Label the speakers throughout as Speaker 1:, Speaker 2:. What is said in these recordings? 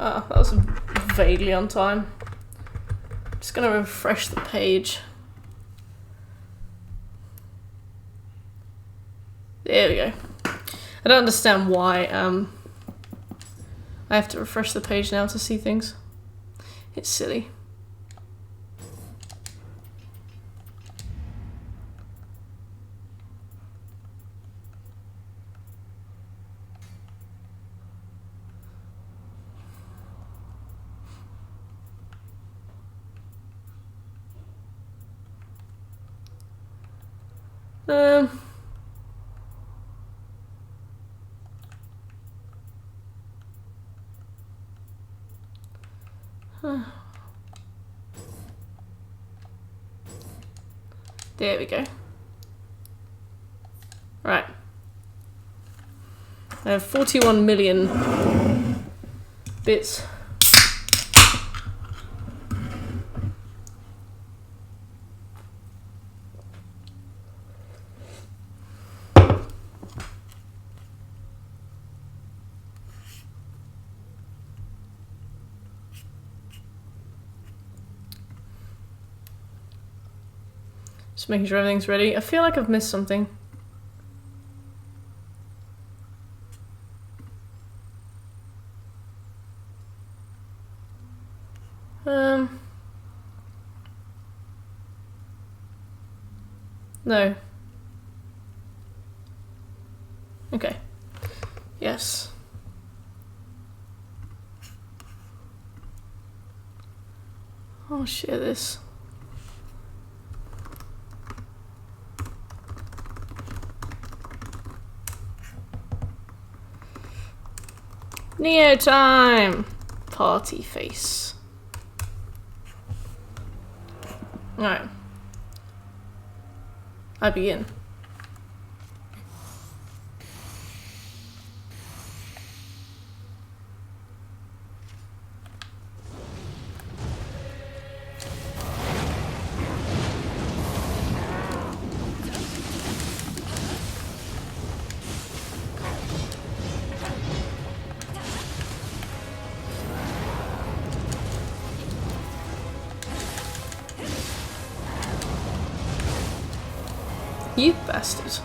Speaker 1: Ah, that was vaguely on time. Just gonna refresh the page. There we go. I don't understand why I have to refresh the page now to see things. It's silly. There we go. Right. I have 41 million bits. Just making sure everything's ready. I feel like I've missed something. No. Okay. Yes. I'll share this. Nioh time! Party face. Alright. I begin. You bastard.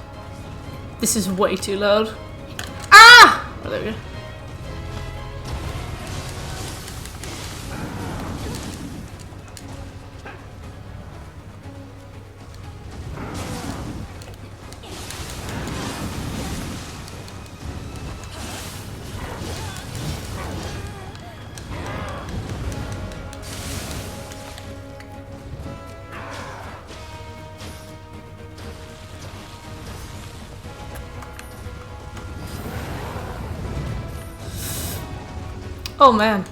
Speaker 1: This is way too loud. Ah! Oh, there we go. Oh man.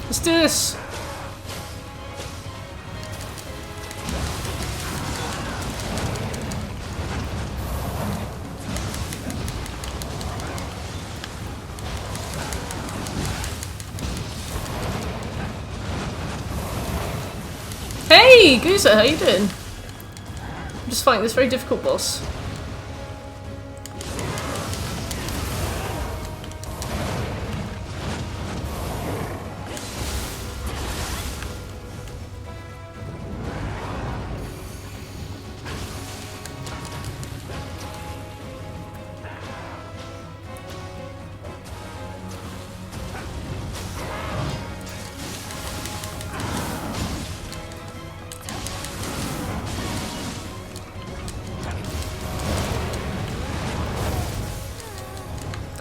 Speaker 1: Let's do this. Hey, Guza, how you doing? I'm just fighting this very difficult boss.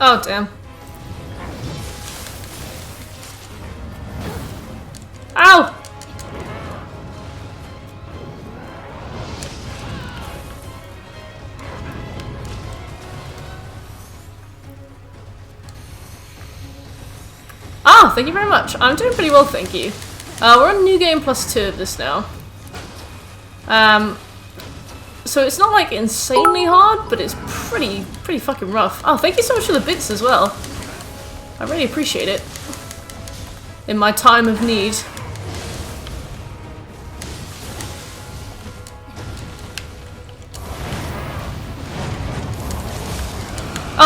Speaker 1: Oh, damn. Ow! Ah, thank you very much. I'm doing pretty well, thank you. We're on New Game +2 of this now. So it's not like insanely hard, but it's pretty fucking rough. Oh, thank you so much for the bits as well. I really appreciate it. In my time of need.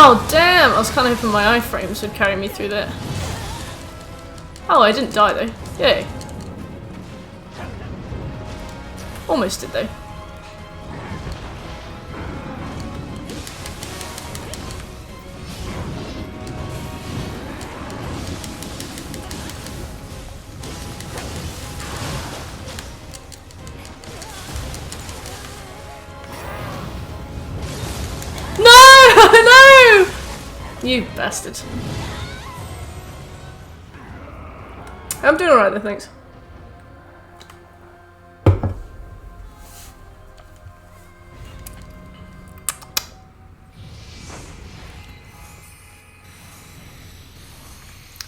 Speaker 1: Oh damn! I was kind of hoping my iframes would carry me through there. Oh, I didn't die though. Yay. Almost did though. No! You bastard. I'm doing alright though, thanks.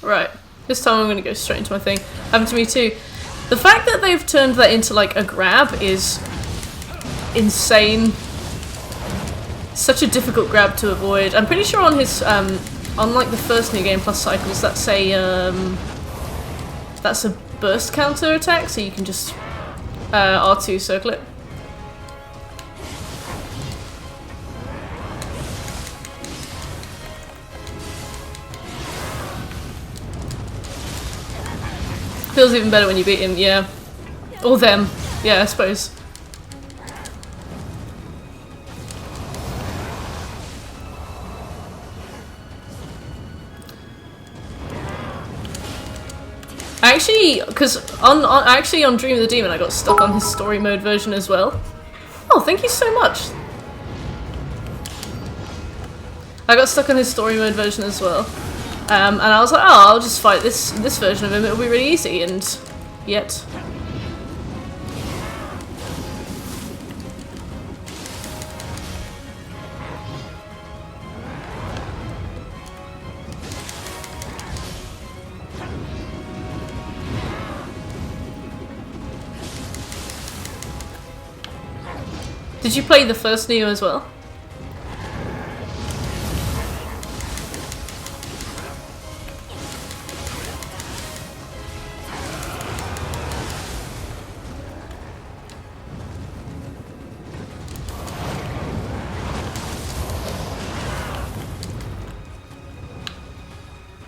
Speaker 1: Right. This time I'm going to go straight into my thing. Happened to me too. The fact that they've turned that into like a grab is insane. Such a difficult grab to avoid. I'm pretty sure on his on like the first New Game Plus cycles that's a burst counter attack, so you can just R2 circle it. Feels even better when you beat him, yeah. Or them, yeah, I suppose. Actually, because on Dream of the Demon I got stuck on his story mode version as well. Oh, thank you so much. I got stuck on his story mode version as well. And I was like, oh, I'll just fight this version of him, it'll be really easy, and yet. Did you play the first Nioh as well?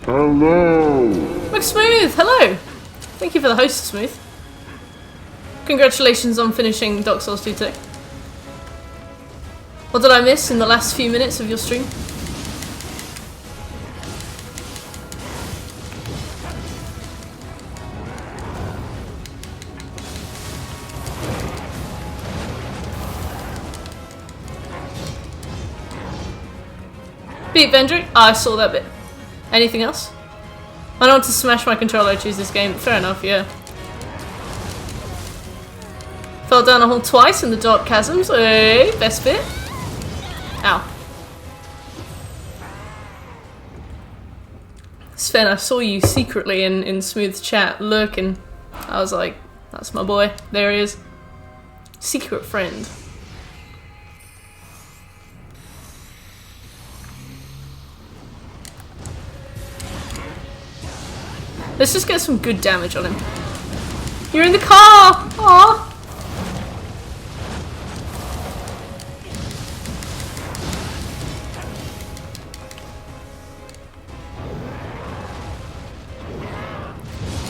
Speaker 2: Hello!
Speaker 1: McSmooth, hello! Thank you for the host, Smooth. Congratulations on finishing Dark Souls 2 today. What did I miss in the last few minutes of your stream? Beat Vendrick? Ah, I saw that bit. Anything else? I don't want to smash my controller, I choose this game. Fair enough, yeah. Fell down a hole twice in the dark chasms. Hey, best bit. Ow. Sven, I saw you secretly in Smooth chat lurking. I was like, that's my boy. There he is. Secret friend. Let's just get some good damage on him. You're in the car! Aww!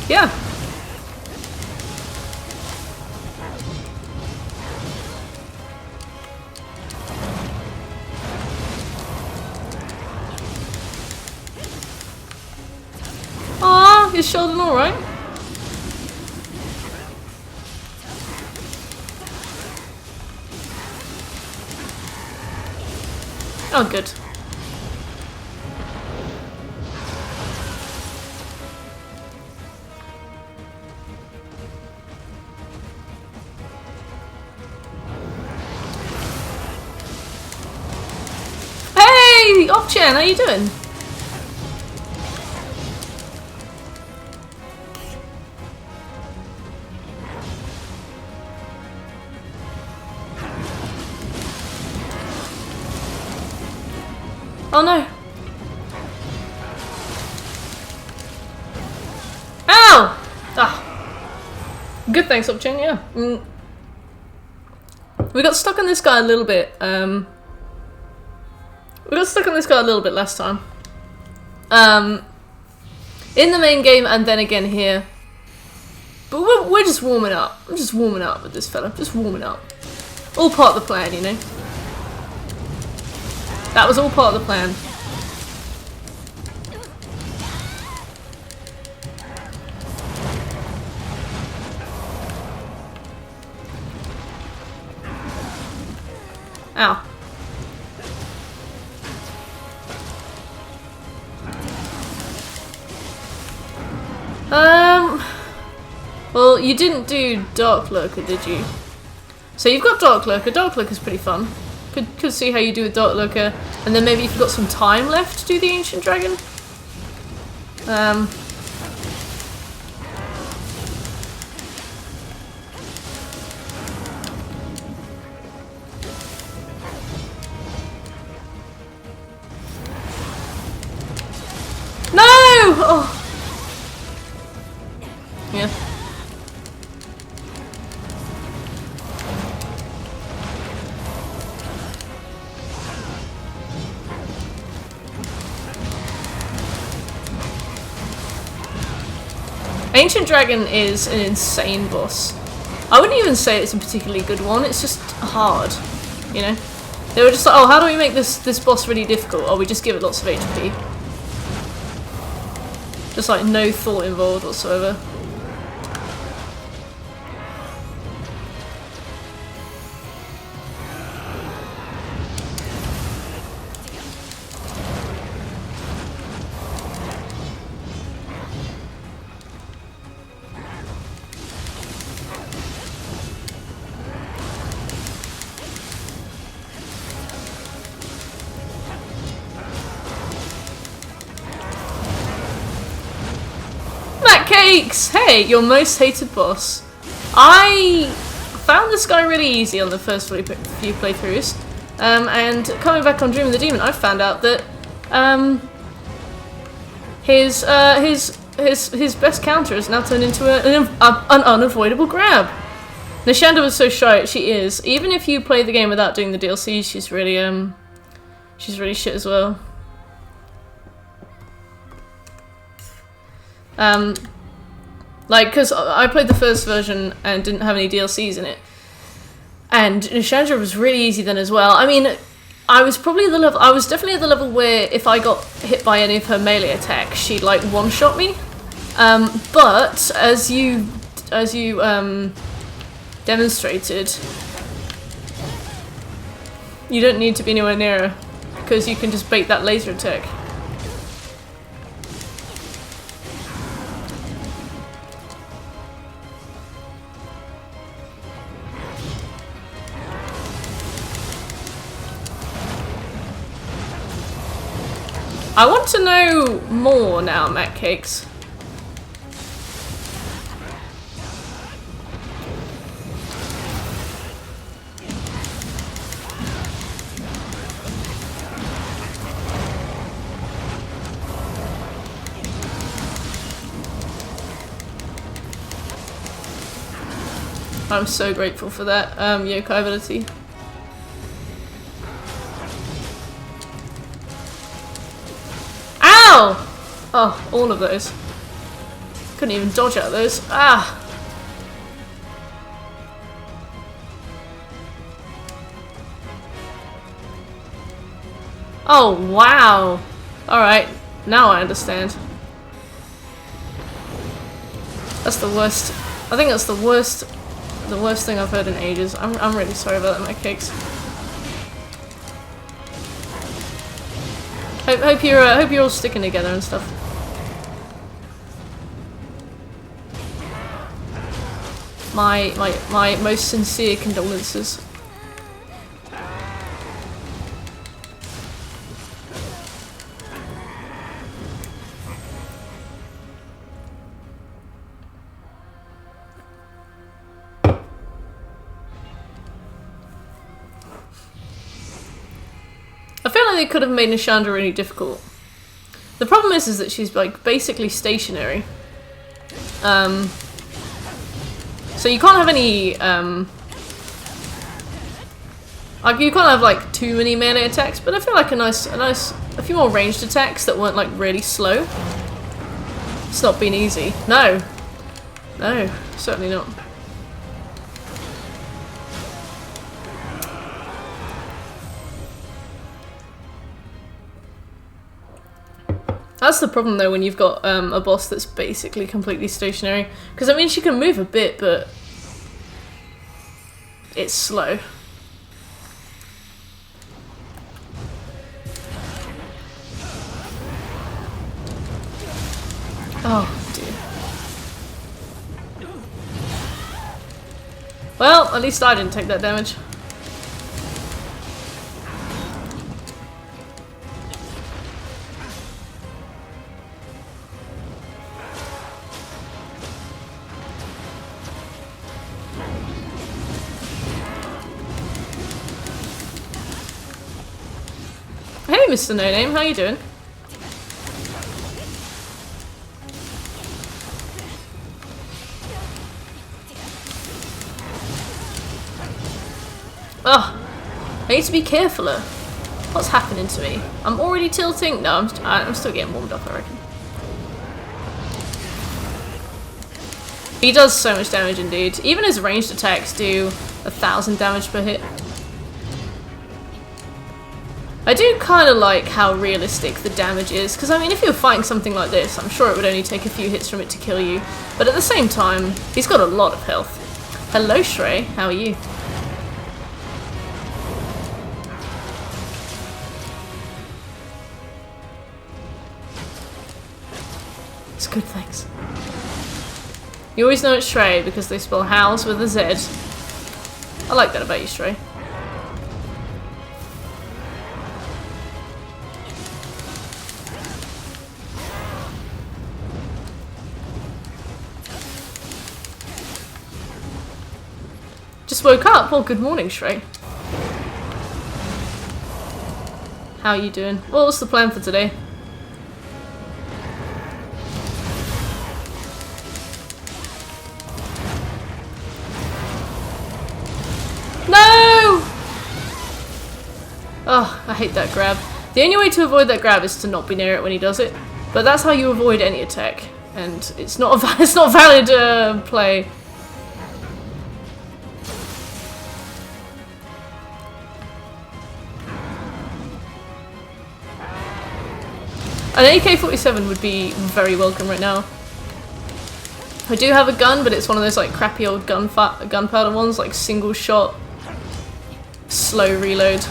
Speaker 1: Yeah. Aw, is Sheldon alright? Oh, good. Hey, Opchan, how you doing? Oh no! Ow! Ah. Good thanks, Opchin, yeah. We got stuck on this guy a little bit. We got stuck on this guy a little bit last time. In the main game and then again here. But we're just warming up. I'm just warming up with this fella. Just warming up. All part of the plan, you know. That was all part of the plan. Ow. Well, you didn't do Dark Lurker, did you? So you've got Dark Lurker. Dark Lurker's pretty fun. Could see how you do with Dark Lurker, and then maybe if you've got some time left to do the Ancient Dragon. No! Oh. Yeah. Ancient Dragon is an insane boss. I wouldn't even say it's a particularly good one, it's just hard, you know? They were just like, oh, how do we make this boss really difficult? Oh, we just give it lots of HP. Just like no thought involved whatsoever. Cakes! Hey, your most hated boss. I found this guy really easy on the first few playthroughs, and coming back on Dream of the Demon, I found out that his best counter has now turned into an unavoidable grab. Nishanda was so shy, she is. Even if you play the game without doing the DLC, she's really shit as well. Like, because I played the first version and didn't have any DLCs in it, and Nishanda was really easy then as well. I mean, I was definitely at the level where if I got hit by any of her melee attacks, she'd like one-shot me. But as you demonstrated, you don't need to be anywhere near her because you can just bait that laser attack. I want to know more now, Matt Cakes. I'm so grateful for that yokai ability. Ow! Oh, all of those. Couldn't even dodge out of those. Ah! Oh, wow! Alright, now I understand. That's the worst. I think that's the worst thing I've heard in ages. I'm really sorry about that, my cakes. Hope you're all sticking together and stuff. My most sincere condolences. they could have made Nishanda really difficult. The problem is that she's like basically stationary. So you can't have any like you can't have like too many melee attacks, but I feel like a few more ranged attacks that weren't like really slow. It's not been easy. No, certainly not. That's the problem though when you've got a boss that's basically completely stationary. Because I mean she can move a bit, but it's slow. Oh dear. Well, at least I didn't take that damage. Hey, Mr. No Name, how you doing? Ugh, I need to be carefuler. What's happening to me? I'm already tilting. No, I'm still getting warmed up, I reckon. He does so much damage indeed. Even his ranged attacks do 1,000 damage per hit. I do kind of like how realistic the damage is, because I mean if you're fighting something like this, I'm sure it would only take a few hits from it to kill you, but at the same time, he's got a lot of health. Hello Shrey, how are you? It's good, thanks. You always know it's Shrey because they spell house with a Z. I like that about you, Shrey. Just woke up. Well, good morning, Shrey. How are you doing? What's the plan for today? No! Oh, I hate that grab. The only way to avoid that grab is to not be near it when he does it. But that's how you avoid any attack, and it's not valid play. An AK-47 would be very welcome right now. I do have a gun, but it's one of those like crappy old gunpowder ones, like single shot, slow reload.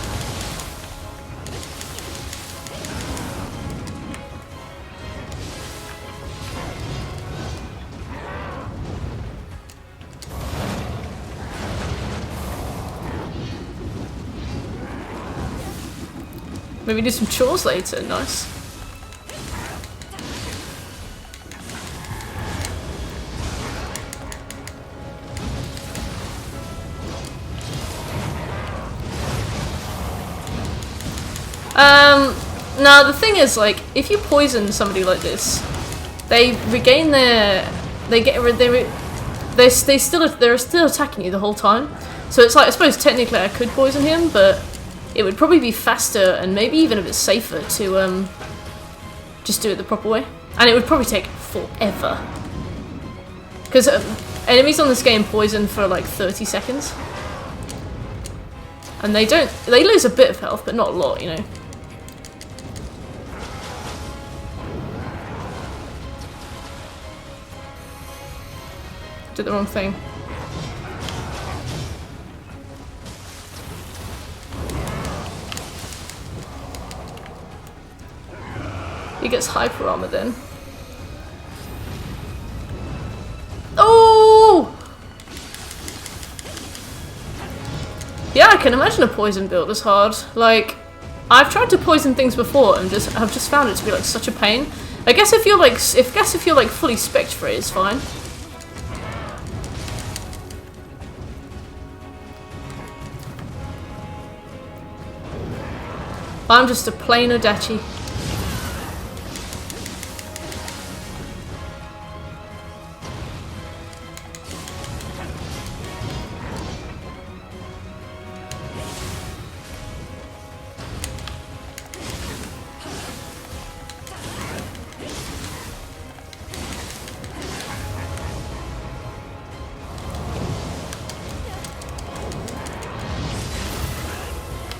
Speaker 1: Maybe do some chores later, nice. Now the thing is, like, if you poison somebody like this, they regain their, they're still attacking you the whole time. So it's like, I suppose technically I could poison him, but it would probably be faster and maybe even a bit safer to just do it the proper way. And it would probably take forever. Because enemies on this game poison for like 30 seconds. And they lose a bit of health, but not a lot, you know. Did the wrong thing. He gets hyper armor then. Oh! Yeah, I can imagine a poison build is hard. Like, I've tried to poison things before and I've just found it to be like such a pain. I guess if you're like fully spec'd for it, it's fine. I'm just a plain Odachi.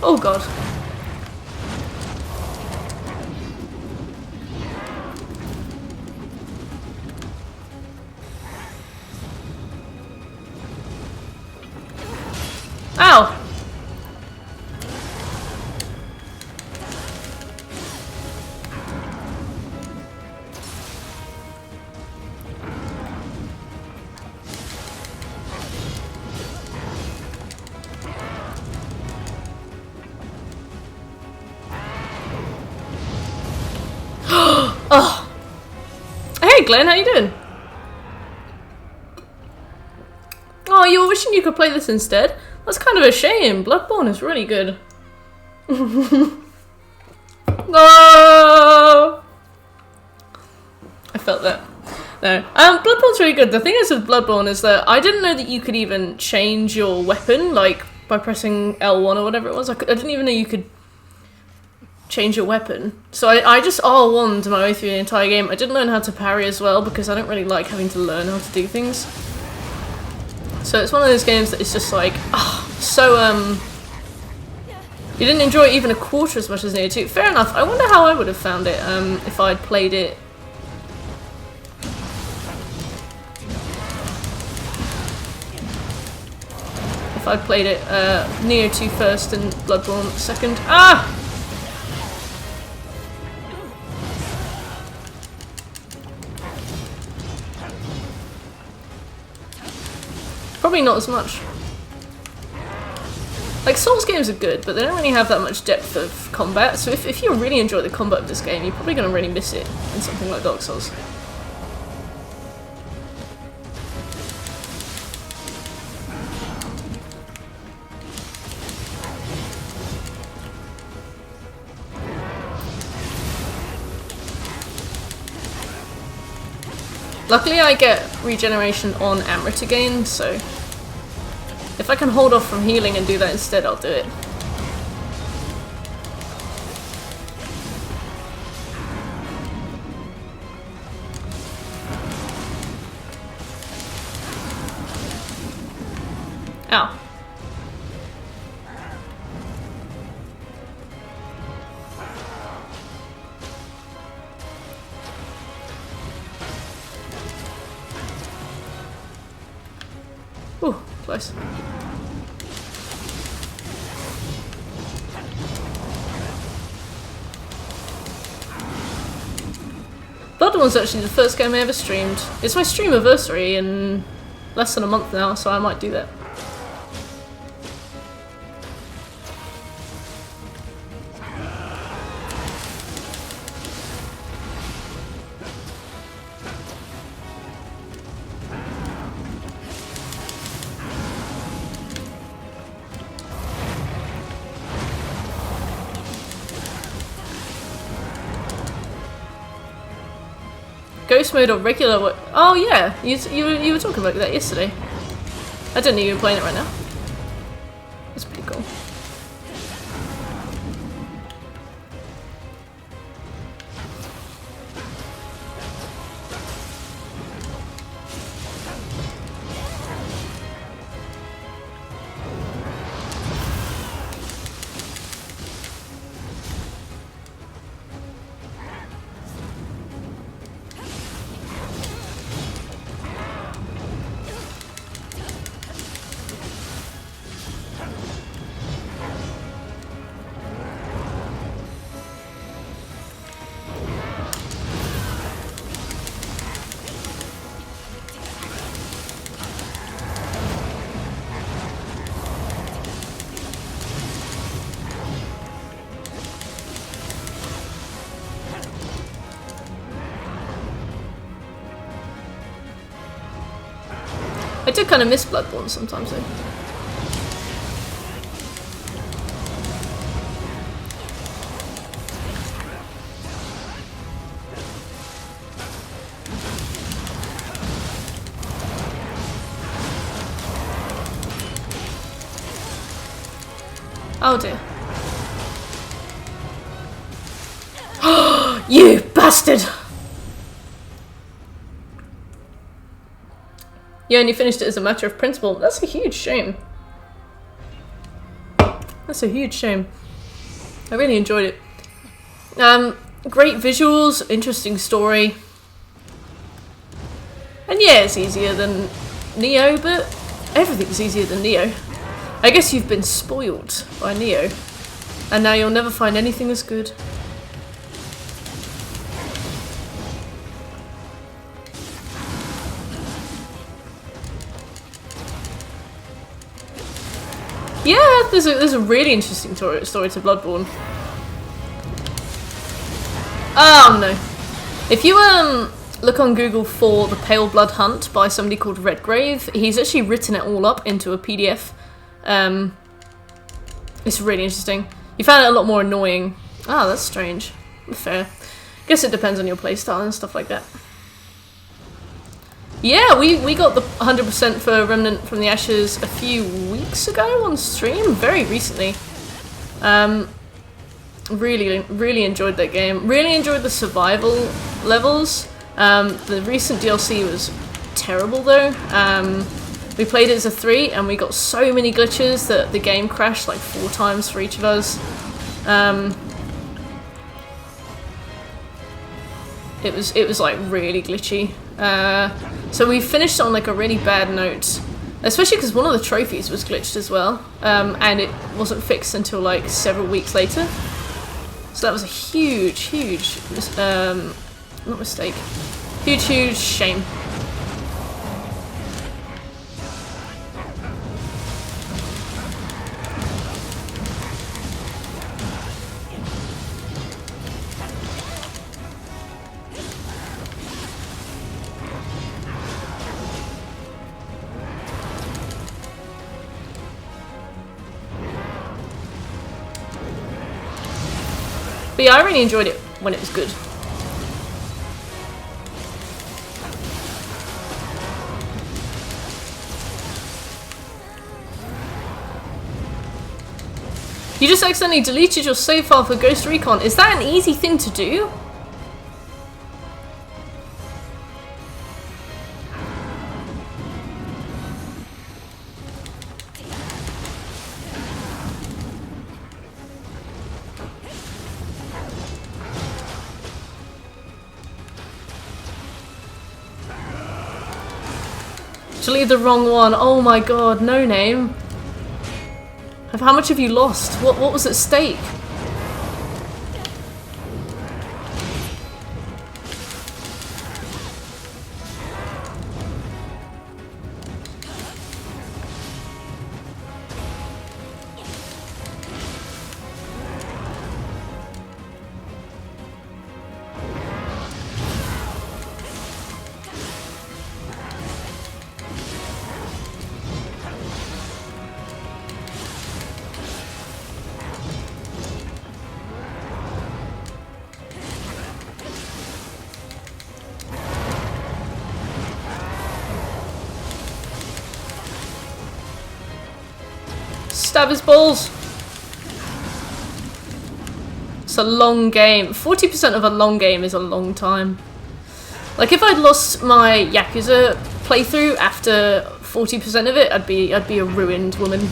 Speaker 1: Oh god. Ow! Oh. Hey Glenn, how you doing? Oh, you were wishing you could play this instead? That's kind of a shame. Bloodborne is really good. No! I felt that. No. Bloodborne's really good. The thing is with Bloodborne is that I didn't know that you could even change your weapon, like, by pressing L1 or whatever it was. I didn't even know you could change your weapon. So I just R1'd my way through the entire game. I didn't learn how to parry as well because I don't really like having to learn how to do things. So it's one of those games that is just like, you didn't enjoy it even a quarter as much as Nioh 2. Fair enough. I wonder how I would have found it if I'd played it. If I'd played it Nioh 2 first and Bloodborne second. Ah! Probably not as much. Like, Souls games are good, but they don't really have that much depth of combat, so if you really enjoy the combat of this game, you're probably going to really miss it in something like Dark Souls. Luckily I get regeneration on Amrit again, so if I can hold off from healing and do that instead, I'll do it. Ow. Ooh, close. Bloodborne's actually the first game I ever streamed. It's my stream anniversary in less than a month now, so I might do that. Ghost mode or regular? Oh yeah, you were talking about that yesterday. I didn't know you were playing it right now. That's pretty cool. I do kind of miss Bloodborne sometimes though. Oh dear. You bastard! You only finished it as a matter of principle. That's a huge shame. That's a huge shame. I really enjoyed it. Great visuals, interesting story. And yeah, it's easier than Nioh, but everything's easier than Nioh. I guess you've been spoiled by Nioh, and now you'll never find anything as good. Yeah, there's a really interesting story to Bloodborne. Oh no. If you look on Google for The Pale Blood Hunt by somebody called Redgrave, he's actually written it all up into a PDF. It's really interesting. You found it a lot more annoying. Ah, that's strange. Fair. Guess it depends on your playstyle and stuff like that. Yeah, we got the 100% for Remnant from the Ashes a few weeks ago on stream, very recently. Really enjoyed that game. Really enjoyed the survival levels. The recent DLC was terrible though. We played it as a 3 and we got so many glitches that the game crashed like 4 times for each of us. It was like really glitchy. So we finished on like a really bad note, especially because one of the trophies was glitched as well, and it wasn't fixed until like several weeks later. So that was a huge not mistake, huge shame. But yeah, I really enjoyed it when it was good. You just accidentally deleted your save file for Ghost Recon. Is that an easy thing to do? Delete the wrong one. Oh my god, no name. How much have you lost? What was at stake? Stab his balls. It's a long game. 40% of a long game is a long time. Like if I'd lost my Yakuza playthrough after 40% of it, I'd be a ruined woman.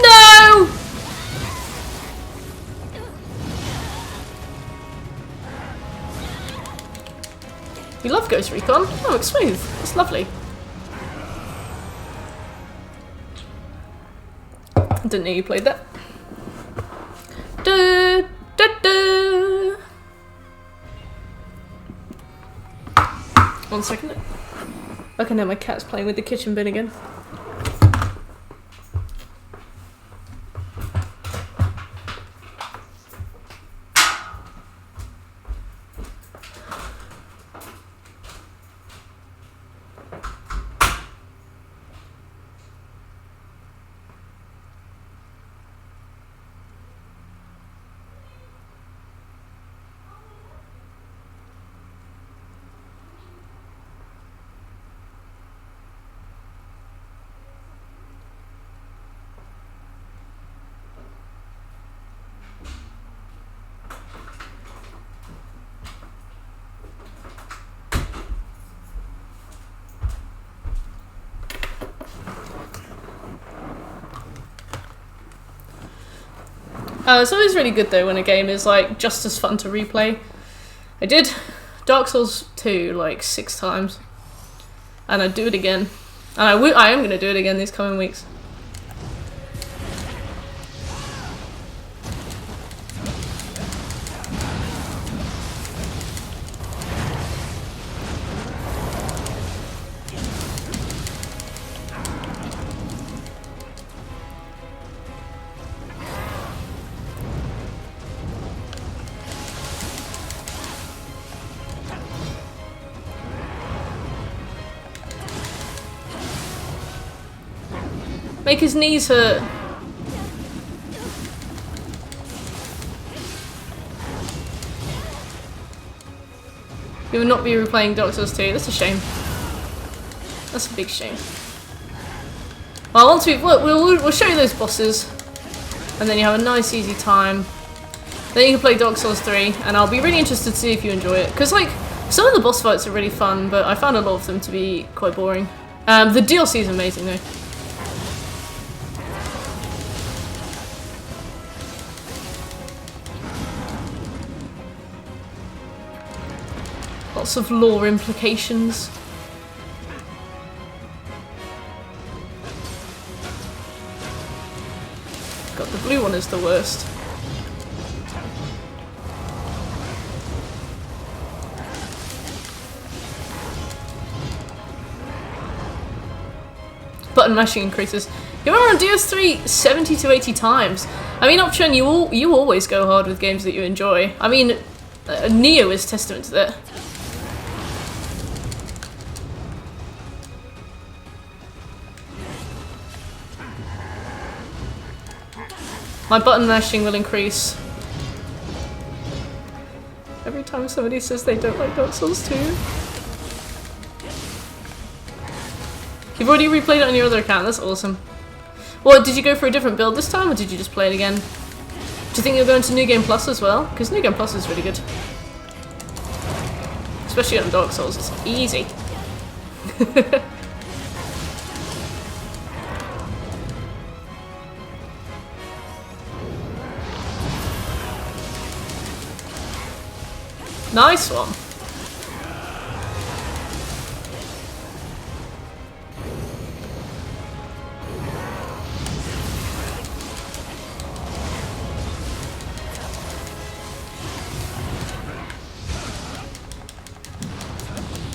Speaker 1: No! You love Ghost Recon? Oh, it's smooth. It's lovely. I didn't know you played that. Du, du, du. 1 second. Okay, now my cat's playing with the kitchen bin again. It's always really good though when a game is like just as fun to replay. I did Dark Souls 2 like 6 times, and I'd do it again, and I am going to do it again these coming weeks. Make his knees hurt. You will not be replaying Dark Souls 2. That's a shame. That's a big shame. Well, once we'll show you those bosses, and then you have a nice easy time. Then you can play Dark Souls 3, and I'll be really interested to see if you enjoy it. Because like some of the boss fights are really fun, but I found a lot of them to be quite boring. The DLC is amazing though. Lots of lore implications. God, the blue one is the worst. Button mashing increases. You remember on DS3, 70 to 80 times. I mean, Option, you always go hard with games that you enjoy. I mean, Nioh is testament to that. My button mashing will increase every time somebody says they don't like Dark Souls 2. You've already replayed it on your other account, that's awesome. Well, did you go for a different build this time, or did you just play it again? Do you think you'll go into New Game Plus as well? Because New Game Plus is really good. Especially on Dark Souls, it's easy. Nice one.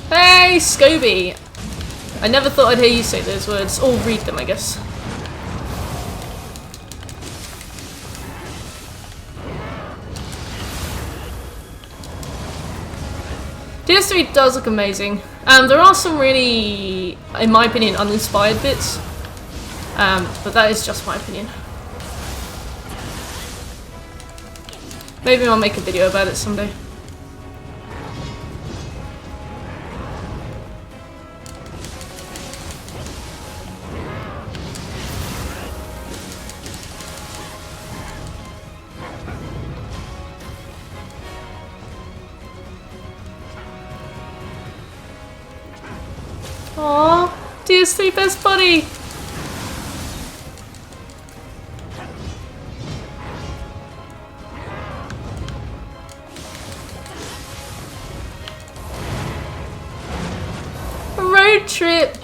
Speaker 1: Hey, Scobie! I never thought I'd hear you say those words, or read them, I guess. DS3 does look amazing. There are some really, in my opinion, uninspired bits. But that is just my opinion. Maybe I'll make a video about it someday. Aww, DS3 best buddy! A road trip!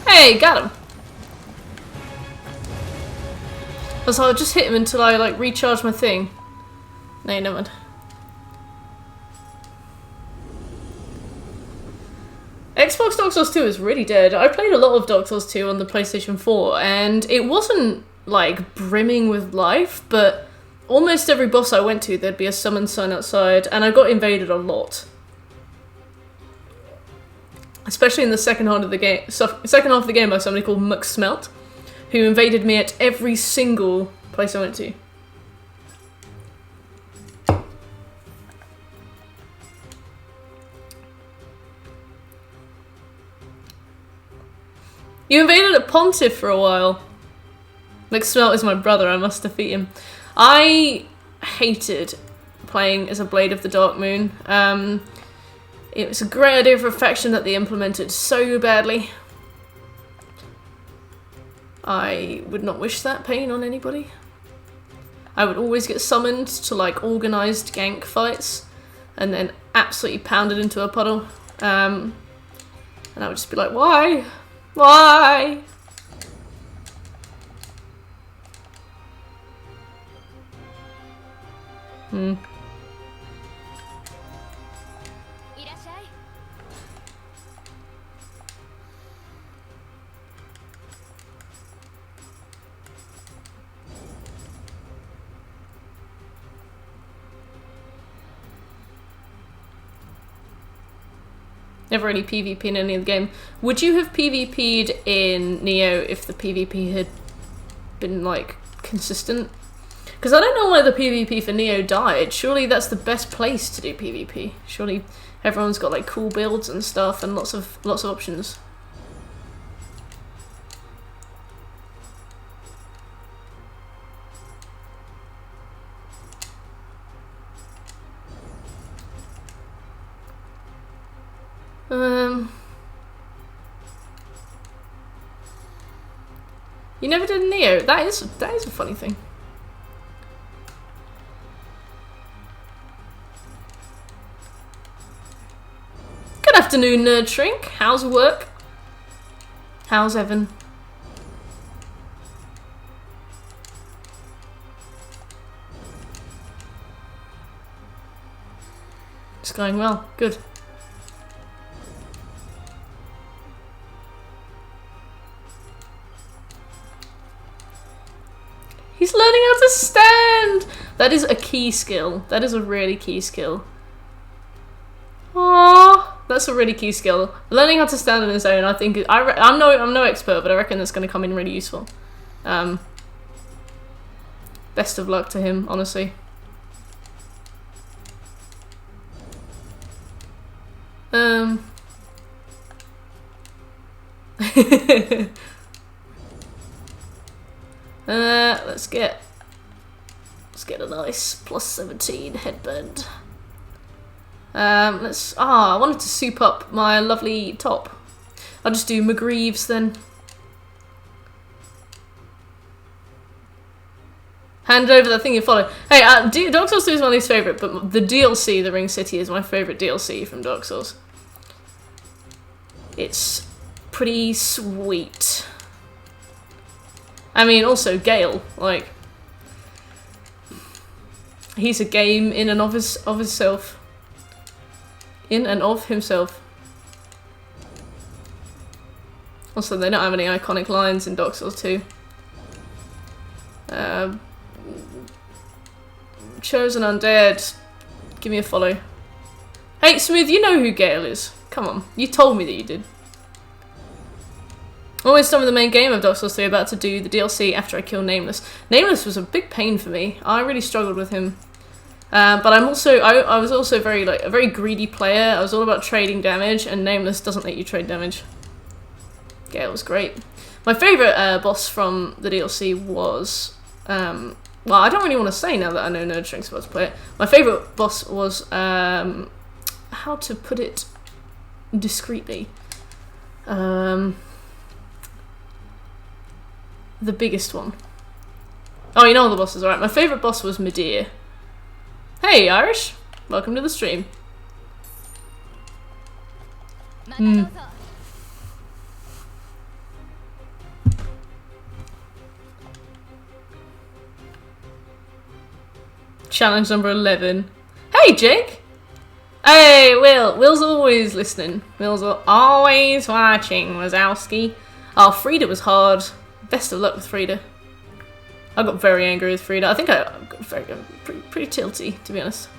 Speaker 1: Hey, got him! So I'll just hit him until I like recharge my thing. No, never mind. Xbox Dark Souls 2 is really dead. I played a lot of Dark Souls 2 on the PlayStation 4 and it wasn't like brimming with life, but almost every boss I went to there'd be a summon sign outside and I got invaded a lot. Especially in the second half of the game by somebody called McSmelt, who invaded me at every single place I went to. You invaded a pontiff for a while. McSmelt is my brother, I must defeat him. I hated playing as a Blade of the Dark Moon. It was a great idea for a faction that they implemented so badly. I would not wish that pain on anybody. I would always get summoned to like organised gank fights and then absolutely pounded into a puddle. And I would just be like, why? Why? Never really PvP in any of the game. Would you have PvP'd in Nioh if the PvP had been, like, consistent? Because I don't know why the PvP for Nioh died. Surely that's the best place to do PvP. Surely everyone's got, like, cool builds and stuff and lots of options. You never did Nioh. That is a funny thing. Good afternoon, Nerd Shrink. How's work? How's Evan? It's going well. Good. He's learning how to stand! That is a key skill. That is a really key skill. Aww, that's a really key skill. Learning how to stand on his own, I think, I'm no expert, but I reckon that's going to come in really useful. Best of luck to him, honestly. Let's get a nice plus 17 headband. I wanted to soup up my lovely top. I'll just do McGreaves then. Hand over that thing you follow. Hey, Dark Souls 2 is my least favourite, but the DLC, The Ring City, is my favourite DLC from Dark Souls. It's pretty sweet. I mean, also Gale, like, he's a game in and of himself. In and of himself. Also, they don't have any iconic lines in Dark Souls 2. Chosen Undead, give me a follow. Hey, Smooth, you know who Gale is. Come on, you told me that you did. Almost done with the main game of Dark Souls 3, about to do the DLC after I kill Nameless. Nameless was a big pain for me. I really struggled with him. But I was also a very greedy player. I was all about trading damage, and Nameless doesn't let you trade damage. Gale was great. My favourite boss from the DLC was, well, I don't really want to say now that I know Nerd Shrink's about to play it. My favourite boss was, how to put it discreetly, the biggest one. Oh, you know all the bosses, alright. My favourite boss was Medea. Hey, Irish! Welcome to the stream. Challenge number 11. Hey, Jake! Hey, Will! Will's always listening. Will's always watching, Wazowski. Oh, Frida was hard. Best of luck with Frida. I got very angry with Frida. I think I got pretty tilty, to be honest.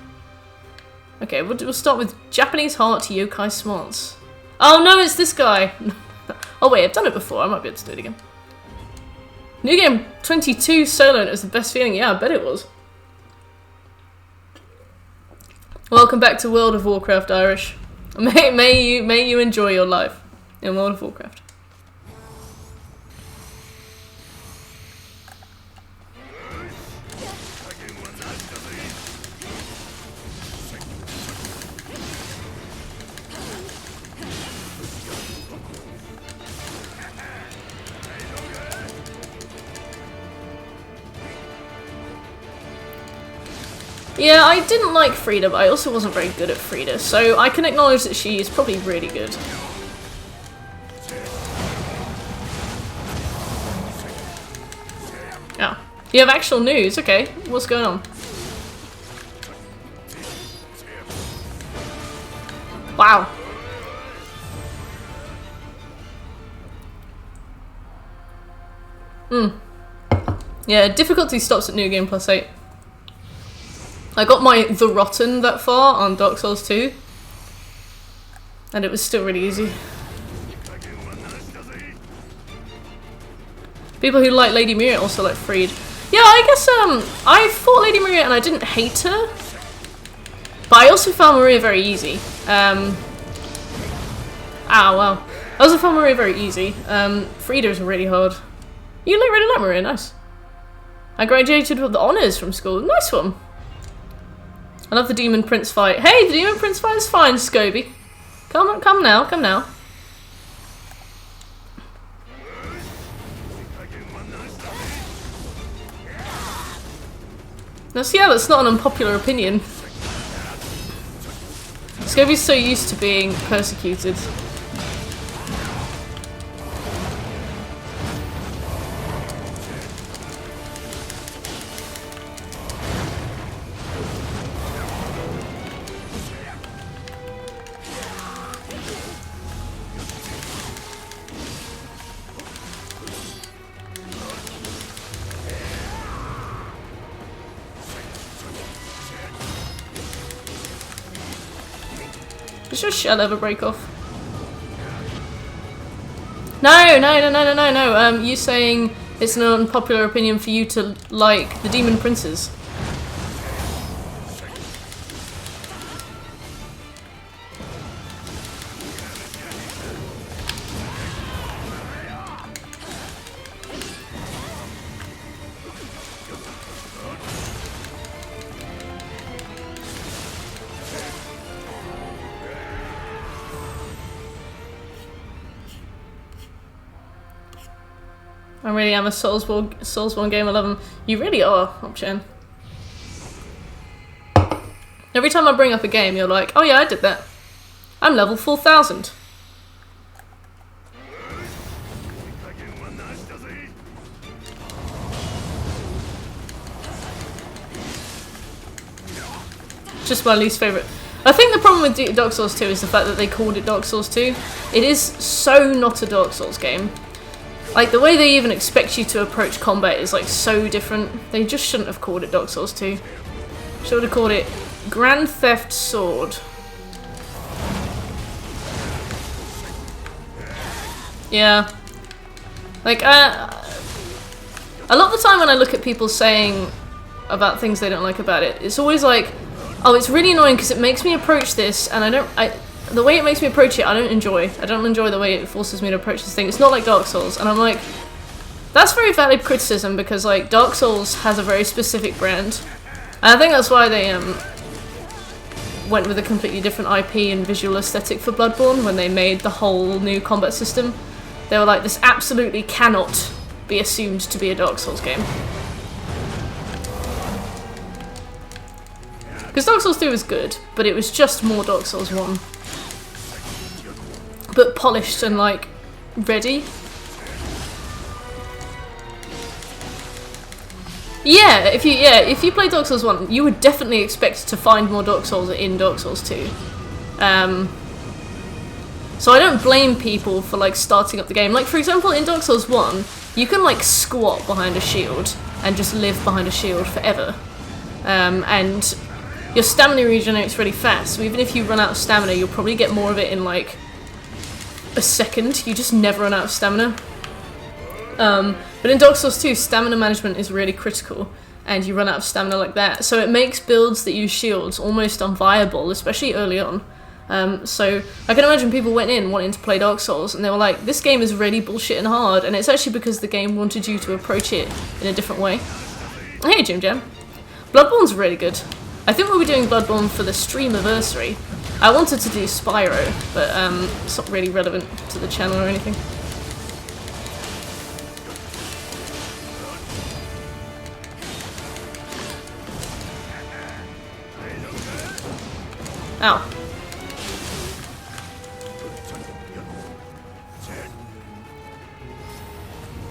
Speaker 1: Okay, we'll start with Japanese Heart Yokai Smarts. Oh no, it's this guy! Oh wait, I've done it before. I might be able to do it again. New game 22 solo, and it was the best feeling. Yeah, I bet it was. Welcome back to World of Warcraft, Irish. May you enjoy your life in World of Warcraft. Yeah, I didn't like Frida, but I also wasn't very good at Frida, so I can acknowledge that she is probably really good. Oh. You have actual news, okay. What's going on? Wow. Yeah, difficulty stops at New Game +8. I got my The Rotten that far on Dark Souls 2. And it was still really easy. People who like Lady Miria also like Freed. Yeah, I guess I fought Lady Maria and I didn't hate her. But I also found Maria very easy. Wow. I also found Maria very easy. Frida's really hard. You really like Maria, nice. I graduated with the honours from school. Nice one. I love the Demon Prince fight. Hey, the Demon Prince fight is fine, Scobie. Come now. Now see how that's not an unpopular opinion. Scobie's so used to being persecuted. Does your shell ever break off? No. You saying it's an unpopular opinion for you to like the Demon Princes. I really am a Soulsborne game. I love them. You really are, Hopchen. Every time I bring up a game, you're like, oh yeah, I did that. I'm level 4000. Just my least favourite. I think the problem with Dark Souls 2 is the fact that they called it Dark Souls 2. It is so not a Dark Souls game. Like, the way they even expect you to approach combat is, like, so different. They just shouldn't have called it Dark Souls 2. Should have called it Grand Theft Sword. Yeah. Like, a lot of the time when I look at people saying about things they don't like about it, it's always like, oh, it's really annoying because it makes me approach this, and the way it makes me approach it, I don't enjoy. I don't enjoy the way it forces me to approach this thing. It's not like Dark Souls. And I'm like, that's very valid criticism because, like, Dark Souls has a very specific brand. And I think that's why they went with a completely different IP and visual aesthetic for Bloodborne when they made the whole new combat system. They were like, this absolutely cannot be assumed to be a Dark Souls game. Because Dark Souls 2 was good, but it was just more Dark Souls 1. But polished and, like, ready. Yeah, if you play Dark Souls 1, you would definitely expect to find more Dark Souls in Dark Souls 2. So I don't blame people for, like, starting up the game. Like, for example, in Dark Souls 1, you can, like, squat behind a shield and just live behind a shield forever. And your stamina regenerates really fast, so even if you run out of stamina, you'll probably get more of it in, like, a second. You just never run out of stamina. But in Dark Souls 2, stamina management is really critical, and you run out of stamina like that. So it makes builds that use shields almost unviable, especially early on. So I can imagine people went in wanting to play Dark Souls, and they were like, this game is really bullshit and hard, and it's actually because the game wanted you to approach it in a different way. Hey, Jim Jam. Bloodborne's really good. I think we'll be doing Bloodborne for the streamiversary. I wanted to do Spyro, but it's not really relevant to the channel or anything. Ow.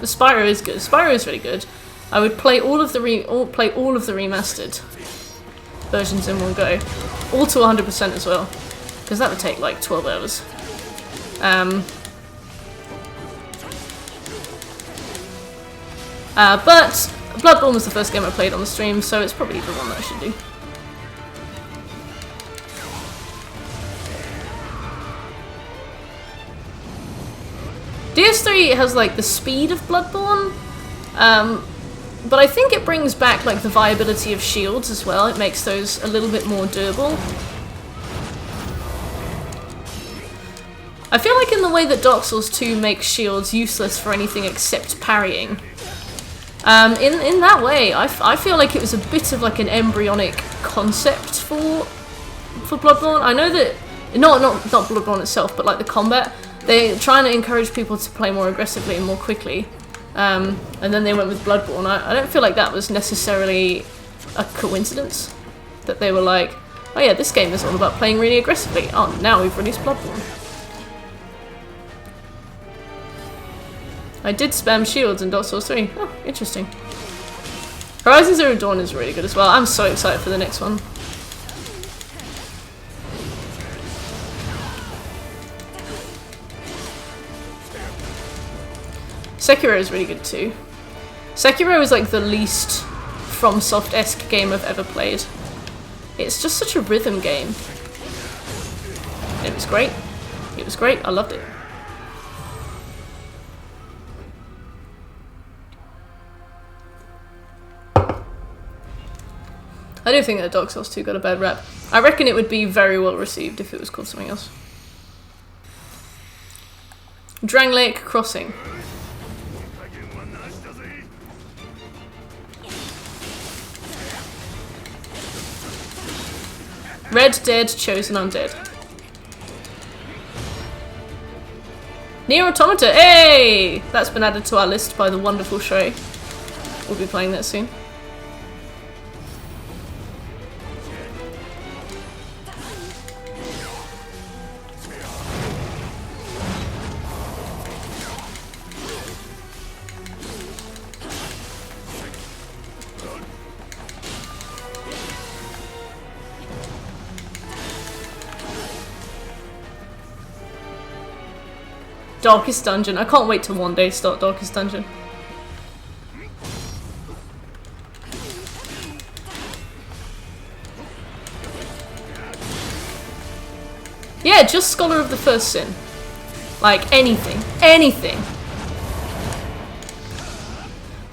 Speaker 1: The Spyro is good. Spyro is really good. I would play all of the remastered versions in one go. All to 100% as well. Because that would take like 12 hours. But Bloodborne was the first game I played on the stream, so it's probably the one that I should do. DS3 has like the speed of Bloodborne, but I think it brings back like the viability of shields as well. It makes those a little bit more durable. I feel like in the way that Dark Souls 2 makes shields useless for anything except parrying. In that way, I feel like it was a bit of like an embryonic concept for Bloodborne. I know that not Bloodborne itself, but like the combat. They're trying to encourage people to play more aggressively and more quickly, and then they went with Bloodborne. I don't feel like that was necessarily a coincidence, that they were like, oh yeah, this game is all about playing really aggressively. Oh, now we've released Bloodborne. I did spam shields in Dark Souls 3. Oh, interesting. Horizon Zero Dawn is really good as well. I'm so excited for the next one. Sekiro is really good too. Sekiro is like the least FromSoft-esque game I've ever played. It's just such a rhythm game. It was great. It was great. I loved it. I do think that Dark Souls 2 got a bad rap. I reckon it would be very well received if it was called something else. Drang Lake Crossing. Red Dead Chosen Undead. Nioh Automata, hey! That's been added to our list by the wonderful Shrey. We'll be playing that soon. Darkest Dungeon. I can't wait to one day start Darkest Dungeon. Yeah, just Scholar of the First Sin. Like, anything. Anything.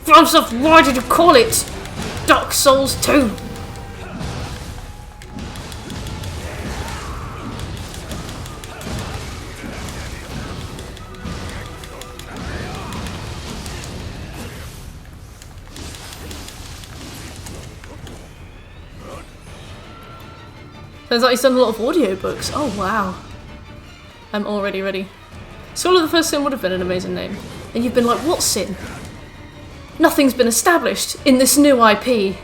Speaker 1: FromSoft, why did you call it Dark Souls 2? Turns out he's done a lot of audiobooks. Oh wow. I'm already ready. Scholar of the First Sin would have been an amazing name. And you've been like, what sin? Nothing's been established in this new IP.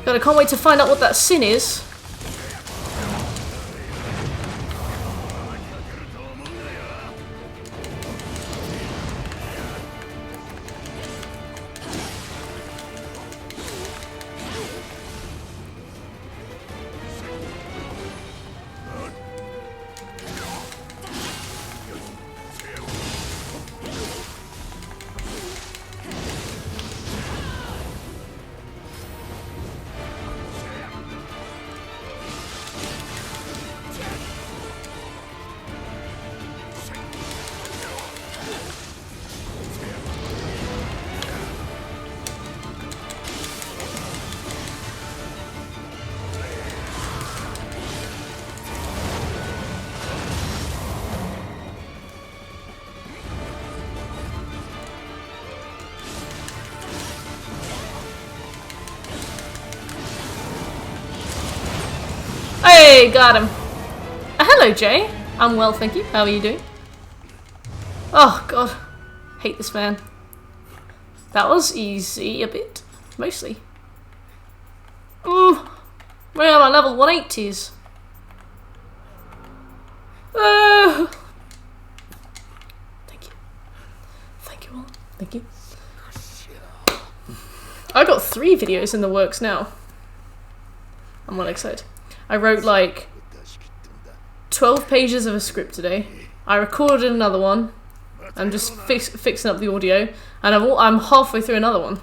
Speaker 1: God, I can't wait to find out what that sin is. Hey, got him. Hello, Jay. I'm well, thank you. How are you doing? Oh, God. Hate this man. That was easy a bit. Mostly. Where are my level 180s? Thank you. Thank you all. Thank you. I got 3 videos in the works now. I'm well excited. I wrote like 12 pages of a script today. I recorded another one. I'm just fixing up the audio, and I'm halfway through another one.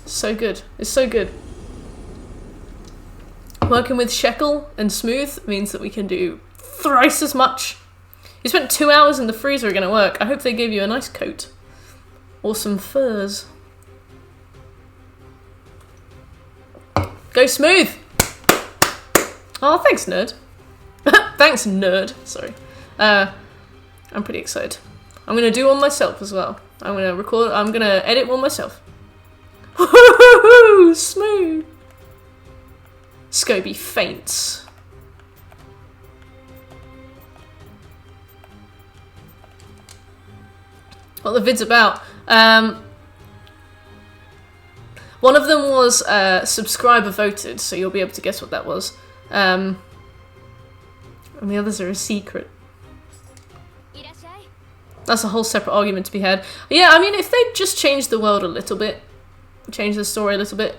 Speaker 1: So good. It's so good. Working with Shekel and Smooth means that we can do thrice as much. You spent 2 hours in the freezer going to work. I hope they gave you a nice coat. Or some furs. Go Smooth! Oh, thanks, nerd. Thanks, nerd. Sorry. I'm pretty excited. I'm going to do one myself as well. I'm going to record, I'm going to edit one myself. Woohoo! Smooth! Scobie faints. What the vid's about? One of them was subscriber voted, so you'll be able to guess what that was. And the others are a secret. That's a whole separate argument to be had. Yeah, I mean, if they just changed the world a little bit, change the story a little bit,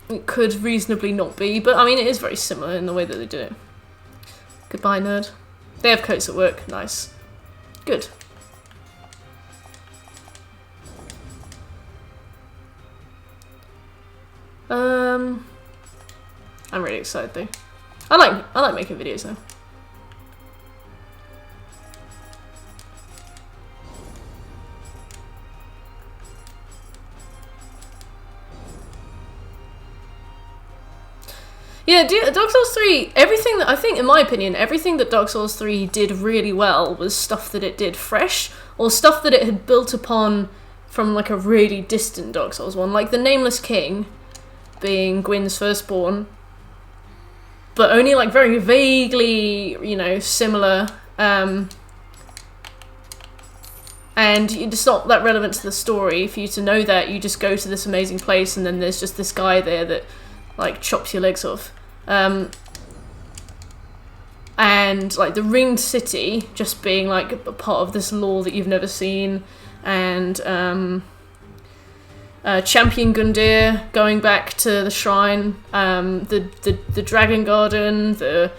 Speaker 1: it could reasonably not be, but I mean, it is very similar in the way that they do it. Goodbye, nerd. They have coats at work. Nice. Good. I'm really excited though. I like making videos though. Yeah, Dark Souls 3, everything that, I think, in my opinion, everything that Dark Souls 3 did really well was stuff that it did fresh, or stuff that it had built upon from, like, a really distant Dark Souls 1. Like, the Nameless King being Gwyn's firstborn, but only, like, very vaguely, you know, similar, and it's not that relevant to the story for you to know that. You just go to this amazing place, and then there's just this guy there that, like, chops your legs off. And like the Ringed City just being like a part of this lore that you've never seen, and Champion Gundyr going back to the shrine, the Dragon Garden, the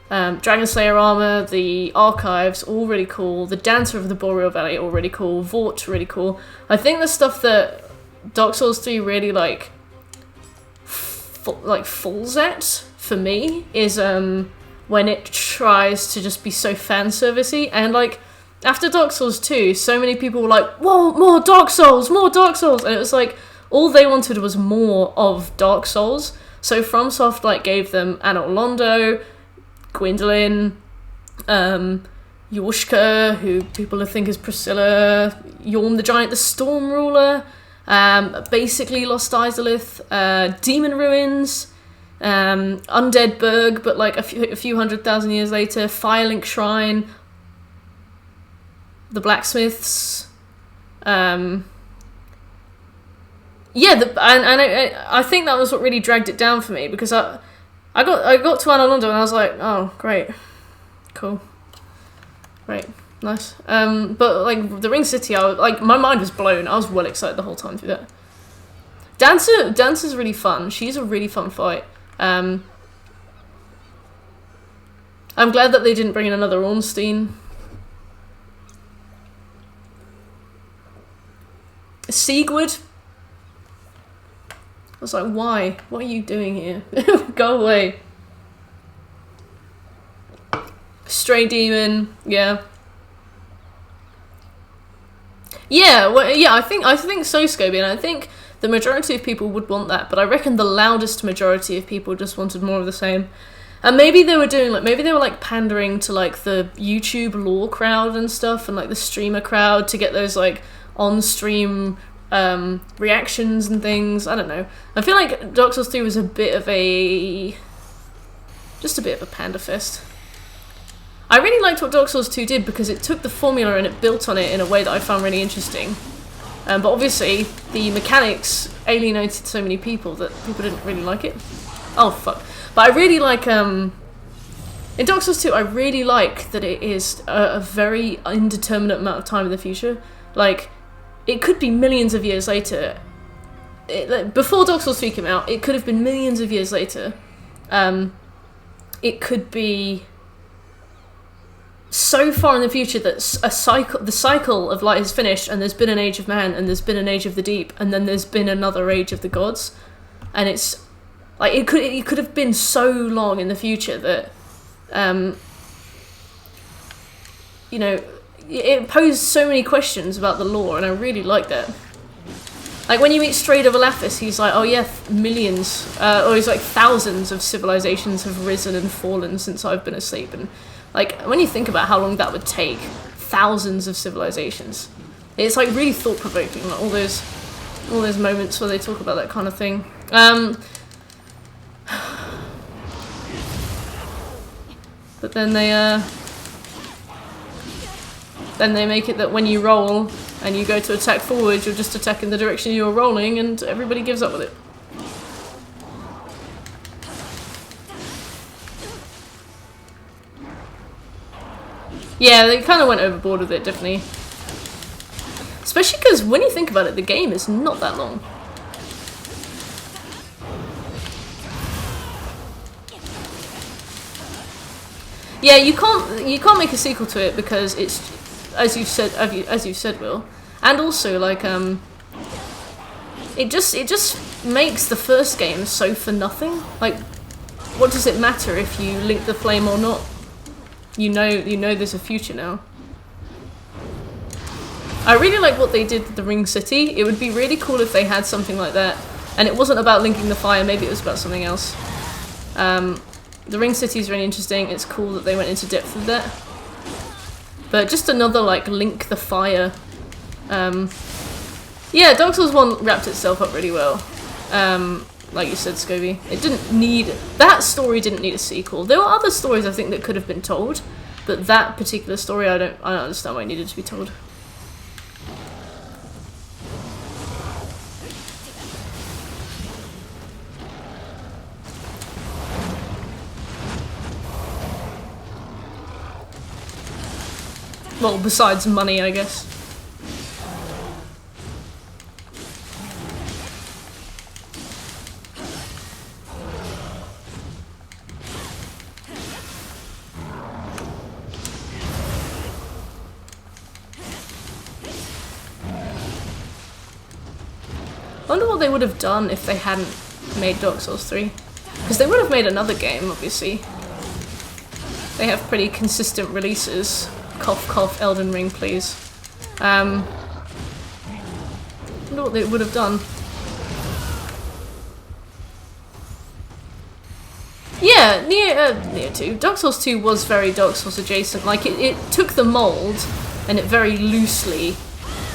Speaker 1: Dragon Slayer armor, the archives, all really cool. The Dancer of the Boreal Valley, all really cool. Vort, really cool. I think the stuff that Dark Souls 3 really like falls at for me is when it tries to just be so fan servicey, and like after Dark Souls 2 so many people were like, whoa, more Dark Souls, and it was like all they wanted was more of Dark Souls. So FromSoft like gave them Anor Londo, Gwendolyn, Yorshka, who people think is Priscilla, Yorm the Giant, the Storm Ruler, basically Lost Izalith, Demon Ruins, Undead Burg, but like a few 100,000 years later, Firelink Shrine, the Blacksmiths, I think that was what really dragged it down for me, because I got to Anor Londo and I was like, oh great, cool, great. Nice. But like the Ring City, my mind was blown. I was well excited the whole time through that. Dancer's really fun. She's a really fun fight. I'm glad that they didn't bring in another Ornstein. Siegward. I was like, why? What are you doing here? Go away. Stray Demon. Yeah. Yeah, well, yeah, I think so, Scobie, and I think the majority of people would want that, but I reckon the loudest majority of people just wanted more of the same. And maybe they were pandering to like the YouTube lore crowd and stuff, and like the streamer crowd, to get those like on-stream reactions and things. I don't know. I feel like Dark Souls 3 was just a bit of a panda fest. I really liked what Dark Souls 2 did because it took the formula and it built on it in a way that I found really interesting. But obviously, the mechanics alienated so many people that people didn't really like it. Oh, fuck. But I really like, in Dark Souls 2, I really like that it is a very indeterminate amount of time in the future. Like, it could be millions of years later. Before Dark Souls 3 came out, it could have been millions of years later. It could be so far in the future that the cycle of light has finished, and there's been an age of man, and there's been an age of the deep, and then there's been another age of the gods, and it's like it could have been so long in the future that you know, it posed so many questions about the lore, and I really like that. Like when you meet Straight of Alaphis, he's like, oh yeah, millions, or he's like thousands of civilizations have risen and fallen since I've been asleep, and like, when you think about how long that would take, thousands of civilizations, it's like really thought-provoking, like all those moments where they talk about that kind of thing. But then they make it that when you roll and you go to attack forward, you're just attacking the direction you're rolling, and everybody gives up with it. Yeah, they kind of went overboard with it, definitely. Especially because when you think about it, the game is not that long. Yeah, you can't make a sequel to it because it's, as you've said, Will, and also like it just makes the first game so for nothing. Like, what does it matter if you link the flame or not? You know there's a future now. I really like what they did with the Ring City. It would be really cool if they had something like that. And it wasn't about linking the fire, maybe it was about something else. The Ring City is really interesting. It's cool that they went into depth with that. But just another, like, link the fire. Yeah, Dark Souls 1 wrapped itself up really well. Like you said, Scobie. That story didn't need a sequel. There were other stories I think that could have been told, but that particular story I don't understand why it needed to be told. Well, besides money, I guess. I wonder what they would have done if they hadn't made Dark Souls 3. Because they would have made another game, obviously. They have pretty consistent releases. Cough, cough, Elden Ring, please. I wonder what they would have done. Yeah, Nioh 2. Dark Souls 2 was very Dark Souls adjacent. Like, it took the mold, and it very loosely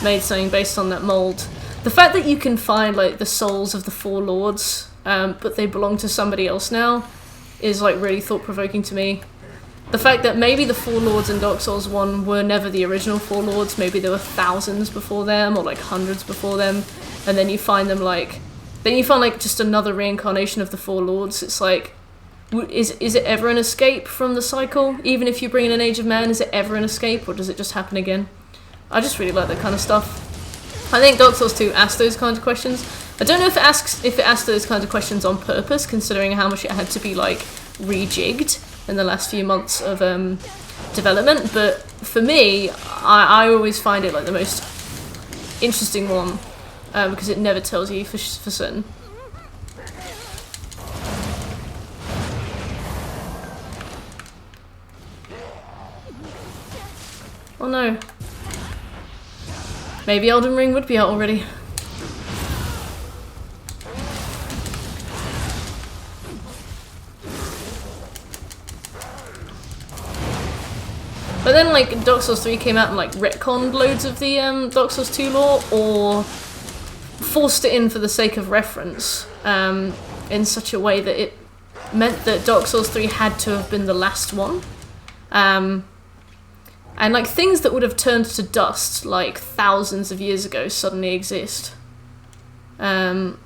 Speaker 1: made something based on that mold. The fact that you can find, like, the souls of the Four Lords, but they belong to somebody else now, is, like, really thought-provoking to me. The fact that maybe the Four Lords in Dark Souls 1 were never the original Four Lords, maybe there were thousands before them, or, like, hundreds before them, and then you find them, like... Then you find, like, just another reincarnation of the Four Lords. It's like... Is it ever an escape from the cycle? Even if you bring in an Age of Man, is it ever an escape, or does it just happen again? I just really like that kind of stuff. I think Dark Souls 2 asked those kinds of questions. I don't know if it asked those kinds of questions on purpose, considering how much it had to be, like, rejigged in the last few months of development, but for me, I always find it, like, the most interesting one, because it never tells you for certain. Oh no. Maybe Elden Ring would be out already. But then, like, Dark Souls 3 came out and, like, retconned loads of the Dark Souls 2 lore, or forced it in for the sake of reference, in such a way that it meant that Dark Souls 3 had to have been the last one. And like things that would have turned to dust like thousands of years ago suddenly exist. Things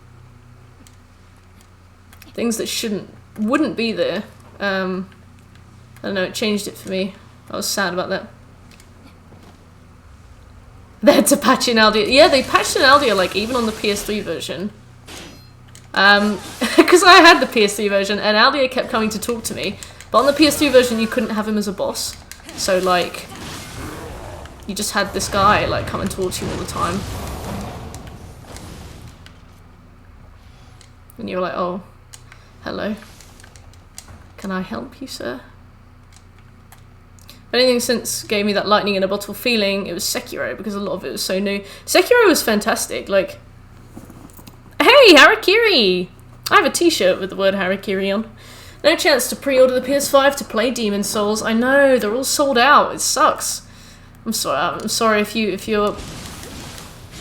Speaker 1: that wouldn't be there. I don't know, it changed it for me. I was sad about that. They had to patch in Aldia. Yeah, they patched in Aldia, like, even on the PS3 version. Because I had the PS3 version, and Aldia kept coming to talk to me. But on the PS2 version, you couldn't have him as a boss. So, like, you just had this guy, like, come and talk to you all the time. And you were like, oh, hello. Can I help you, sir? If anything since gave me that lightning in a bottle feeling, it was Sekiro, because a lot of it was so new. Sekiro was fantastic, like... Hey, Harakiri! I have a t-shirt with the word Harakiri on. No chance to pre-order the PS5 to play Demon Souls. I know, they're all sold out. It sucks. I'm sorry if you're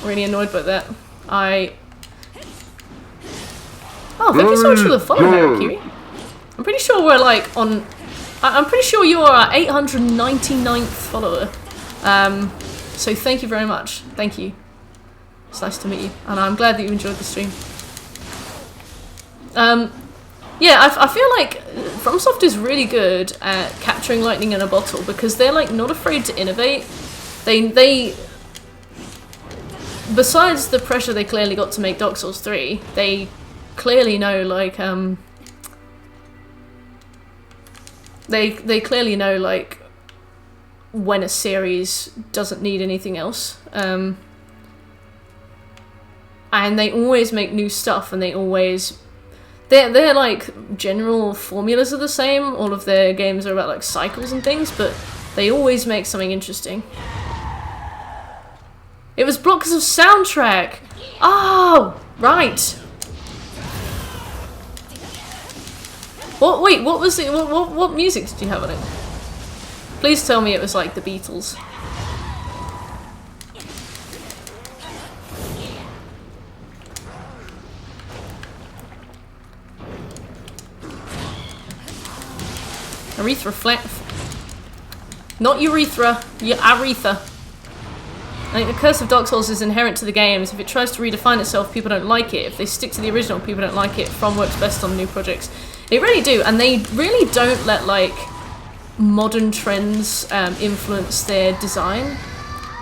Speaker 1: really annoyed by that. Oh, thank you so much for the follow, Harakiri. I'm pretty sure we're like on... I'm pretty sure you are our 899th follower. So thank you very much. Thank you. It's nice to meet you. And I'm glad that you enjoyed the stream. Yeah, I feel like FromSoft is really good at capturing lightning in a bottle because they're like not afraid to innovate. They besides the pressure they clearly got to make Dark Souls 3, they clearly know like they clearly know like when a series doesn't need anything else. And they always make new stuff, and they're like general formulas are the same. All of their games are about like cycles and things, but they always make something interesting. It was blocks of soundtrack. Oh, right. What? Wait, what was it? What music did you have on it? Please tell me it was like the Beatles. Urethra flat. Not urethra, urethra. I think the curse of Dark Souls is inherent to the games. If it tries to redefine itself, people don't like it. If they stick to the original, people don't like it. From works best on new projects. They really do, and they really don't let like modern trends influence their design.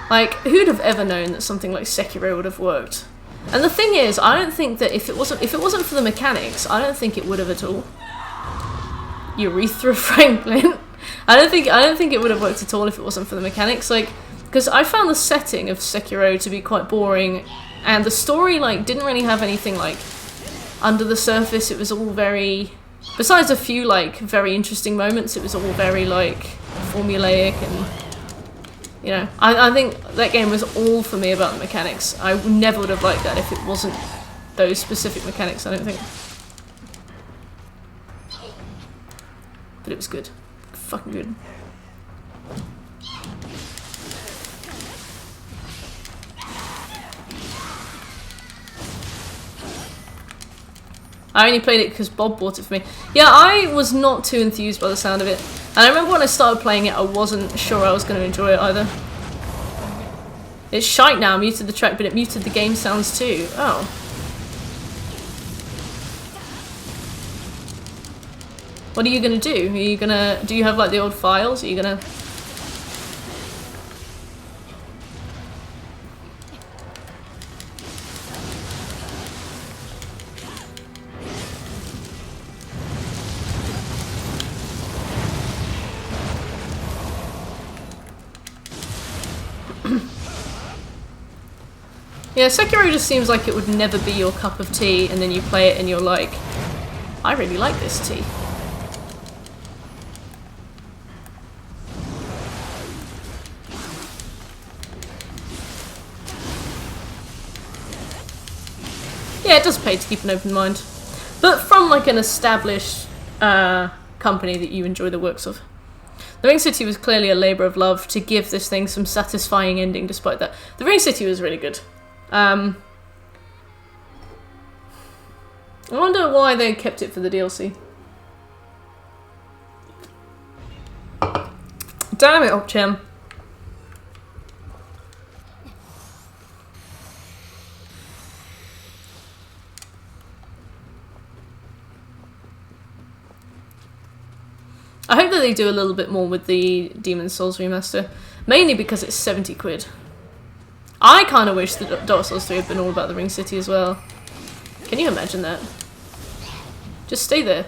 Speaker 1: Like, who'd have ever known that something like Sekiro would have worked? And the thing is, I don't think that if it wasn't for the mechanics, I don't think it would have at all. Urethra Franklin. I don't think it would have worked at all if it wasn't for the mechanics. Like, because I found the setting of Sekiro to be quite boring, and the story like didn't really have anything like under the surface. It was all very, besides a few like very interesting moments, it was all very like formulaic, and you know, I think that game was all for me about the mechanics. I never would have liked that if it wasn't those specific mechanics, I don't think. But it was good. Fucking good. I only played it because Bob bought it for me. Yeah, I was not too enthused by the sound of it. And I remember when I started playing it, I wasn't sure I was going to enjoy it either. It's shite now, I muted the track, but it muted the game sounds too. Oh. What are you going to do? Are you going to... Do you have like the old files? Are you going to... Yeah, Sekiro just seems like it would never be your cup of tea, and then you play it and you're like, I really like this tea. Yeah, it does pay to keep an open mind. But from like an established company that you enjoy the works of. The Ring City was clearly a labour of love to give this thing some satisfying ending despite that. The Ring City was really good. I wonder why they kept it for the DLC. Damn it, Opchem. I hope that they do a little bit more with the Demon's Souls remaster. Mainly because it's 70 quid. I kind of wish that Dark Souls 3 had been all about the Ring City as well. Can you imagine that? Just stay there.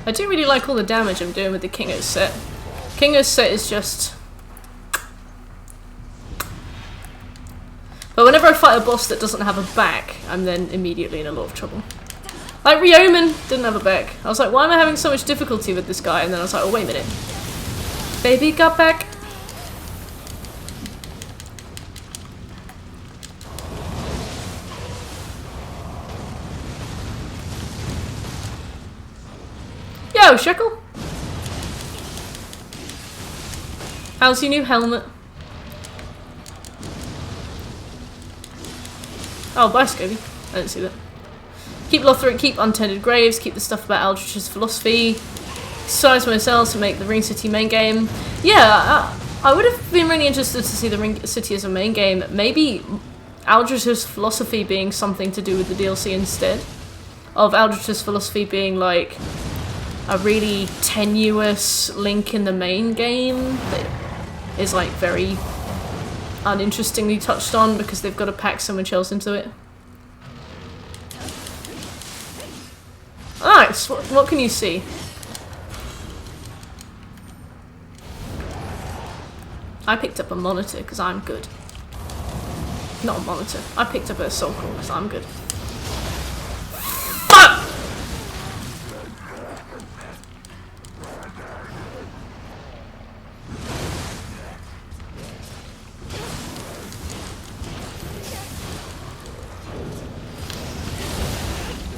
Speaker 1: I do really like all the damage I'm doing with the Kingo's set. Kingo's set is just... But whenever I fight a boss that doesn't have a back, I'm then immediately in a lot of trouble. Like Ryomen didn't have a back. I was like, why am I having so much difficulty with this guy? And then I was like, oh wait a minute. Baby got back. Yo, Shekel! How's your new helmet? Oh, bye, Scobie. I didn't see that. Keep Lothric, keep Untended Graves, keep the stuff about Aldrich's philosophy. Size myself to make the Ring City main game. Yeah, I would have been really interested to see the Ring City as a main game. Maybe Aldrich's philosophy being something to do with the DLC instead. Of Aldrich's philosophy being like a really tenuous link in the main game that is like very uninterestingly touched on because they've got to pack so much else into it. Nice! What can you see? I picked up a monitor because I'm good. Not a monitor. I picked up a soul core because I'm good. Fuck!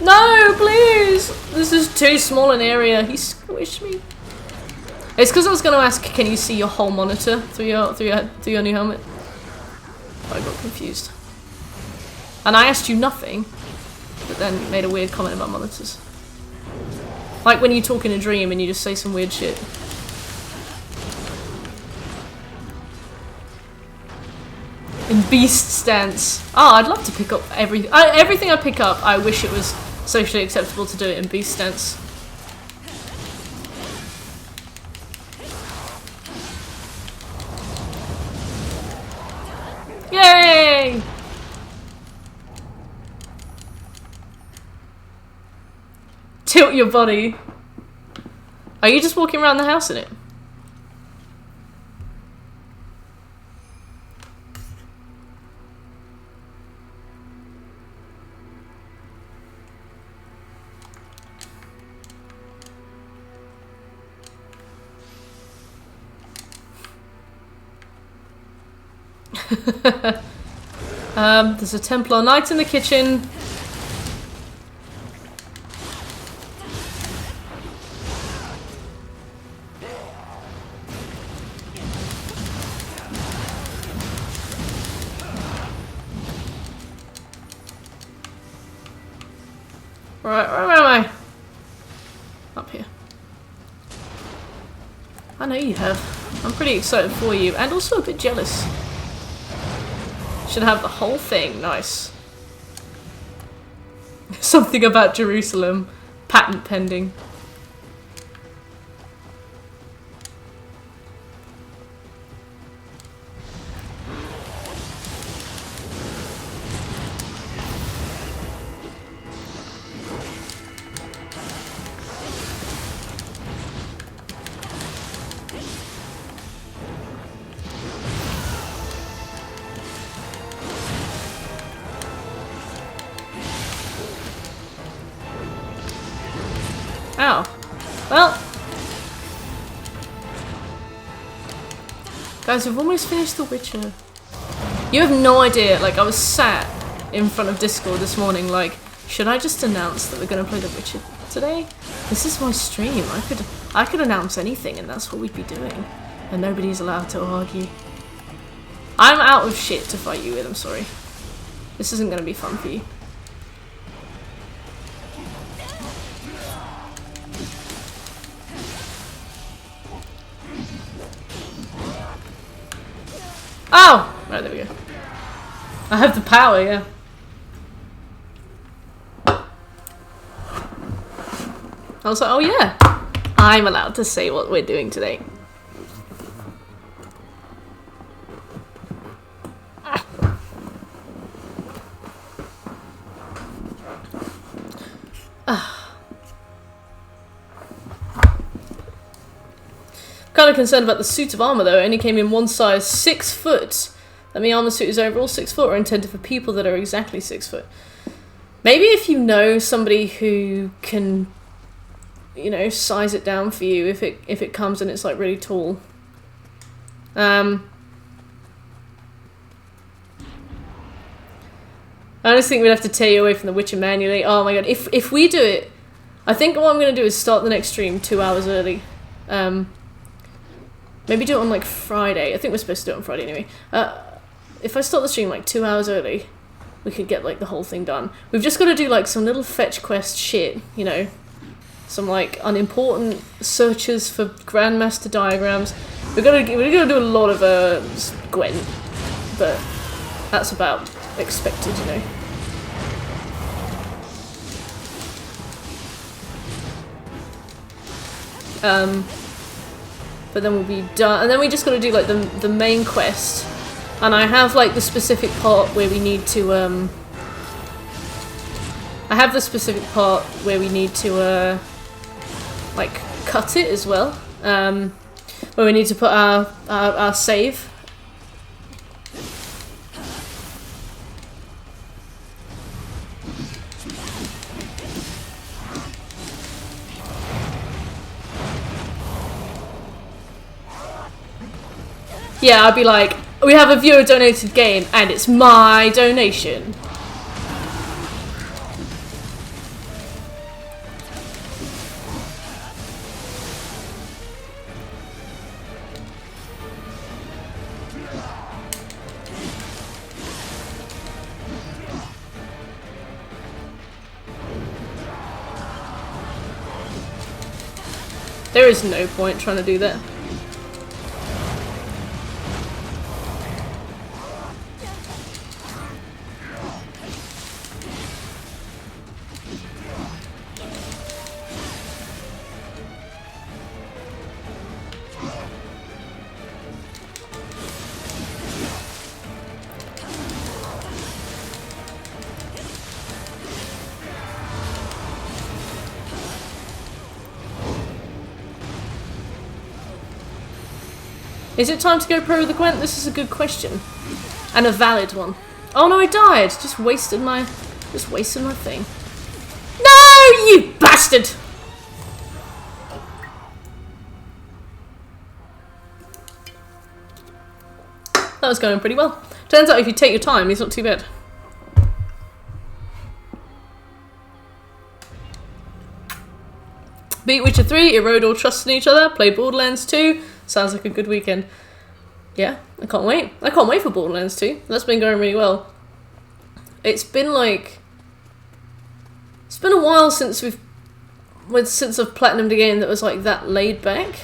Speaker 1: No, please! This is too small an area. He squished me. It's because I was going to ask, can you see your whole monitor through your new helmet? But I got confused. And I asked you nothing, but then made a weird comment about monitors. Like when you talk in a dream and you just say some weird shit. In beast stance. Oh, I'd love to pick up everything I pick up. I wish it was socially acceptable to do it in beast stance. Yay! Tilt your body. Are you just walking around the house in it? There's a Templar Knight in the kitchen. Right, where am I? Up here. I know you have. I'm pretty excited for you, and also a bit jealous. Should have the whole thing. Nice. Something about Jerusalem. Patent pending. Ow. Well. Guys, we've almost finished The Witcher. You have no idea, like, I was sat in front of Discord this morning, like, should I just announce that we're gonna play The Witcher today? This is my stream. I could announce anything and that's what we'd be doing. And nobody's allowed to argue. I'm out of shit to fight you with, I'm sorry. This isn't gonna be fun for you. Oh! Right, there we go. I have the power, yeah. I was like, oh yeah, I'm allowed to say what we're doing today. Kind of concerned about the suit of armor though. It only came in one size, 6 foot. That means armor suit is overall 6 foot or intended for people that are exactly 6 foot. Maybe if you know somebody who can, you know, size it down for you if it comes and it's like really tall. I just think we'd have to tear you away from The Witcher manually. Oh my god, if we do it, I think what I'm gonna do is start the next stream 2 hours early. Maybe do it on like Friday. I think we're supposed to do it on Friday anyway. If I start the stream like 2 hours early, we could get like the whole thing done. We've just got to do like some little fetch quest shit, you know. Some like unimportant searches for Grandmaster diagrams. We're gonna do a lot of Gwent, but that's about expected, you know. But then we'll be done, and then we just got to do like the main quest, and I have like the specific part where we need to like cut it as well, where we need to put our save. Yeah, I'd be like, we have a viewer donated game, and it's my donation. There is no point trying to do that. Is it time to go pro with the Gwent? This is a good question. And a valid one. Oh no, I died! Just wasted my thing. No, you bastard! That was going pretty well. Turns out if you take your time, it's not too bad. Beat Witcher 3, erode all trust in each other, play Borderlands 2. Sounds like a good weekend. Yeah, I can't wait. I can't wait for Borderlands 2. That's been going really well. It's been like... It's been a while since I've platinumed a game that was like that laid back.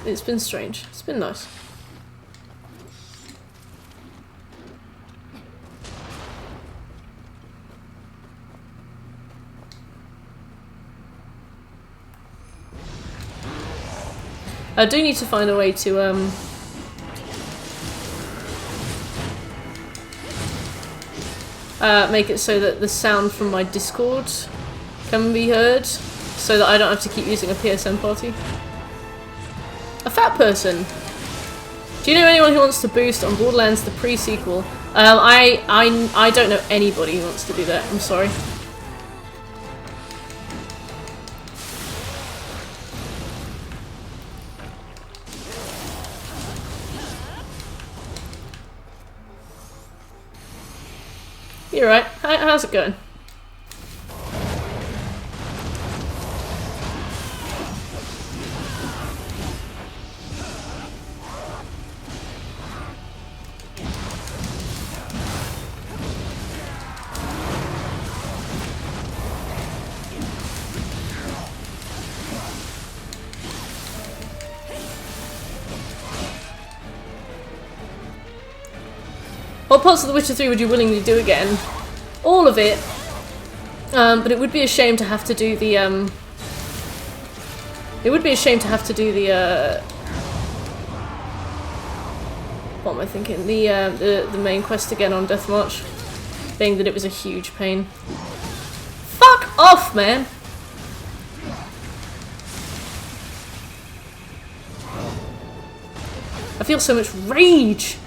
Speaker 1: it's been strange. It's been nice. I do need to find a way to make it so that the sound from my Discord can be heard, so that I don't have to keep using a PSN party. A fat person. Do you know anyone who wants to boost on Borderlands the pre-sequel? I don't know anybody who wants to do that. I'm sorry. You're right. How's it going? What parts of The Witcher 3 would you willingly do again? All of it. But it would be a shame to have to do the what am I thinking? The main quest again on Death March. Being that it was a huge pain. Fuck off, man! I feel so much rage!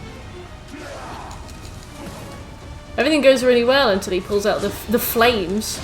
Speaker 1: Everything goes really well until he pulls out the flames.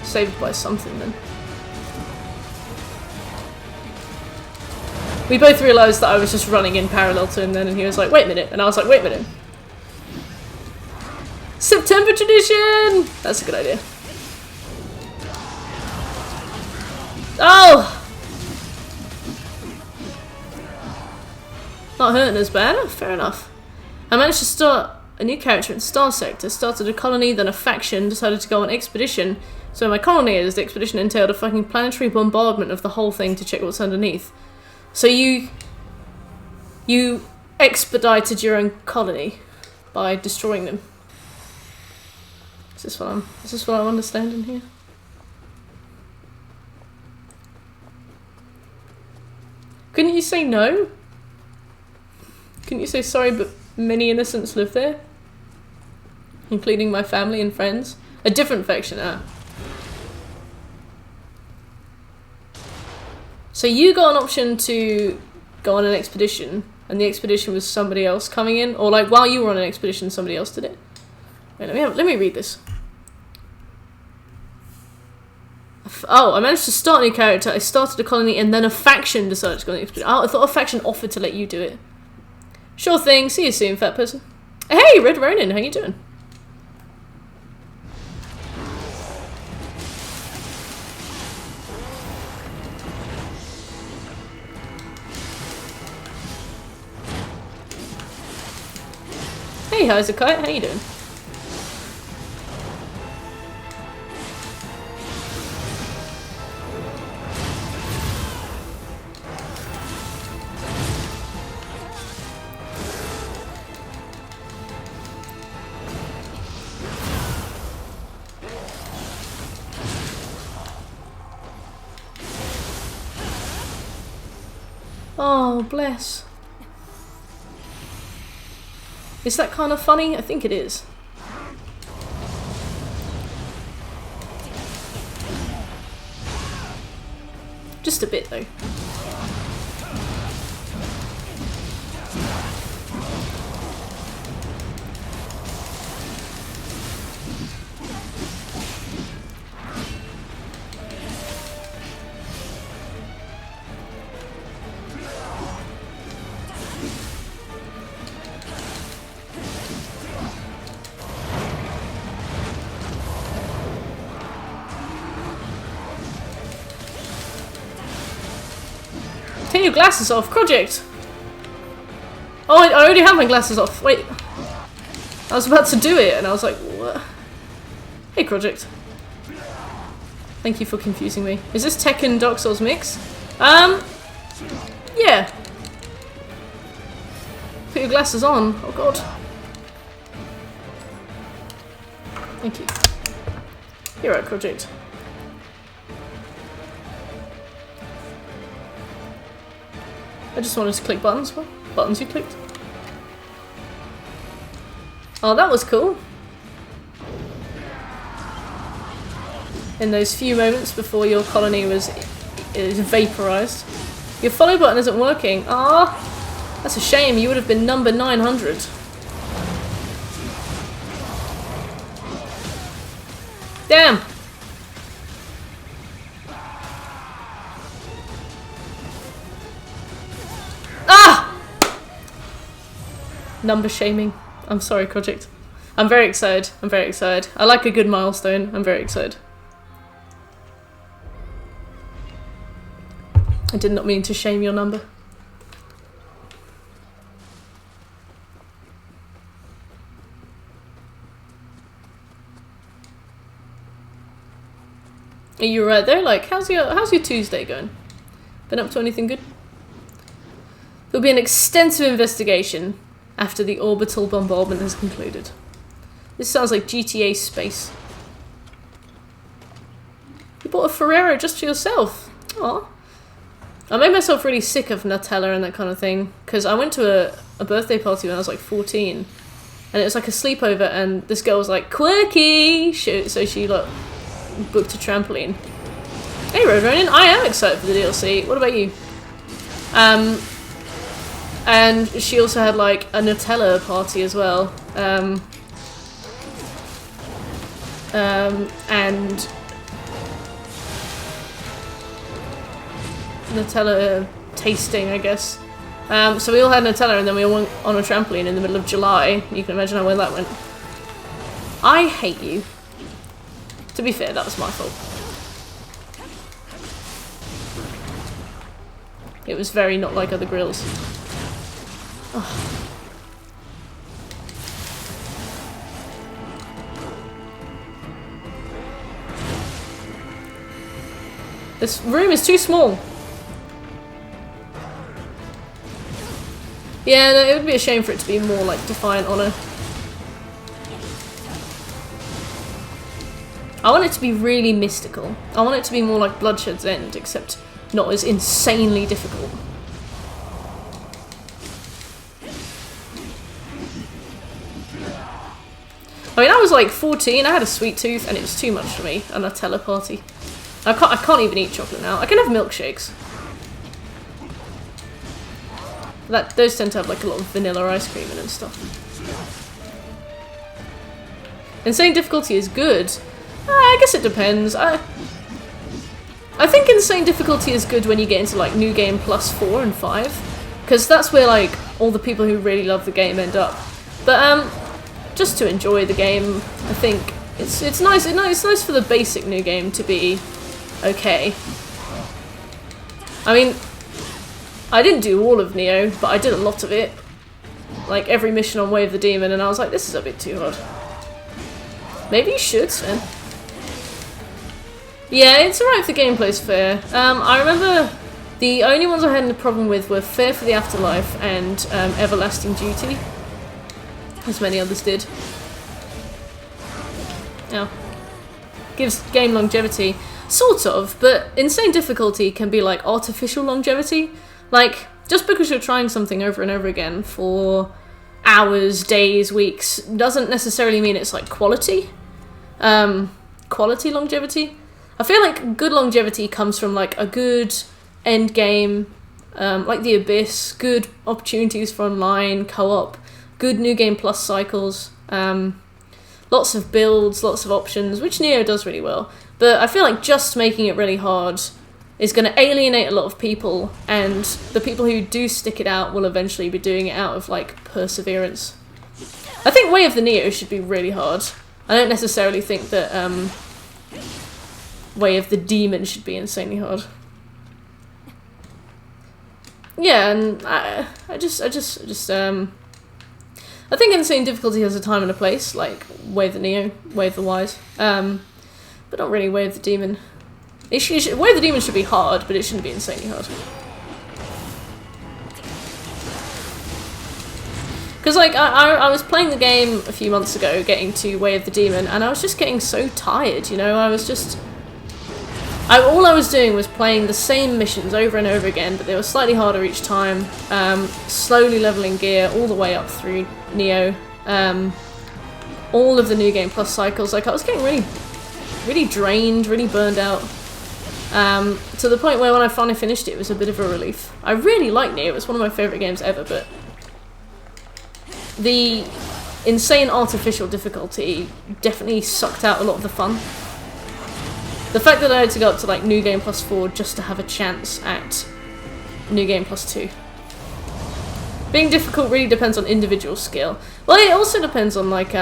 Speaker 1: Saved by something then. We both realised that I was just running in parallel to him then, and he was like, wait a minute, and I was like, wait a minute. September tradition! That's a good idea. Oh! Not hurting as bad? Oh, fair enough. I managed to start a new character in Star Sector, started a colony, then a faction, decided to go on expedition. So my colony is, the expedition entailed a fucking planetary bombardment of the whole thing to check what's underneath. So you expedited your own colony by destroying them. Is this what I'm understanding here? Couldn't you say no? Couldn't you say sorry, but many innocents live there? Including my family and friends? A different faction, So you got an option to go on an expedition, and the expedition was somebody else coming in? Or like, while you were on an expedition, somebody else did it? Wait, let me read this. Oh, I managed to start a new character, I started a colony, and then a faction decided to go on the expedition. Oh, I thought a faction offered to let you do it. Sure thing, see you soon, fat person. Hey, Red Ronin, how you doing? Hey, how's it, Kite? How you doing? Oh, bless. Is that kind of funny? I think it is. Just a bit, though. Take your glasses off, Project! Oh, I already have my glasses off. Wait. I was about to do it, and I was like, what? Hey, Project. Thank you for confusing me. Is this Tekken Dark Souls mix? Yeah. Put your glasses on. Oh, God. Thank you. You're right, Project. I just wanted to click buttons. What buttons you clicked? Oh, that was cool. In those few moments before your colony is vaporized. Your follow button isn't working. Ah, that's a shame. You would have been number 900. Damn. Ah! Number shaming. I'm sorry, Project. I'm very excited. I'm very excited. I like a good milestone. I'm very excited. I did not mean to shame your number. Are you right there? Like, how's your Tuesday going? Been up to anything good? There'll be an extensive investigation after the orbital bombardment has concluded. This sounds like GTA space. You bought a Ferrero just for yourself. Aw. I made myself really sick of Nutella and that kind of thing, because I went to a birthday party when I was like 14, and it was like a sleepover, and this girl was like, quirky! So she like booked a trampoline. Hey Road Ronin, I am excited for the DLC. What about you? And she also had like a Nutella party as well. And Nutella tasting, I guess. So we all had Nutella, and then we all went on a trampoline in the middle of July. You can imagine how well that went. I hate you. To be fair, that was my fault. It was very not like other grills. Oh. This room is too small. Yeah, no, it would be a shame for it to be more like Defiant Honor. I want it to be really mystical. I want it to be more like Bloodshed's End, except not as insanely difficult. I mean, I was like 14, I had a sweet tooth, and it was too much for me, a Nutella party. I can't even eat chocolate now. I can have milkshakes. Those tend to have like a lot of vanilla ice cream in and stuff. Insane difficulty is good. I guess it depends. I think insane difficulty is good when you get into like New Game Plus 4 and 5, because that's where like all the people who really love the game end up. But just to enjoy the game, I think it's nice. It's nice for the basic New Game to be okay. I mean, I didn't do all of Nioh, but I did a lot of it. Like every mission on Way of the Demon, and I was like, this is a bit too hard. Maybe you should, Sven. Yeah, it's alright if the gameplay's fair. I remember the only ones I had a problem with were Fair for the Afterlife and Everlasting Duty. As many others did. Yeah. Gives game longevity. Sort of, but insane difficulty can be like artificial longevity. Like, just because you're trying something over and over again for hours, days, weeks, doesn't necessarily mean it's like quality. Quality longevity. I feel like good longevity comes from like a good end game, like The Abyss, good opportunities for online, co-op, good New Game Plus cycles, lots of builds, lots of options, which Nioh does really well. But I feel like just making it really hard is going to alienate a lot of people, and the people who do stick it out will eventually be doing it out of like perseverance. I think Way of the Nioh should be really hard. I don't necessarily think that Way of the Demon should be insanely hard. yeah, and I think Insane Difficulty has a time and a place, like Way of the Neo, Way of the Wise, but not really Way of the Demon. Way of the Demon should be hard, but it shouldn't be insanely hard. Because, like, I was playing the game a few months ago, getting to Way of the Demon, and I was just getting so tired, you know? I was just... all I was doing was playing the same missions over and over again, but they were slightly harder each time, slowly leveling gear all the way up through Nioh, all of the New Game Plus cycles. Like, I was getting really drained, really burned out, to the point where when I finally finished it was a bit of a relief. I really like Nioh, it's one of my favourite games ever, but the insane artificial difficulty definitely sucked out a lot of the fun. The fact that I had to go up to like New Game Plus 4 just to have a chance at New Game Plus 2. Being difficult really depends on individual skill. Well, it also depends on like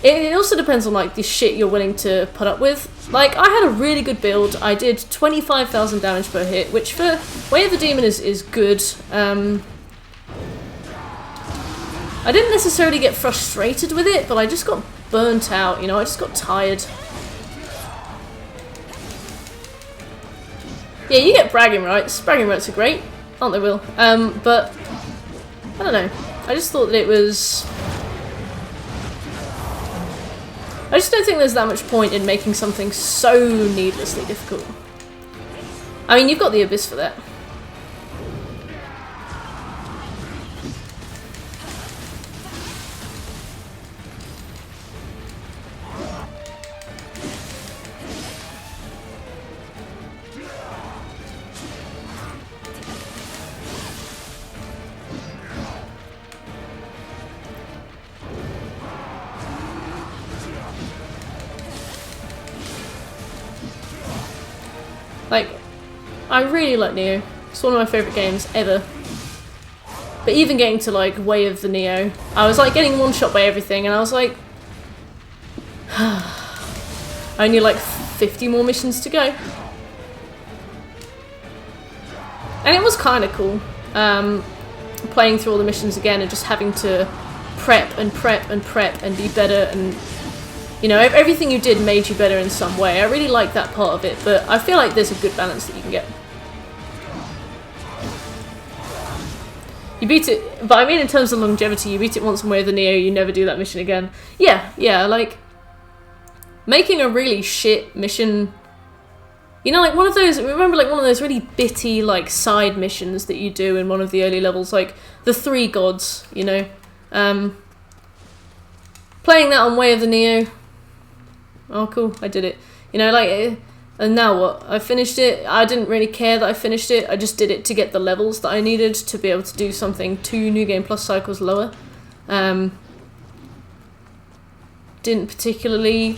Speaker 1: it also depends on like the shit you're willing to put up with. Like, I had a really good build. I did 25,000 damage per hit, which for Way of the Demon is good. I didn't necessarily get frustrated with it, but I just got burnt out, you know, I just got tired. Yeah, you get bragging rights. Bragging rights are great, aren't they, Will? But I don't know. I just thought that it was... I just don't think there's that much point in making something so needlessly difficult. I mean, you've got the Abyss for that. Like, I really like Nioh. It's one of my favourite games ever. But even getting to, like, Way of the Nioh, I was, like, getting one-shot by everything, and I was like... only, like, 50 more missions to go. And it was kind of cool, playing through all the missions again and just having to prep and prep and prep and be better and... You know, everything you did made you better in some way. I really like that part of it, but I feel like there's a good balance that you can get. You beat it, but I mean in terms of longevity, you beat it once in Way of the Nioh, you never do that mission again. Yeah, like, making a really shit mission, you know, like one of those, remember like one of those really bitty, like, side missions that you do in one of the early levels, like the 3 gods, you know? Playing that on Way of the Nioh, oh cool, I did it. You know, like, and now what? I finished it. I didn't really care that I finished it. I just did it to get the levels that I needed to be able to do something 2 New Game Plus cycles lower. Didn't particularly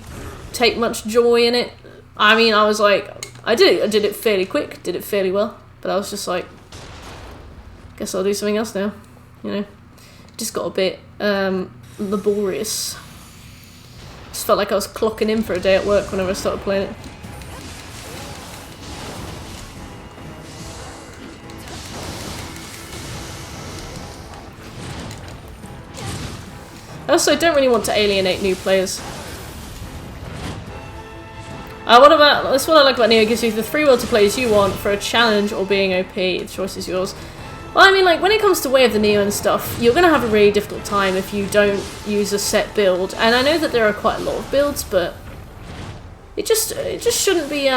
Speaker 1: take much joy in it. I mean, I was like, I did it fairly quick, did it fairly well, but I was just like, guess I'll do something else now, you know. Just got a bit laborious. Just felt like I was clocking in for a day at work whenever I started playing it. I also don't really want to alienate new players. That's what I like about Nioh. It gives you the free will to play as you want for a challenge or being OP. The choice is yours. Well, I mean, like, when it comes to Way of the Nioh and stuff, you're going to have a really difficult time if you don't use a set build. And I know that there are quite a lot of builds, but it just shouldn't be,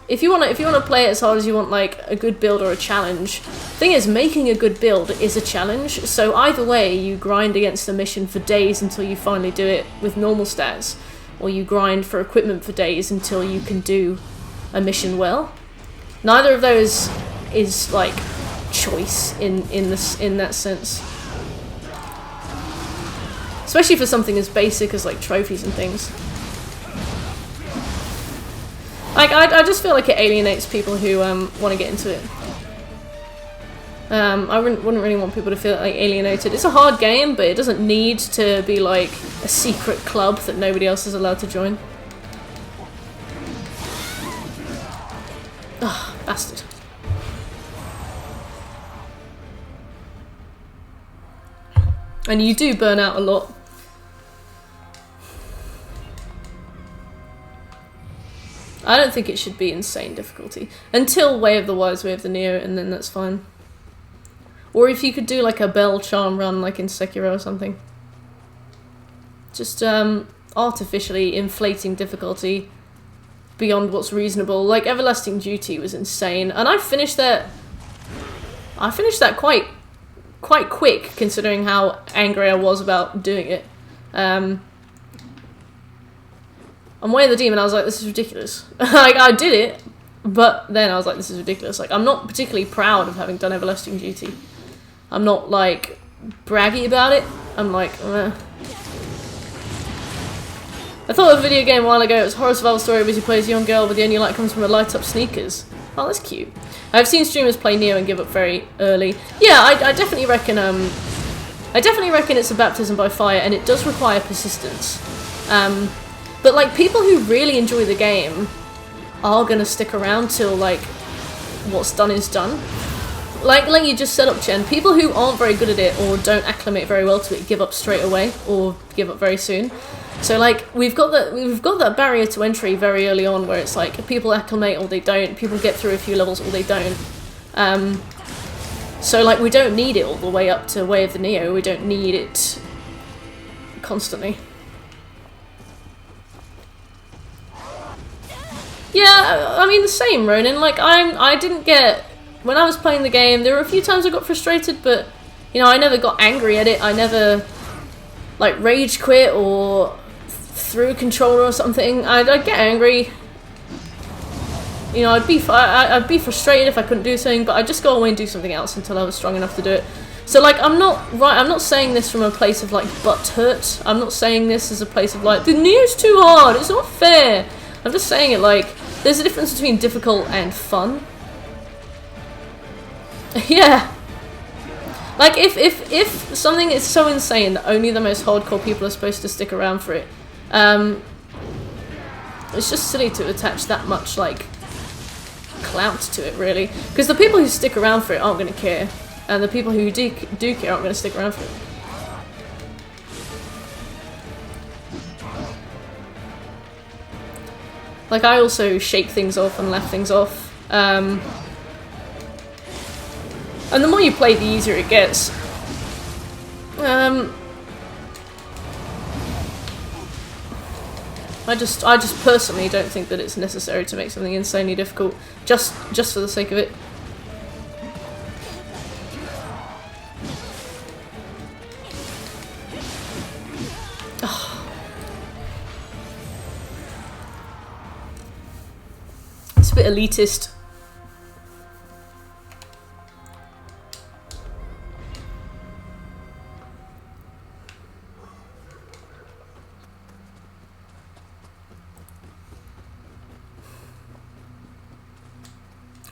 Speaker 1: if you want to play it as hard as you want, like, a good build or a challenge, the thing is, making a good build is a challenge, so either way, you grind against a mission for days until you finally do it with normal stats, or you grind for equipment for days until you can do a mission well. Neither of those is, like, choice in that sense, especially for something as basic as like trophies and things. Like, I just feel like it alienates people who want to get into it. I wouldn't really want people to feel like alienated. It's a hard game, but it doesn't need to be like a secret club that nobody else is allowed to join. Ugh, bastard. And you do burn out a lot. I don't think it should be insane difficulty. Until Way of the Wise, Way of the Nioh, and then that's fine. Or if you could do like a Bell Charm run like in Sekiro or something. Just artificially inflating difficulty beyond what's reasonable. Like Everlasting Duty was insane. And I finished that quite quick considering how angry I was about doing it. On Way of the Demon, I was like, this is ridiculous. Like, I did it, but then I was like, this is ridiculous. Like, I'm not particularly proud of having done Everlasting Duty. I'm not, like, braggy about it. I'm like, I thought of a video game a while ago. It was a horror survival story where you play as a young girl, but the only light comes from her light-up sneakers. Oh, that's cute. I've seen streamers play Nioh and give up very early. Yeah, I definitely reckon, it's a baptism by fire, and it does require persistence. But, like, people who really enjoy the game are gonna stick around till, like, what's done is done. Like you just said up, Chen, people who aren't very good at it or don't acclimate very well to it give up straight away or give up very soon. So, like, we've got that barrier to entry very early on where it's like people acclimate or they don't, people get through a few levels or they don't. So, like, we don't need it all the way up to Way of the Nioh, we don't need it constantly. Yeah, I mean, the same, Ronan. Like, I didn't get... When I was playing the game, there were a few times I got frustrated, but, you know, I never got angry at it. I never, like, rage quit or threw a controller or something. I'd get angry. You know, I'd be frustrated if I couldn't do something, but I'd just go away and do something else until I was strong enough to do it. So, like, I'm not saying this from a place of, like, butt hurt. I'm not saying this as a place of, like, the Nioh's too hard, it's not fair. I'm just saying it like, there's a difference between difficult and fun. Yeah. Like, if something is so insane that only the most hardcore people are supposed to stick around for it, it's just silly to attach that much, like, clout to it, really. Because the people who stick around for it aren't going to care, and the people who do care aren't going to stick around for it. Like, I also shake things off and laugh things off. And the more you play, the easier it gets. I just personally don't think that it's necessary to make something insanely difficult just for the sake of it. It's a bit elitist.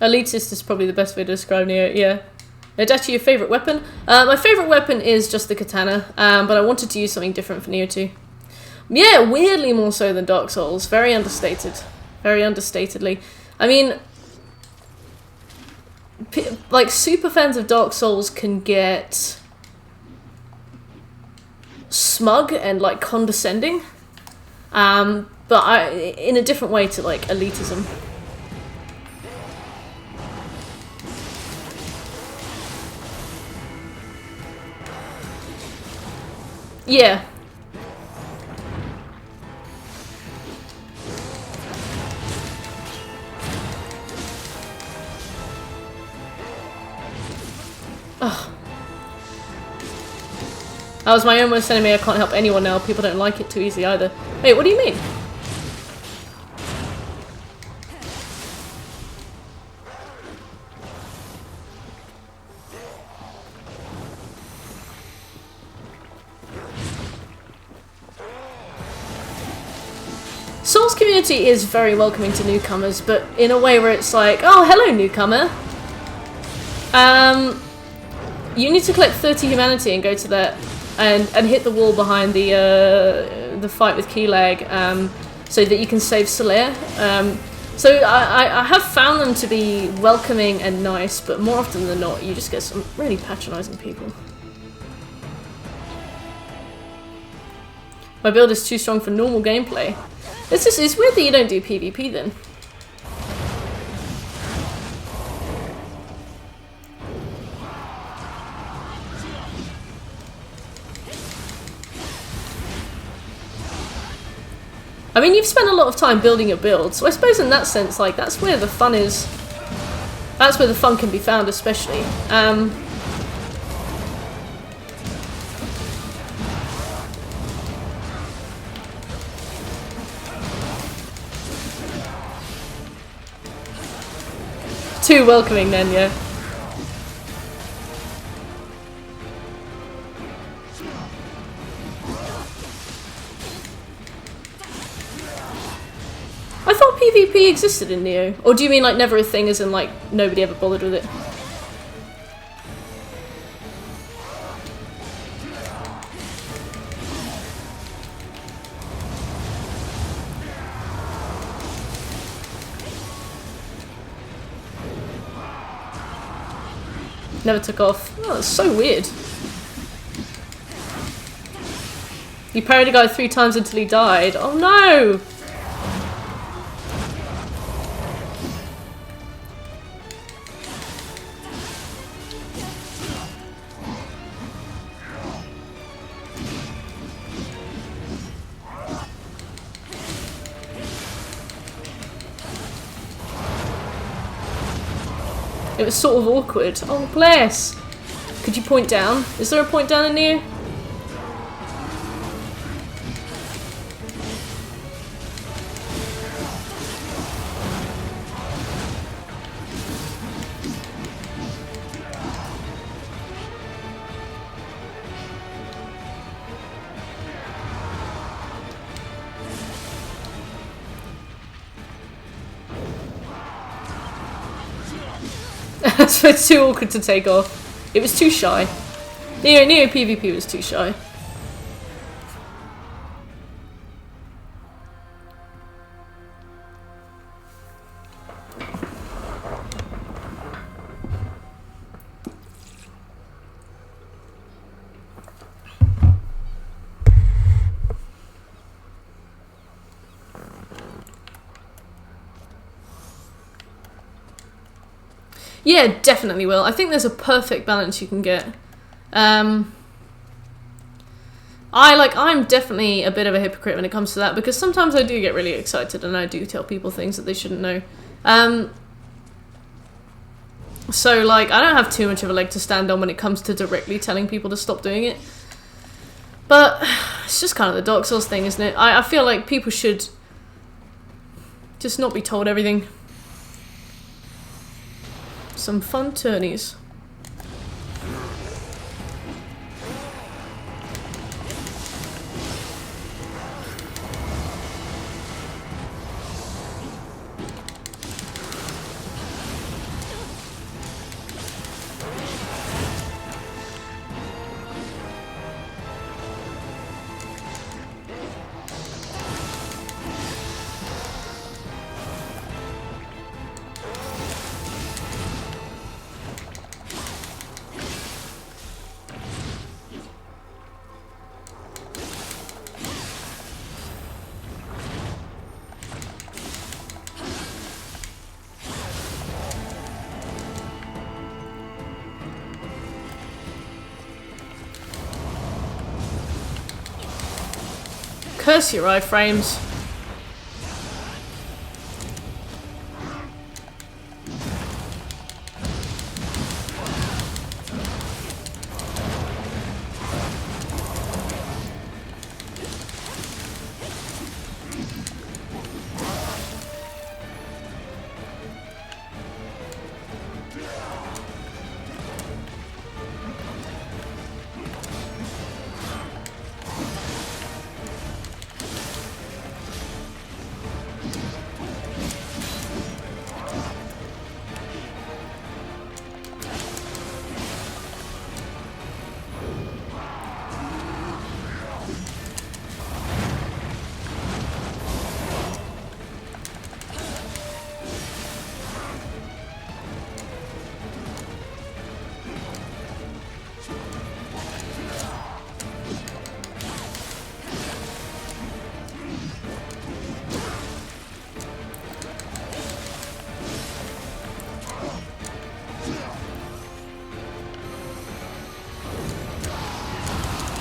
Speaker 1: Elitist is probably the best way to describe Nioh, yeah. Adachi, your favourite weapon? My favourite weapon is just the katana, but I wanted to use something different for Nioh 2. Yeah, weirdly more so than Dark Souls. Very understated. Very understatedly. I mean, like, super fans of Dark Souls can get smug and, like, condescending, but in a different way to, like, elitism. Yeah. Ugh. That was my own worst enemy. I can't help anyone now. People don't like it too easily either. Wait, what do you mean? Souls community is very welcoming to newcomers, but in a way where it's like, oh, hello, newcomer. You need to collect 30 humanity and go to that and hit the wall behind the fight with Keelag, so that you can save Solaire. So I have found them to be welcoming and nice, but more often than not, you just get some really patronising people. My build is too strong for normal gameplay. It's weird that you don't do PvP then. I mean, you've spent a lot of time building your build, so I suppose in that sense, like, that's where the fun is. That's where the fun can be found, especially. Too welcoming, Nioh. I thought PvP existed in Nioh. Or do you mean like never a thing as in like nobody ever bothered with it? Never took off. Oh, that's so weird. You parried a guy 3 times until he died. Oh no! It was sort of awkward. Oh, bless! Could you point down? Is there a point down in here? So it's too awkward to take off. It was too shy. Nioh PvP was too shy. Yeah, definitely will. I think there's a perfect balance you can get. I'm definitely a bit of a hypocrite when it comes to that, because sometimes I do get really excited and I do tell people things that they shouldn't know. So, like, I don't have too much of a leg to stand on when it comes to directly telling people to stop doing it. But it's just kind of the Dark Souls thing, isn't it? I feel like people should just not be told everything. Some fun tourneys. Curse your iframes.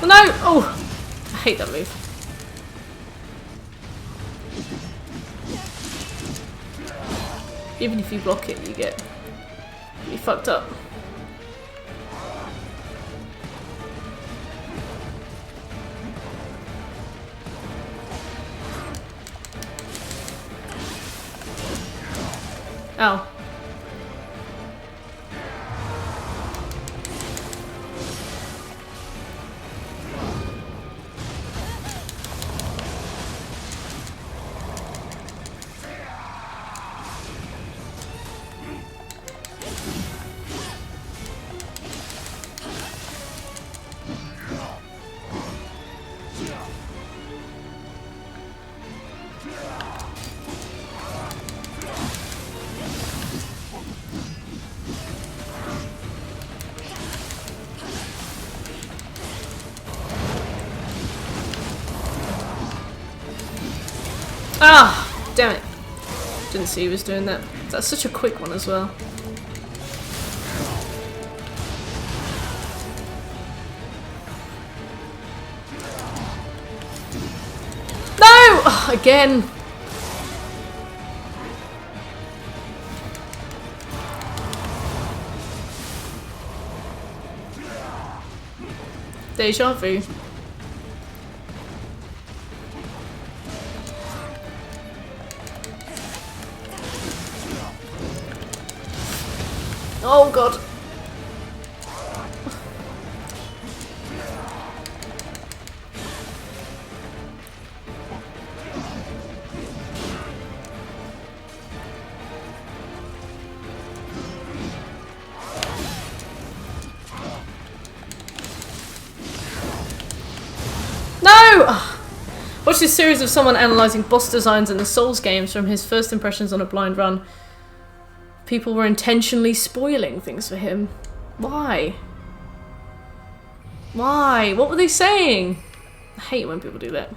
Speaker 1: No! Oh! I hate that move. Even if you block it, you get fucked up. Ow. Ah! Damn it. Didn't see he was doing that. That's such a quick one as well. No! Oh, again. Deja vu. Oh god. No! Watch this series of someone analysing boss designs in the Souls games from his first impressions on a blind run. People were intentionally spoiling things for him. Why? Why? What were they saying? I hate when people do that.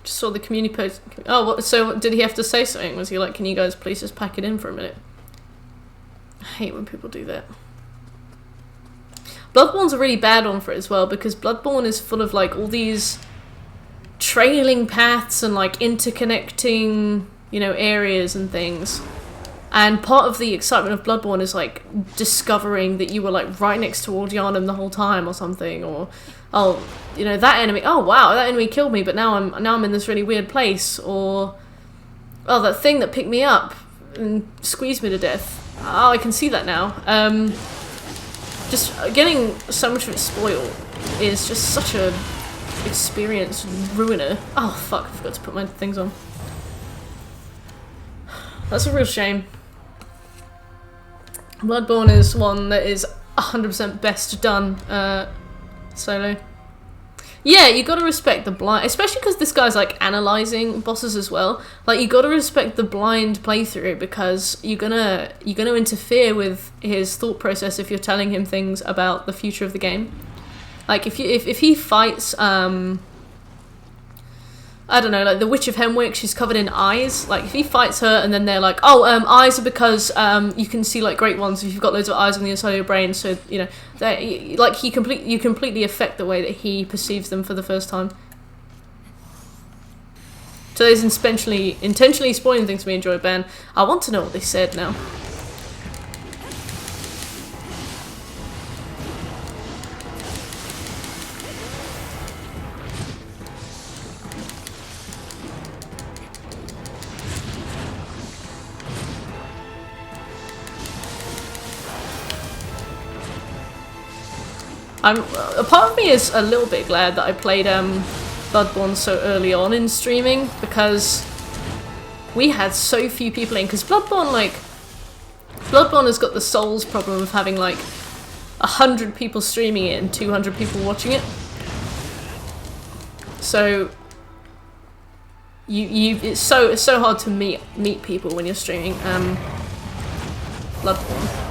Speaker 1: Saw the community post. Oh, what, so did he have to say something? Was he like, can you guys please just pack it in for a minute? I hate when people do that. Bloodborne's a really bad one for it as well, because Bloodborne is full of like all these trailing paths and like interconnecting, you know, areas and things. And part of the excitement of Bloodborne is like discovering that you were like right next to Ordianum the whole time or something, or oh, you know, that enemy, oh wow, that enemy killed me, but now I'm in this really weird place, or oh, that thing that picked me up and squeezed me to death. Oh, I can see that now. Just getting so much of it spoiled is just such a experience ruiner. Oh fuck, I forgot to put my things on. That's a real shame. Bloodborne is one that is 100% best done solo. Yeah, you gotta respect the blind, especially because this guy's like analyzing bosses as well. Like, you gotta respect the blind playthrough, because you're gonna interfere with his thought process if you're telling him things about the future of the game. Like, if he fights I don't know, like the Witch of Hemwick, she's covered in eyes. Like, if he fights her and then they're like, oh, eyes are because you can see like great ones if you've got loads of eyes on the inside of your brain. So, you know, like you completely affect the way that he perceives them for the first time. So there's intentionally spoiling things we enjoy, Ben. I want to know what they said now. A part of me is a little bit glad that I played Bloodborne so early on in streaming, because we had so few people in. Because Bloodborne has got the Souls problem of having like 100 people streaming it and 200 people watching it. So it's so hard to meet people when you're streaming. Bloodborne.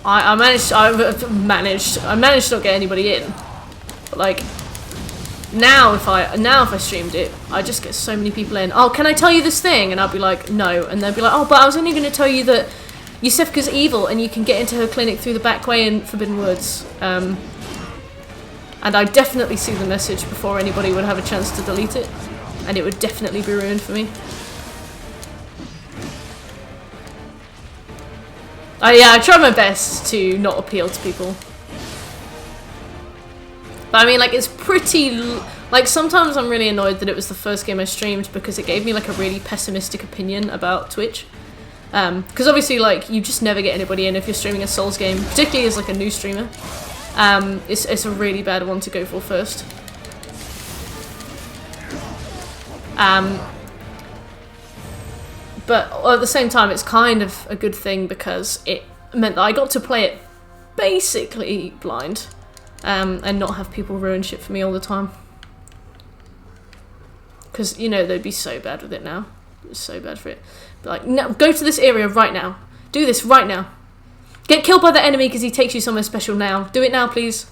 Speaker 1: I managed to not get anybody in. But like now if I streamed it, I just get so many people in. Oh, can I tell you this thing? And I'll be like, no. And they'll be like, oh, but I was only going to tell you that Yusefka's evil and you can get into her clinic through the back way in Forbidden Woods. And I definitely see the message before anybody would have a chance to delete it. And it would definitely be ruined for me. Yeah, I try my best to not appeal to people. But I mean, like, it's pretty... Like, sometimes I'm really annoyed that it was the first game I streamed because it gave me, like, a really pessimistic opinion about Twitch. Because obviously, like, you just never get anybody in if you're streaming a Souls game, particularly as, like, a new streamer. It's a really bad one to go for first. But at the same time, it's kind of a good thing because it meant that I got to play it basically blind. And not have people ruin shit for me all the time. Because, you know, they'd be so bad with it now. It's so bad for it. But like, no, go to this area right now. Do this right now. Get killed by the enemy because he takes you somewhere special now. Do it now, please.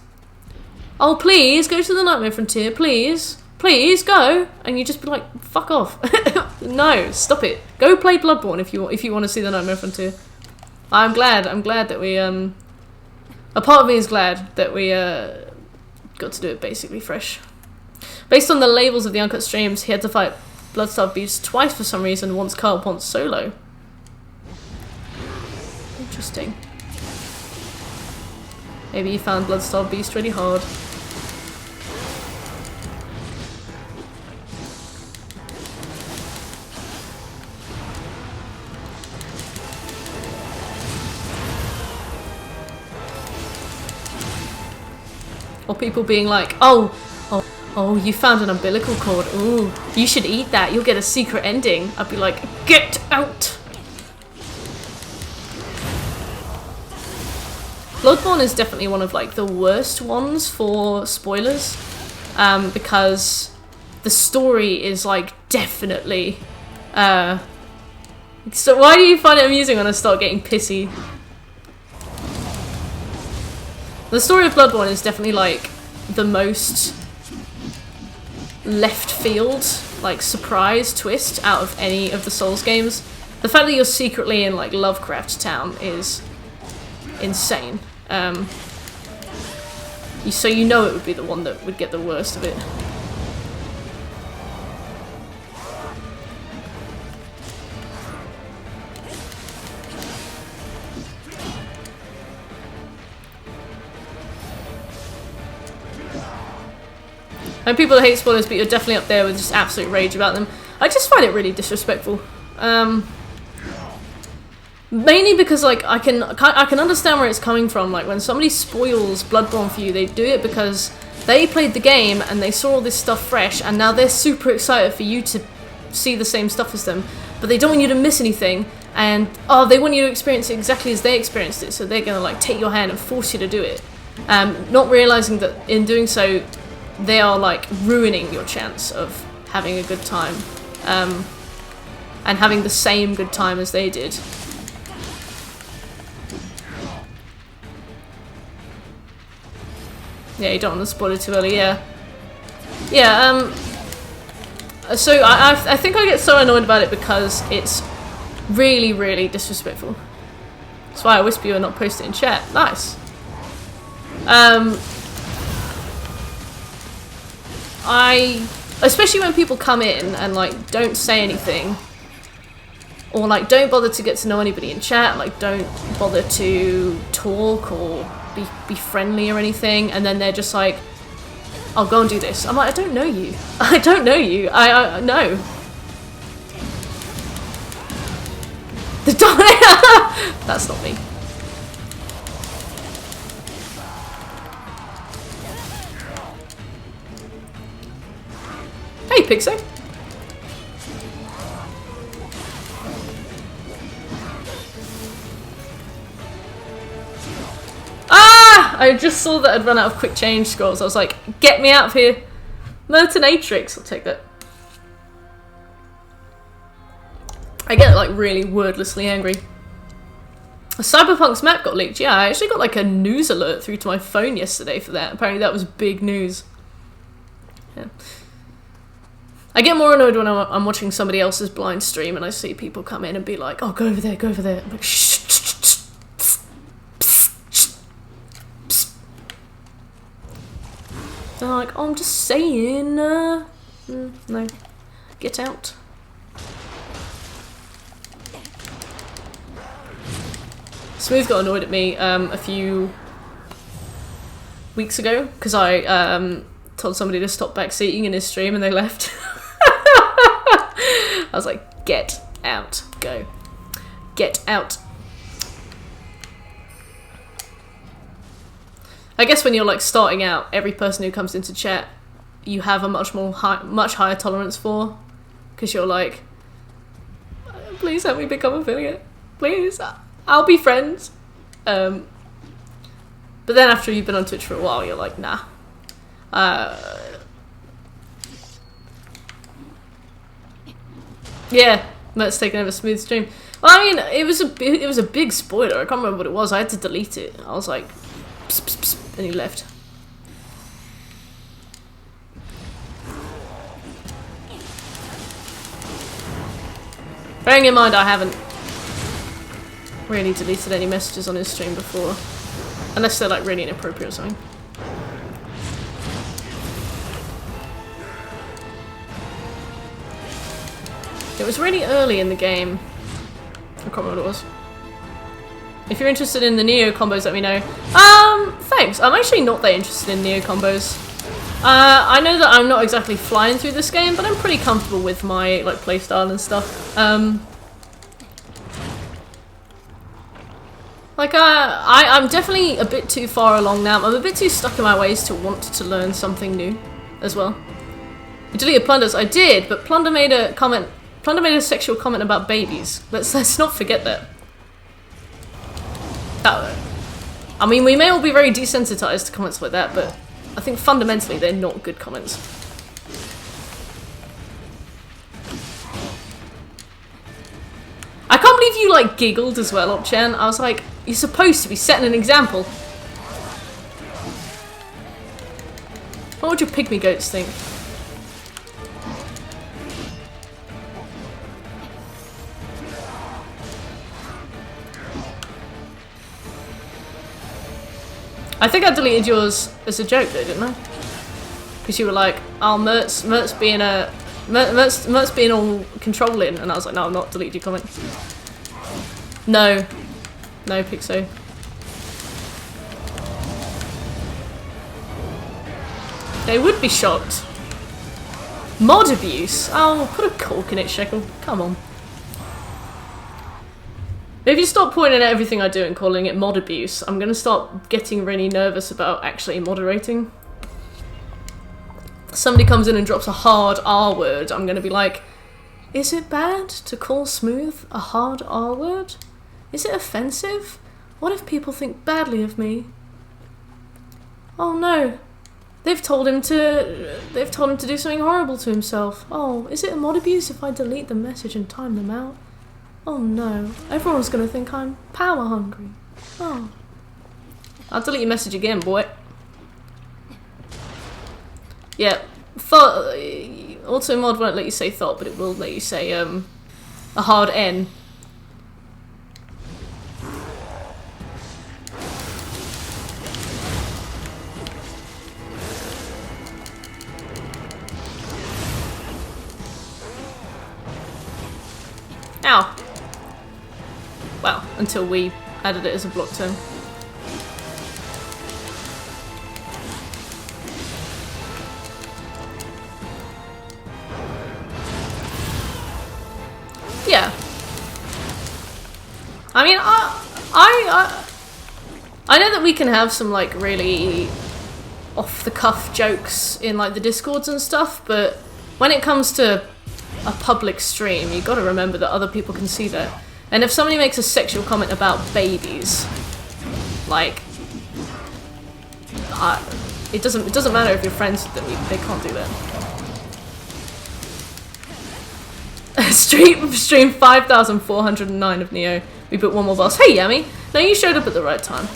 Speaker 1: Oh, please, go to the Nightmare Frontier, please. Please, go. And you just be like, fuck off. No, stop it. Go play Bloodborne if you want to see the Nightmare Frontier. I'm glad that we, a part of me is glad that we got to do it basically fresh. Based on the labels of the uncut streams, he had to fight Bloodstarved Beast twice for some reason, once co-op, once solo. Interesting. Maybe you found Bloodstarved Beast really hard. Or people being like, oh, you found an umbilical cord. Ooh, you should eat that. You'll get a secret ending. I'd be like, get out! Bloodborne is definitely one of like the worst ones for spoilers, because the story is like definitely. So why do you find it amusing when I start getting pissy? The story of Bloodborne is definitely like the most left field, like surprise twist out of any of the Souls games. The fact that you're secretly in like Lovecraft Town is insane. So you know it would be the one that would get the worst of it. And people that hate spoilers, but you're definitely up there with just absolute rage about them. I just find it really disrespectful. Mainly because like I can understand where it's coming from. Like when somebody spoils Bloodborne for you, they do it because they played the game and they saw all this stuff fresh, and now they're super excited for you to see the same stuff as them. But they don't want you to miss anything, and they want you to experience it exactly as they experienced it. So they're gonna like take your hand and force you to do it, not realizing that in doing so, they are like ruining your chance of having a good time, and having the same good time as they did. Yeah, you don't want to spoil it too early, yeah. Yeah, so I think I get so annoyed about it because it's really, really disrespectful. That's why I whisper you and not post it in chat. Nice. Especially when people come in and like don't say anything, or like don't bother to get to know anybody in chat, like don't bother to talk or be friendly or anything, and then they're just like, I'll go and do this. I'm like, I don't know you. I don't know you. I no. The that's not me. Hey, Pixie. Ah! I just saw that I'd run out of quick change scrolls. I was like, get me out of here. Mertonatrix, I'll take that. I get like really wordlessly angry. Cyberpunk's map got leaked. Yeah, I actually got like a news alert through to my phone yesterday for that. Apparently that was big news. Yeah. I get more annoyed when I'm watching somebody else's blind stream and I see people come in and be like, oh, go over there, go over there. I'm like, shh, shh, shh, shh, shh, shh. They're like, oh, I'm just saying, no, get out. Smooth got annoyed at me a few weeks ago because I told somebody to stop backseating in his stream and they left. I was like, get out, go. Get out. I guess when you're like starting out, every person who comes into chat, you have a much higher tolerance for, because you're like, please help me become affiliate, please, I'll be friends. But then after you've been on Twitch for a while, you're like, nah. Yeah, Mert's taking over Smooth stream. Well, I mean, it was a big spoiler. I can't remember what it was. I had to delete it. I was like, pss, pss, pss, and he left. Bearing in mind, I haven't really deleted any messages on his stream before, unless they're like really inappropriate or something. It was really early in the game. I can't remember what it was. If you're interested in the Nioh combos, let me know. Thanks. I'm actually not that interested in Nioh combos. I know that I'm not exactly flying through this game, but I'm pretty comfortable with my like playstyle and stuff. I'm definitely a bit too far along now. I'm a bit too stuck in my ways to want to learn something new as well. You deleted Plunders. I did, but Plunder made a comment. Plunder made a sexual comment about babies. Let's not forget that. I mean, we may all be very desensitized to comments like that, but I think fundamentally they're not good comments. I can't believe you like giggled as well, Opchan. I was like, you're supposed to be setting an example. What would your pygmy goats think? I think I deleted yours as a joke though, didn't I? Because you were like, oh, Mert's being all controlling, and I was like, no, I'm not. Delete your comment. No, Pixo. They would be shocked. Mod abuse. Oh, put a cork in it, Shekel. Come on. If you stop pointing at everything I do and calling it mod abuse, I'm gonna start getting really nervous about actually moderating. Somebody comes in and drops a hard R word, I'm gonna be like, is it bad to call Smooth a hard R word? Is it offensive? What if people think badly of me? Oh no. They've told him to do something horrible to himself. Oh, is it a mod abuse if I delete the message and time them out? Oh no, everyone's gonna think I'm power hungry. Oh. I'll delete your message again, boy. Yeah, auto mod won't let you say thought, but it will let you say a hard N. Ow. Well, until we added it as a block term. Yeah. I mean, I know that we can have some like really off-the-cuff jokes in like the Discords and stuff, but when it comes to a public stream, you gotta remember that other people can see that. And if somebody makes a sexual comment about babies, like, it doesn't matter if you're friends with them, they can't do that. Stream 5,409 of Nioh. We put one more boss. Hey Yami! No, you showed up at the right time.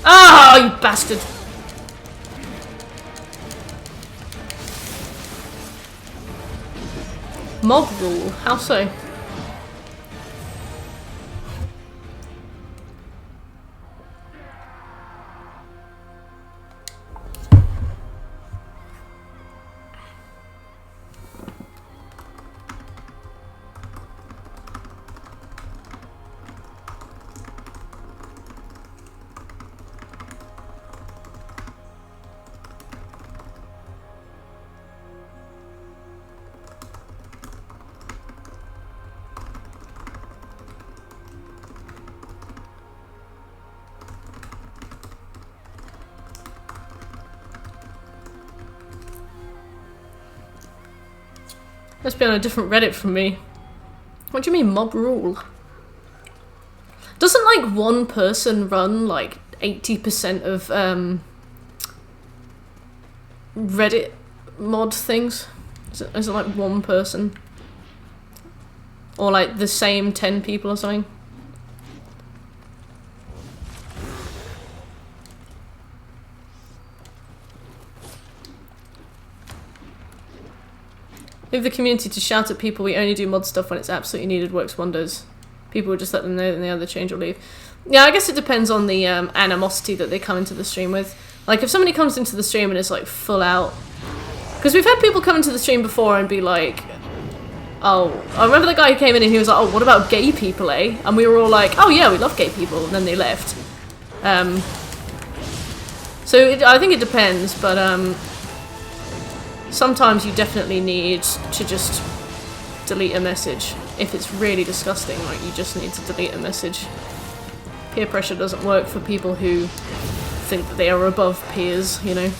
Speaker 1: Ah, oh, you bastard! Mob rule? How so? Must be on a different Reddit from me. What do you mean, mob rule? Doesn't, like, one person run, like, 80% of, Reddit mod things? Is it, like, one person? Or, like, the same 10 people or something? Leave the community to shout at people. We only do mod stuff when it's absolutely needed. Works wonders. People will just let them know, and they either change or leave. Yeah, I guess it depends on the animosity that they come into the stream with. Like, if somebody comes into the stream and is, like, full out... Because we've had people come into the stream before and be like... Oh, I remember the guy who came in and he was like, oh, what about gay people, eh? And we were all like, oh yeah, we love gay people. And then they left. I think it depends, but... Sometimes you definitely need to just delete a message. If it's really disgusting, like, you just need to delete a message. Peer pressure doesn't work for people who think that they are above peers, you know?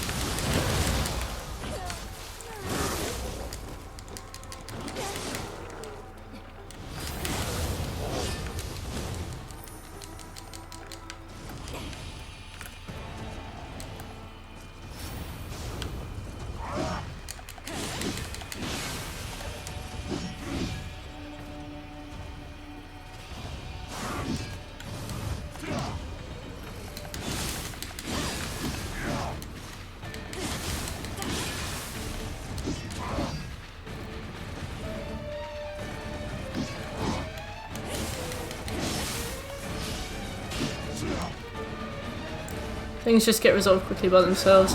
Speaker 1: Things just get resolved quickly by themselves.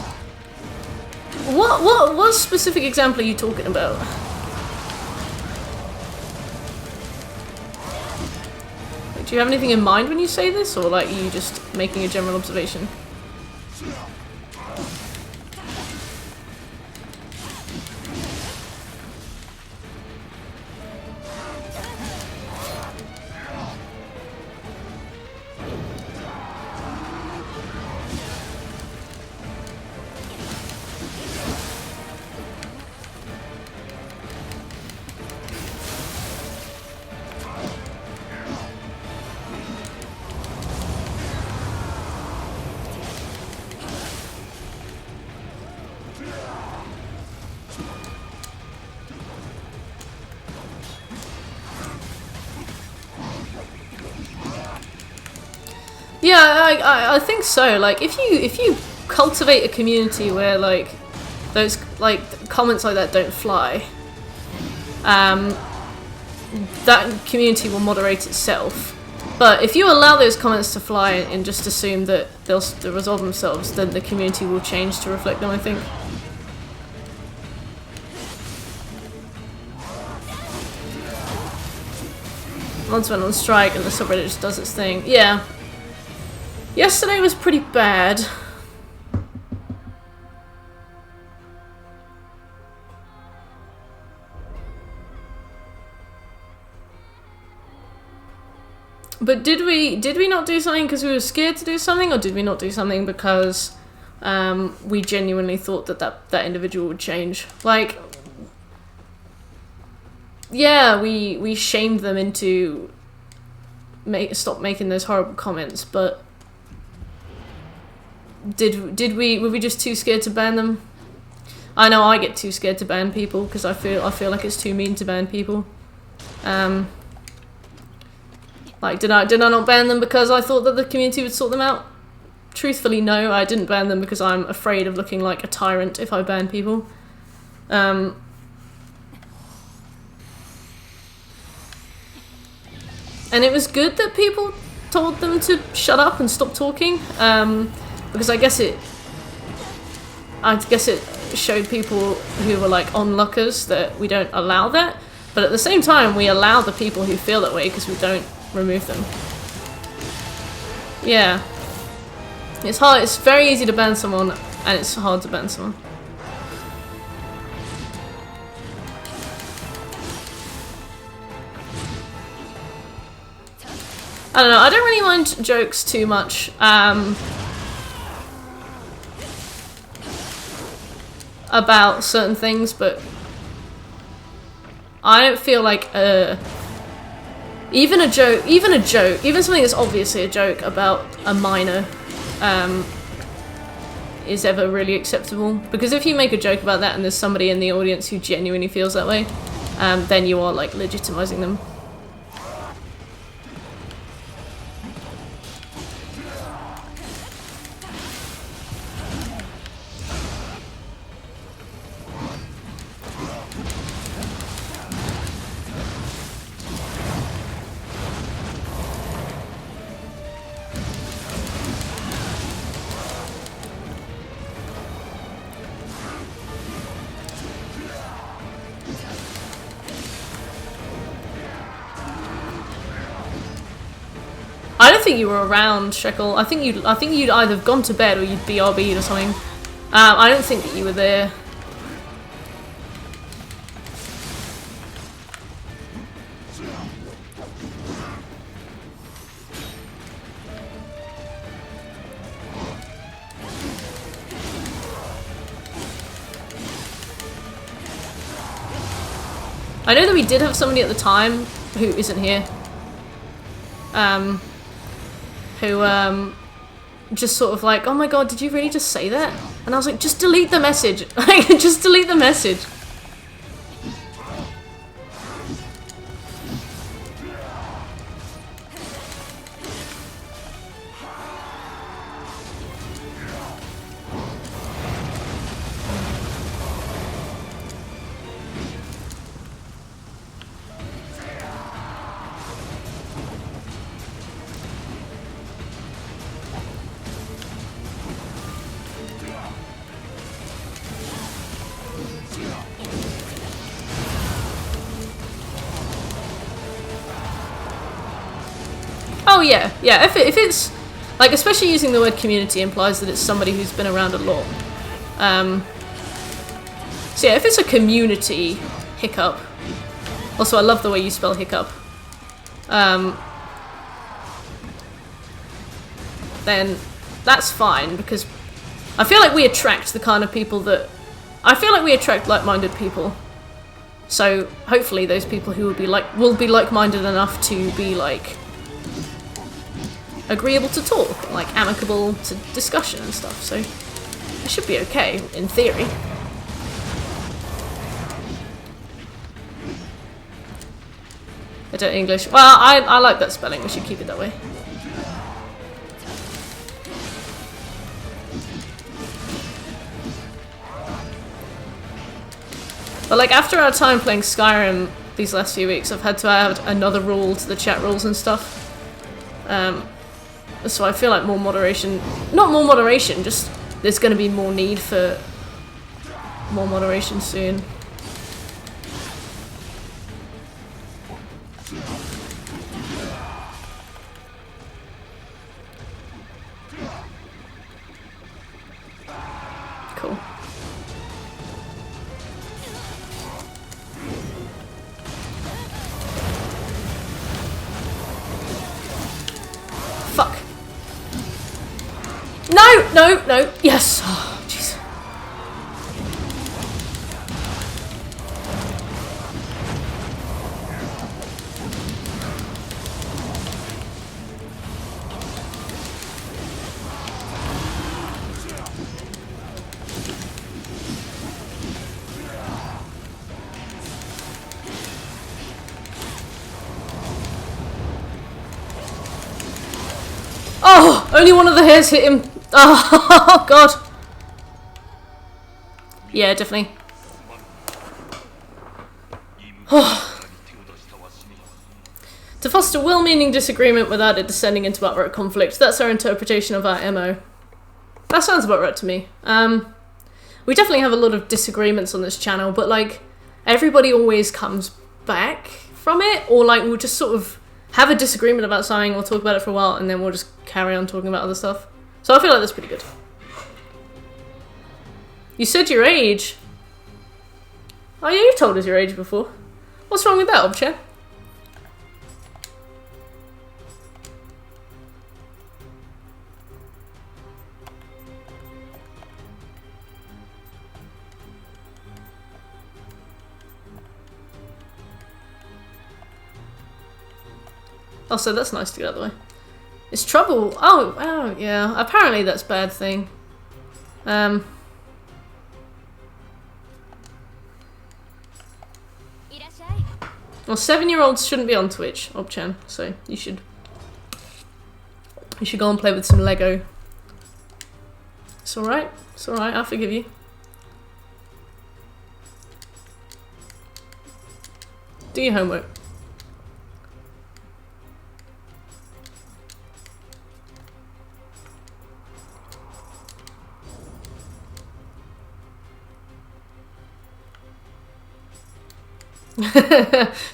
Speaker 1: What specific example are you talking about? Like, do you have anything in mind when you say this, or like, are you just making a general observation? Yeah, I think so. Like, if you cultivate a community where, like, those, like, comments like that don't fly, that community will moderate itself. But if you allow those comments to fly and just assume that they'll resolve themselves, then the community will change to reflect them, I think. Mods went on strike and the subreddit just does its thing. Yeah. Yesterday was pretty bad. But did we not do something because we were scared to do something, or did we not do something because we genuinely thought that individual would change? Like, yeah, we shamed them into stop making those horrible comments, but Were we just too scared to ban them? I know I get too scared to ban people because I feel like it's too mean to ban people. Like, did I not ban them because I thought that the community would sort them out? Truthfully, no, I didn't ban them because I'm afraid of looking like a tyrant if I ban people. And it was good that people told them to shut up and stop talking, because I guess it showed people who were like onlookers that we don't allow that, but at the same time we allow the people who feel that way because we don't remove them. Yeah. It's hard, it's very easy to ban someone, and it's hard to ban someone. I don't know, I don't really mind jokes too much. About certain things, but I don't feel like even something that's obviously a joke about a minor is ever really acceptable. Because if you make a joke about that and there's somebody in the audience who genuinely feels that way, then you are like legitimizing them. I don't think you were around, Shekel. I think you'd either have gone to bed or you'd BRB'd or something. I don't think that you were there. I know that we did have somebody at the time who isn't here. Who just sort of like, oh my god, did you really just say that? And I was like, just delete the message. Like, just delete the message. Oh yeah, yeah, if it's, like, especially using the word community implies that it's somebody who's been around a lot. So yeah, if it's a community hiccup, also I love the way you spell hiccup, then that's fine, because I feel like we attract the kind of people that, I feel like we attract like-minded people. So hopefully those people who will be like-minded enough to be like agreeable to talk, like amicable to discussion and stuff, so it should be okay, in theory. I don't English. Well, I like that spelling, we should keep it that way. But like after our time playing Skyrim these last few weeks, I've had to add another rule to the chat rules and stuff. So I feel like more moderation, not more moderation, just there's going to be more need for more moderation soon. Cool. Fuck. No, no, no. Yes. Oh, jeez. Oh, only one of the hairs hit him. Oh, God. Yeah, definitely. To foster well-meaning disagreement without it descending into outright conflict. That's our interpretation of our MO. That sounds about right to me. We definitely have a lot of disagreements on this channel, but like, everybody always comes back from it, or like, we'll just sort of have a disagreement about something, we'll talk about it for a while, and then we'll just carry on talking about other stuff. So I feel like that's pretty good. You said your age. Oh yeah, you've told us your age before. What's wrong with that, Obchen? Oh, so that's nice to get out of the way. It's trouble. Oh, yeah. Apparently that's a bad thing. Well, 7-year-olds shouldn't be on Twitch, Obchan, so you should go and play with some Lego. It's alright. It's alright, I'll forgive you. Do your homework.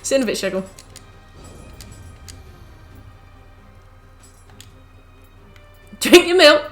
Speaker 1: Sit in a bit, Sheggle. Drink your milk.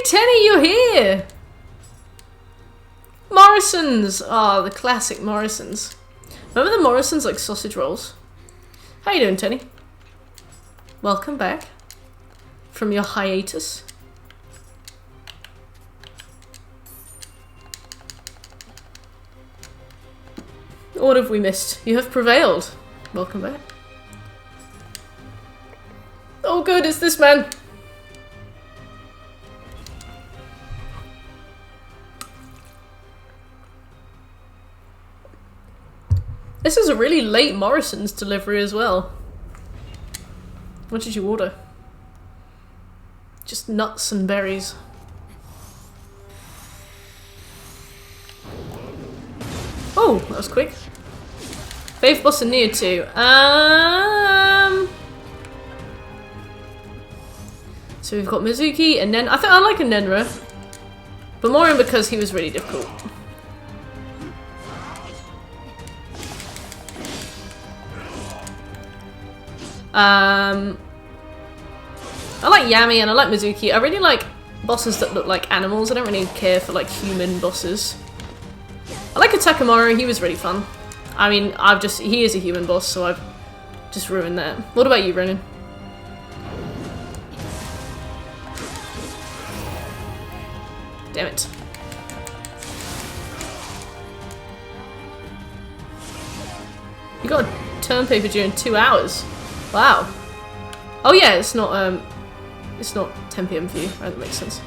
Speaker 1: Tenny, you're here! Morrison's! Oh, the classic Morrison's. Remember the Morrison's, like, sausage rolls? How you doing, Tenny? Welcome back from your hiatus. What have we missed? You have prevailed. Welcome back. Oh good, it's this man! This is a really late Morrison's delivery as well. What did you order? Just nuts and berries. Oh, that was quick. Fave boss and Nioh 2. So we've got Mizuki and Nen. I think I like a Nenra, but more in because he was really difficult. I like Yami and I like Mizuki. I really like bosses that look like animals. I don't really care for like human bosses. I like Takamaru, he was really fun. I mean, he is a human boss, so I've just ruined that. What about you, Brennan? Damn it. You got a turn pay-per-view in 2 hours. Wow. Oh yeah, it's not 10 PM for you. Right, that makes sense.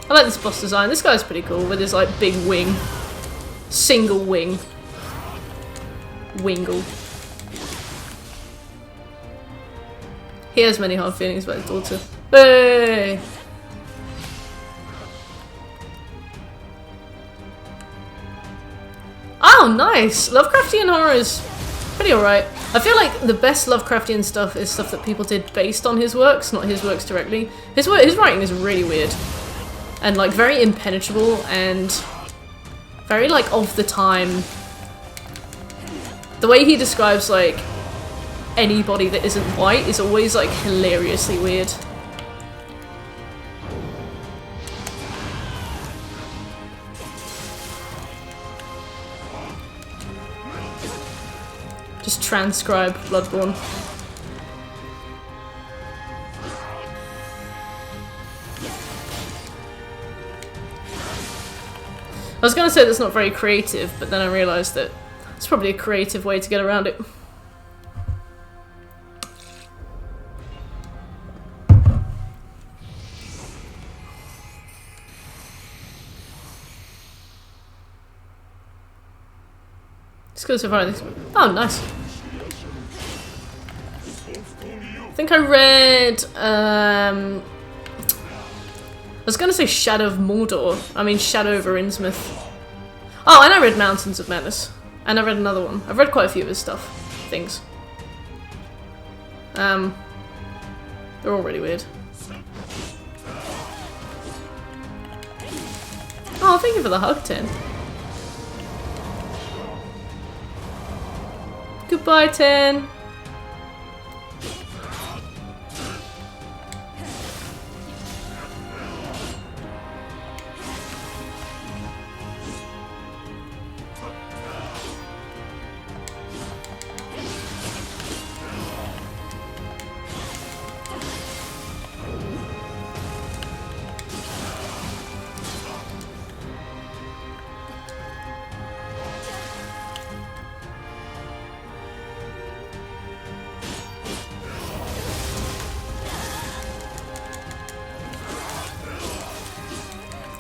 Speaker 1: I like this boss design. This guy's pretty cool with his like big wing. Single wing. Wingle. He has many hard feelings about his daughter. Hey! Oh, nice! Lovecraftian horror is pretty alright. I feel like the best Lovecraftian stuff is stuff that people did based on his works, not his works directly. His writing is really weird. And like very impenetrable and very like of the time. The way he describes like anybody that isn't white is always like hilariously weird. Just transcribe Bloodborne. I was gonna say that's not very creative, but then I realised that it's probably a creative way to get around it. Let's go so far. Oh, nice. I think I read, I was gonna say Shadow of Mordor. I mean Shadow over Innsmouth. Oh, and I read Mountains of Madness. And I read another one. I've read quite a few of his things. They're all really weird. Oh, thank you for the hug, Tin. Goodbye, Tin.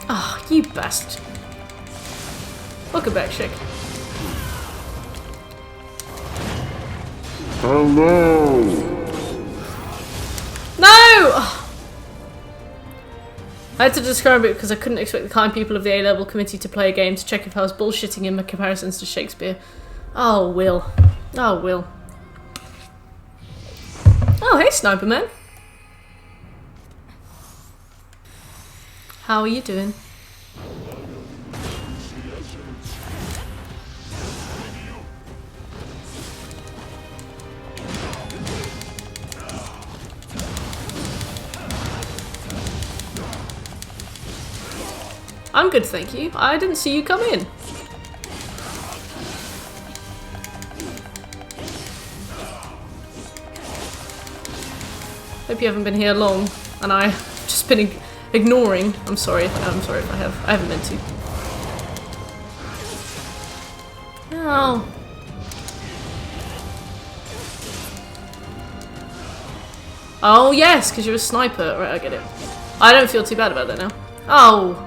Speaker 1: Ah, oh, you bastard. Welcome back, Chick.
Speaker 2: Hello!
Speaker 1: No! Oh. I had to describe it because I couldn't expect the kind people of the A-level committee to play a game to check if I was bullshitting in my comparisons to Shakespeare. Oh, Will. Oh, Will. Oh, hey, Sniper Man. How are you doing? I'm good, thank you. I didn't see you come in. Hope you haven't been here long, and I've just been ignoring. I'm sorry if I have. I haven't meant to. Oh. Oh yes, because you're a sniper. Right, I get it. I don't feel too bad about that now. Oh.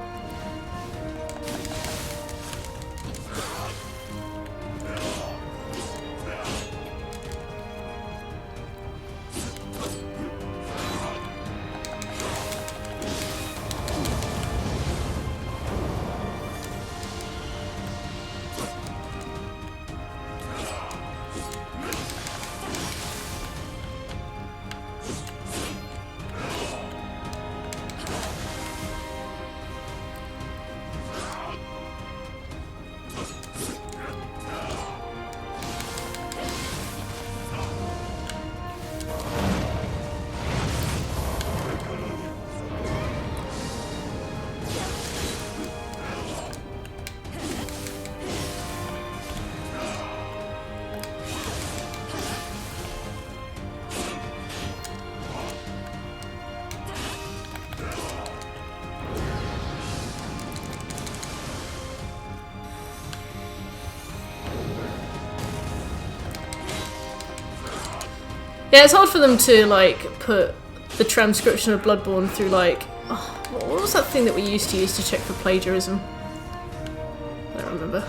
Speaker 1: Yeah, it's hard for them to, like, put the transcription of Bloodborne through, like... Oh, what was that thing that we used to use to check for plagiarism? I don't remember.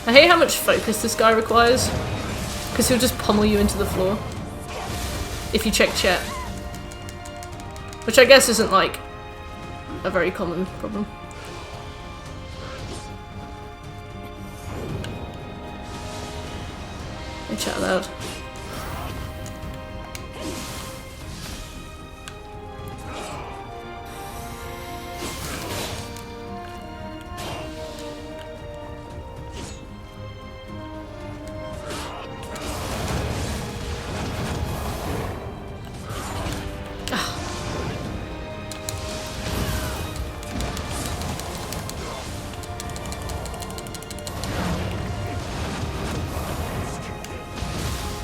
Speaker 1: I hate how much focus this guy requires, because he'll just pummel you into the floor if you check chat. Which I guess isn't like a very common problem. I chat aloud.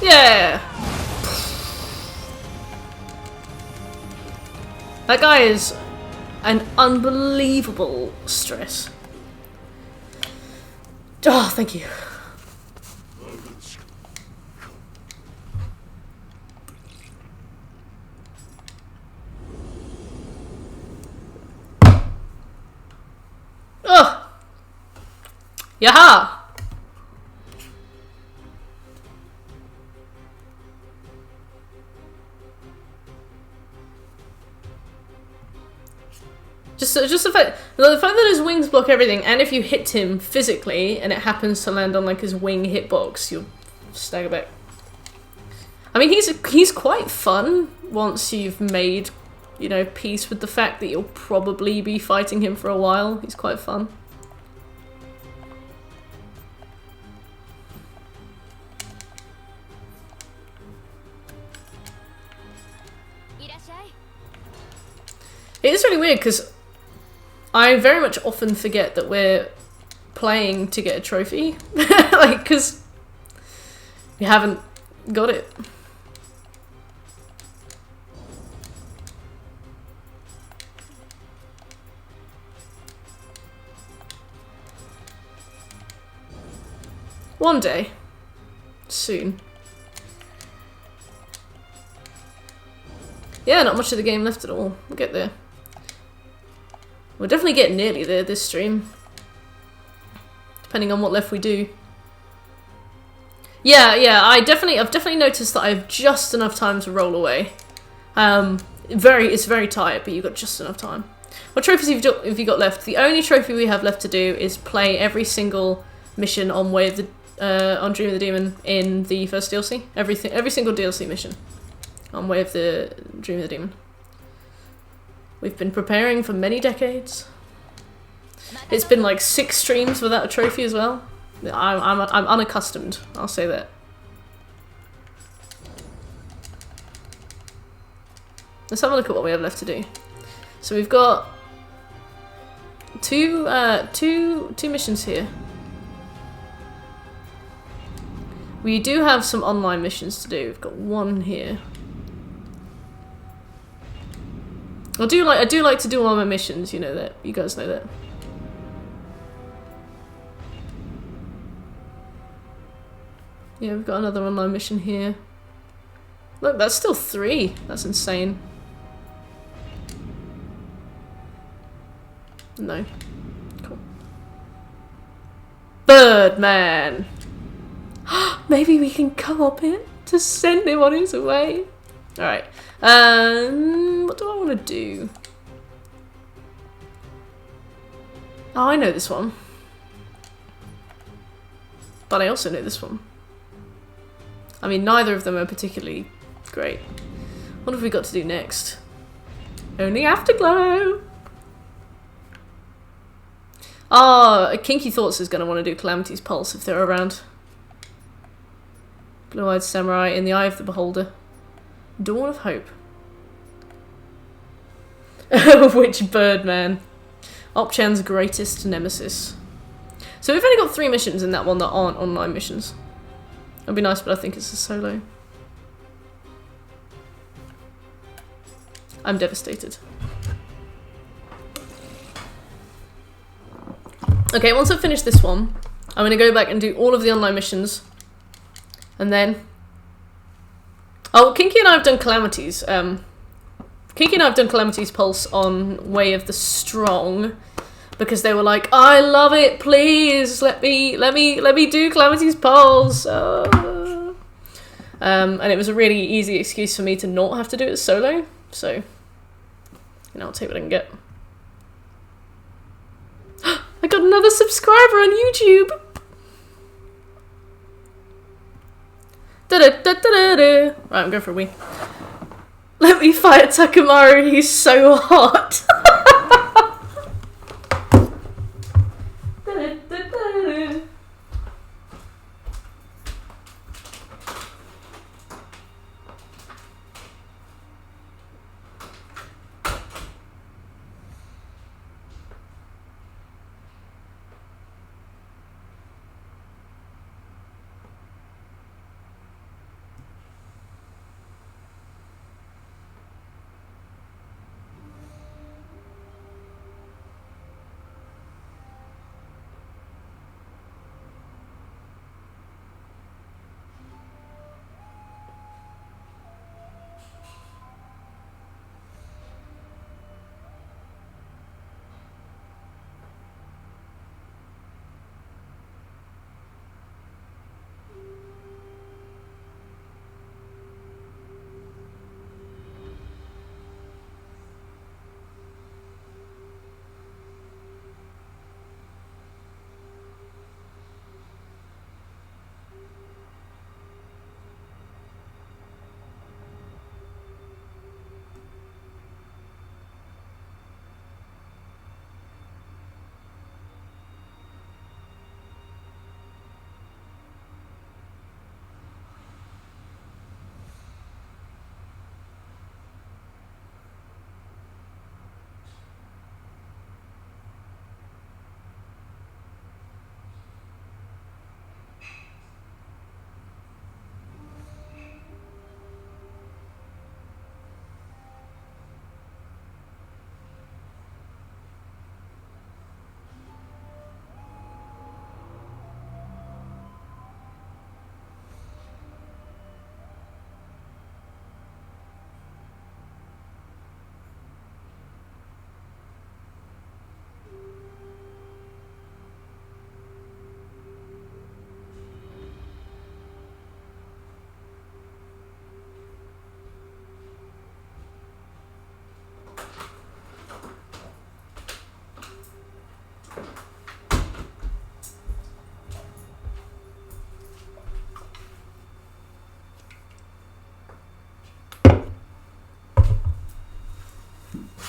Speaker 1: Yeah! That guy is an unbelievable stress. Oh, thank you. Oh! Yaha! Just the fact that his wings block everything, and if you hit him physically and it happens to land on like his wing hitbox, you'll stagger back. I mean, he's quite fun once you've made, you know, peace with the fact that you'll probably be fighting him for a while. He's quite fun. It is really weird because I very much often forget that we're playing to get a trophy. Like, because we haven't got it. One day. Soon. Yeah, not much of the game left at all. We'll get there. We'll definitely get nearly there this stream. Depending on what left we do. Yeah, I've definitely noticed that I have just enough time to roll away. It's very tight, but you've got just enough time. What trophies have you got left? The only trophy we have left to do is play every single mission on Way of the on Dream of the Demon in the first DLC. Every single DLC mission on Way of the Dream of the Demon. We've been preparing for many decades. It's been like 6 streams without a trophy as well. I'm unaccustomed, I'll say that. Let's have a look at what we have left to do. So we've got two missions here. We do have some online missions to do. We've got one here. I do like to do all my missions, you know that. You guys know that. Yeah, we've got another online mission here. Look, that's still 3. That's insane. No. Cool. Birdman! Maybe we can co-op him to send him on his way. Alright. What do I want to do? Oh, I know this one. But I also know this one. I mean, neither of them are particularly great. What have we got to do next? Only Afterglow! Ah, Kinky Thoughts is going to want to do Calamity's Pulse if they're around. Blue-Eyed Samurai, In the Eye of the Beholder. Dawn of Hope. Which Birdman? Opchan's greatest nemesis. So we've only got 3 missions in that one that aren't online missions. That'd be nice, but I think it's a solo. I'm devastated. Okay, once I've finished this one, I'm going to go back and do all of the online missions. And then... Oh, Kinky and I have done Calamities. Kinky and I have done Calamity's Pulse on Way of the Strong. because they were like, I love it, please let me do Calamity's Pulse. And it was a really easy excuse for me to not have to do it solo, so, you know, I'll take what I can get. I got another subscriber on YouTube! Right, I'm going for a wee. Let me fight Takamaru, he's so hot!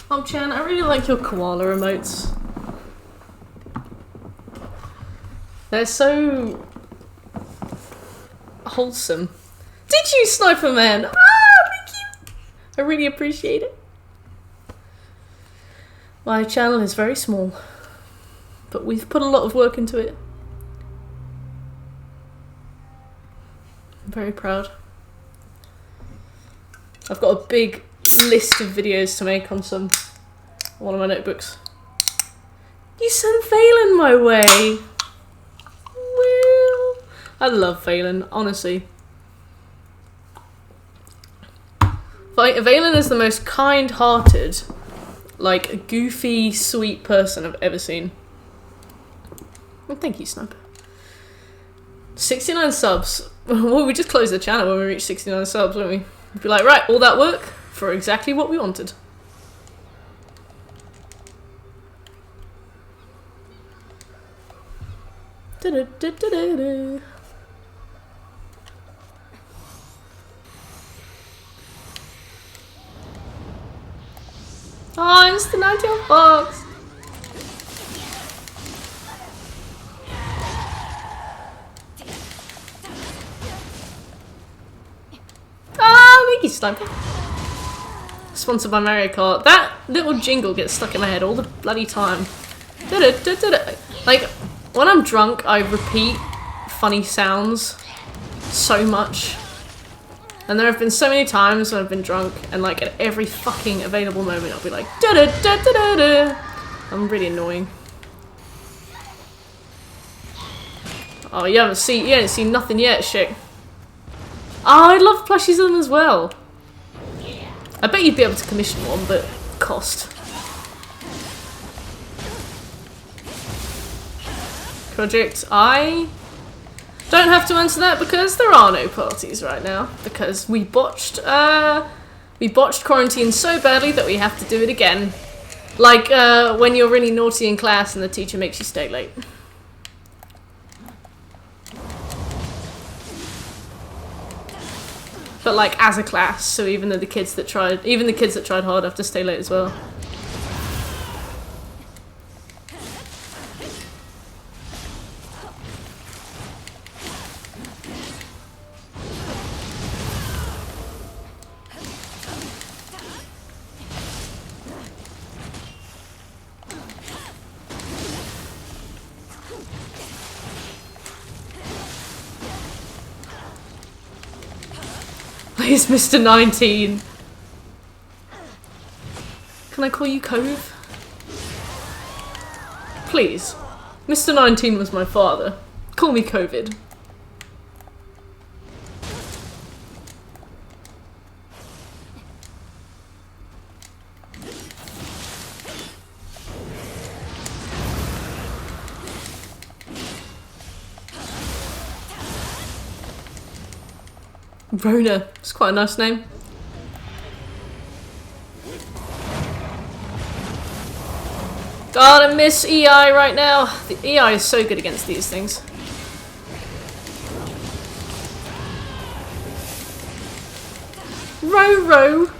Speaker 1: Oh, Chan, I really like your koala emotes. They're so wholesome. Did you, Sniper Man? Ah, thank you. I really appreciate it. My channel is very small, but we've put a lot of work into it. I'm very proud. I've got a big list of videos to make on one of my notebooks. You sent Valen my way! Well, I love Valen, honestly. Valen is the most kind-hearted, like, goofy, sweet person I've ever seen. Well, thank you, Sniper. 69 subs. Well, we just closed the channel when we reached 69 subs, won't we? We'd be like, right, all that work for exactly what we wanted. Da-da-da-da-da-da. Oh, it's the Nioh Fox! Ah, thank you, Sniper. Sponsored by Mario Kart. That little jingle gets stuck in my head all the bloody time. Da-da-da-da-da. Like, when I'm drunk, I repeat funny sounds so much. And there have been so many times when I've been drunk and like at every fucking available moment I'll be like da-da-da-da-da-da. I'm really annoying. Oh, you haven't seen nothing yet, shit. Oh, I love plushies of them as well. I bet you'd be able to commission one, but cost. project? I don't have to answer that because there are no parties right now. Because we botched quarantine so badly that we have to do it again. Like when you're really naughty in class and the teacher makes you stay late. But like as a class, so even the kids that tried hard have to stay late as well. Please, Mr. 19. Can I call you Cove? Please. Mr. 19 was my father. Call me COVID. Rona. It's quite a nice name. God, I miss EI right now. The EI is so good against these things. Row.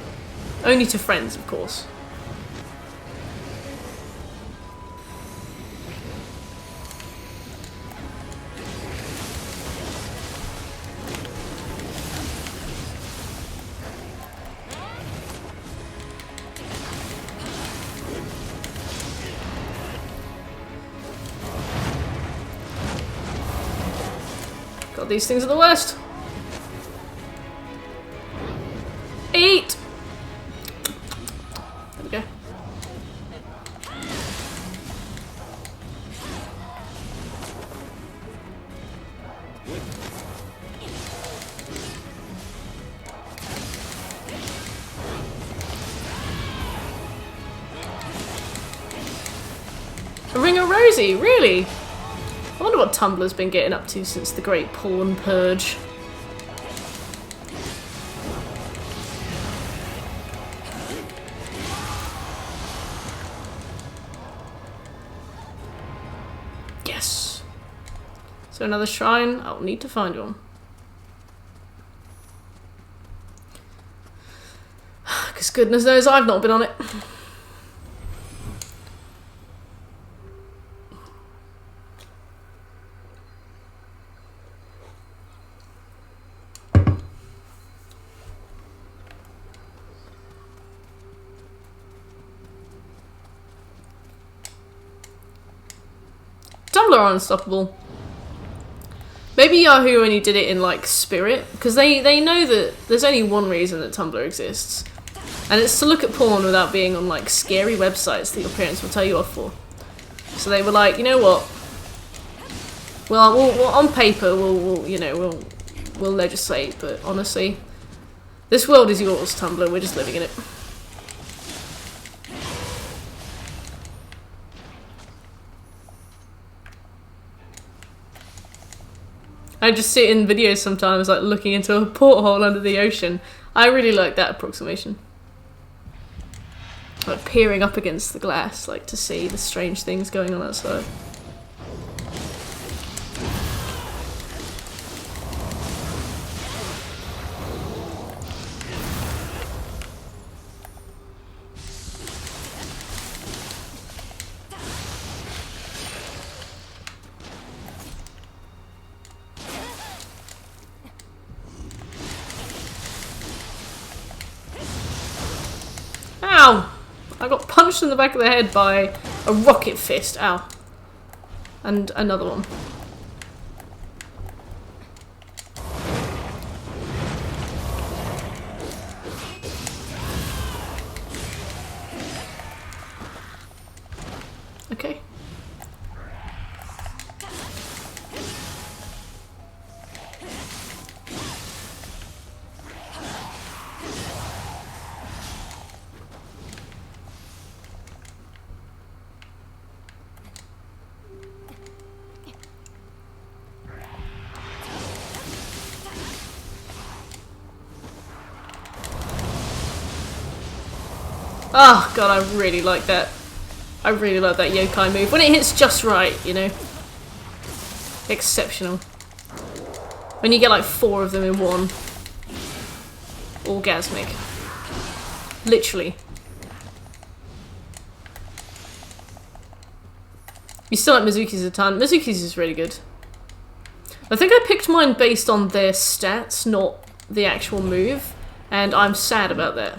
Speaker 1: Only to friends, of course. God, these things are the worst. Eat! There we go. A Ring of Rosie, really? I wonder what Tumblr's been getting up to since the Great Porn Purge. Yes. So another shrine. I'll need to find one. Because goodness knows I've not been on it. Tumblr are unstoppable. Maybe Yahoo only did it in like spirit, because they know that there's only one reason that Tumblr exists, and it's to look at porn without being on like scary websites that your parents will tell you off for. So they were like, you know what? Well, we'll on paper we'll legislate, but honestly, this world is yours, Tumblr. We're just living in it. I just sit in videos sometimes, like looking into a porthole under the ocean. I really like that approximation. Like peering up against the glass, like to see the strange things going on outside. Ow! I got punched in the back of the head by a rocket fist. Ow. And another one. Okay. Oh god, I really like that. I really like that yokai move. When it hits just right, you know. Exceptional. When you get like 4 of them in one. Orgasmic. Literally. You still like Mizuki's a ton. Mizuki's is really good. I think I picked mine based on their stats, not the actual move. And I'm sad about that.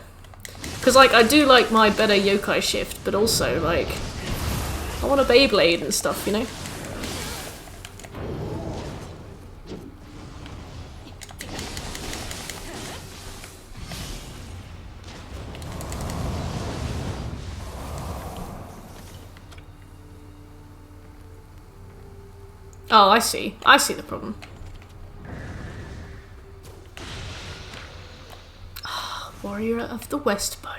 Speaker 1: Because, like, I do like my better yokai shift, but also, like, I want a Beyblade and stuff, you know? Oh, I see. I see the problem. Warrior of the West Bow.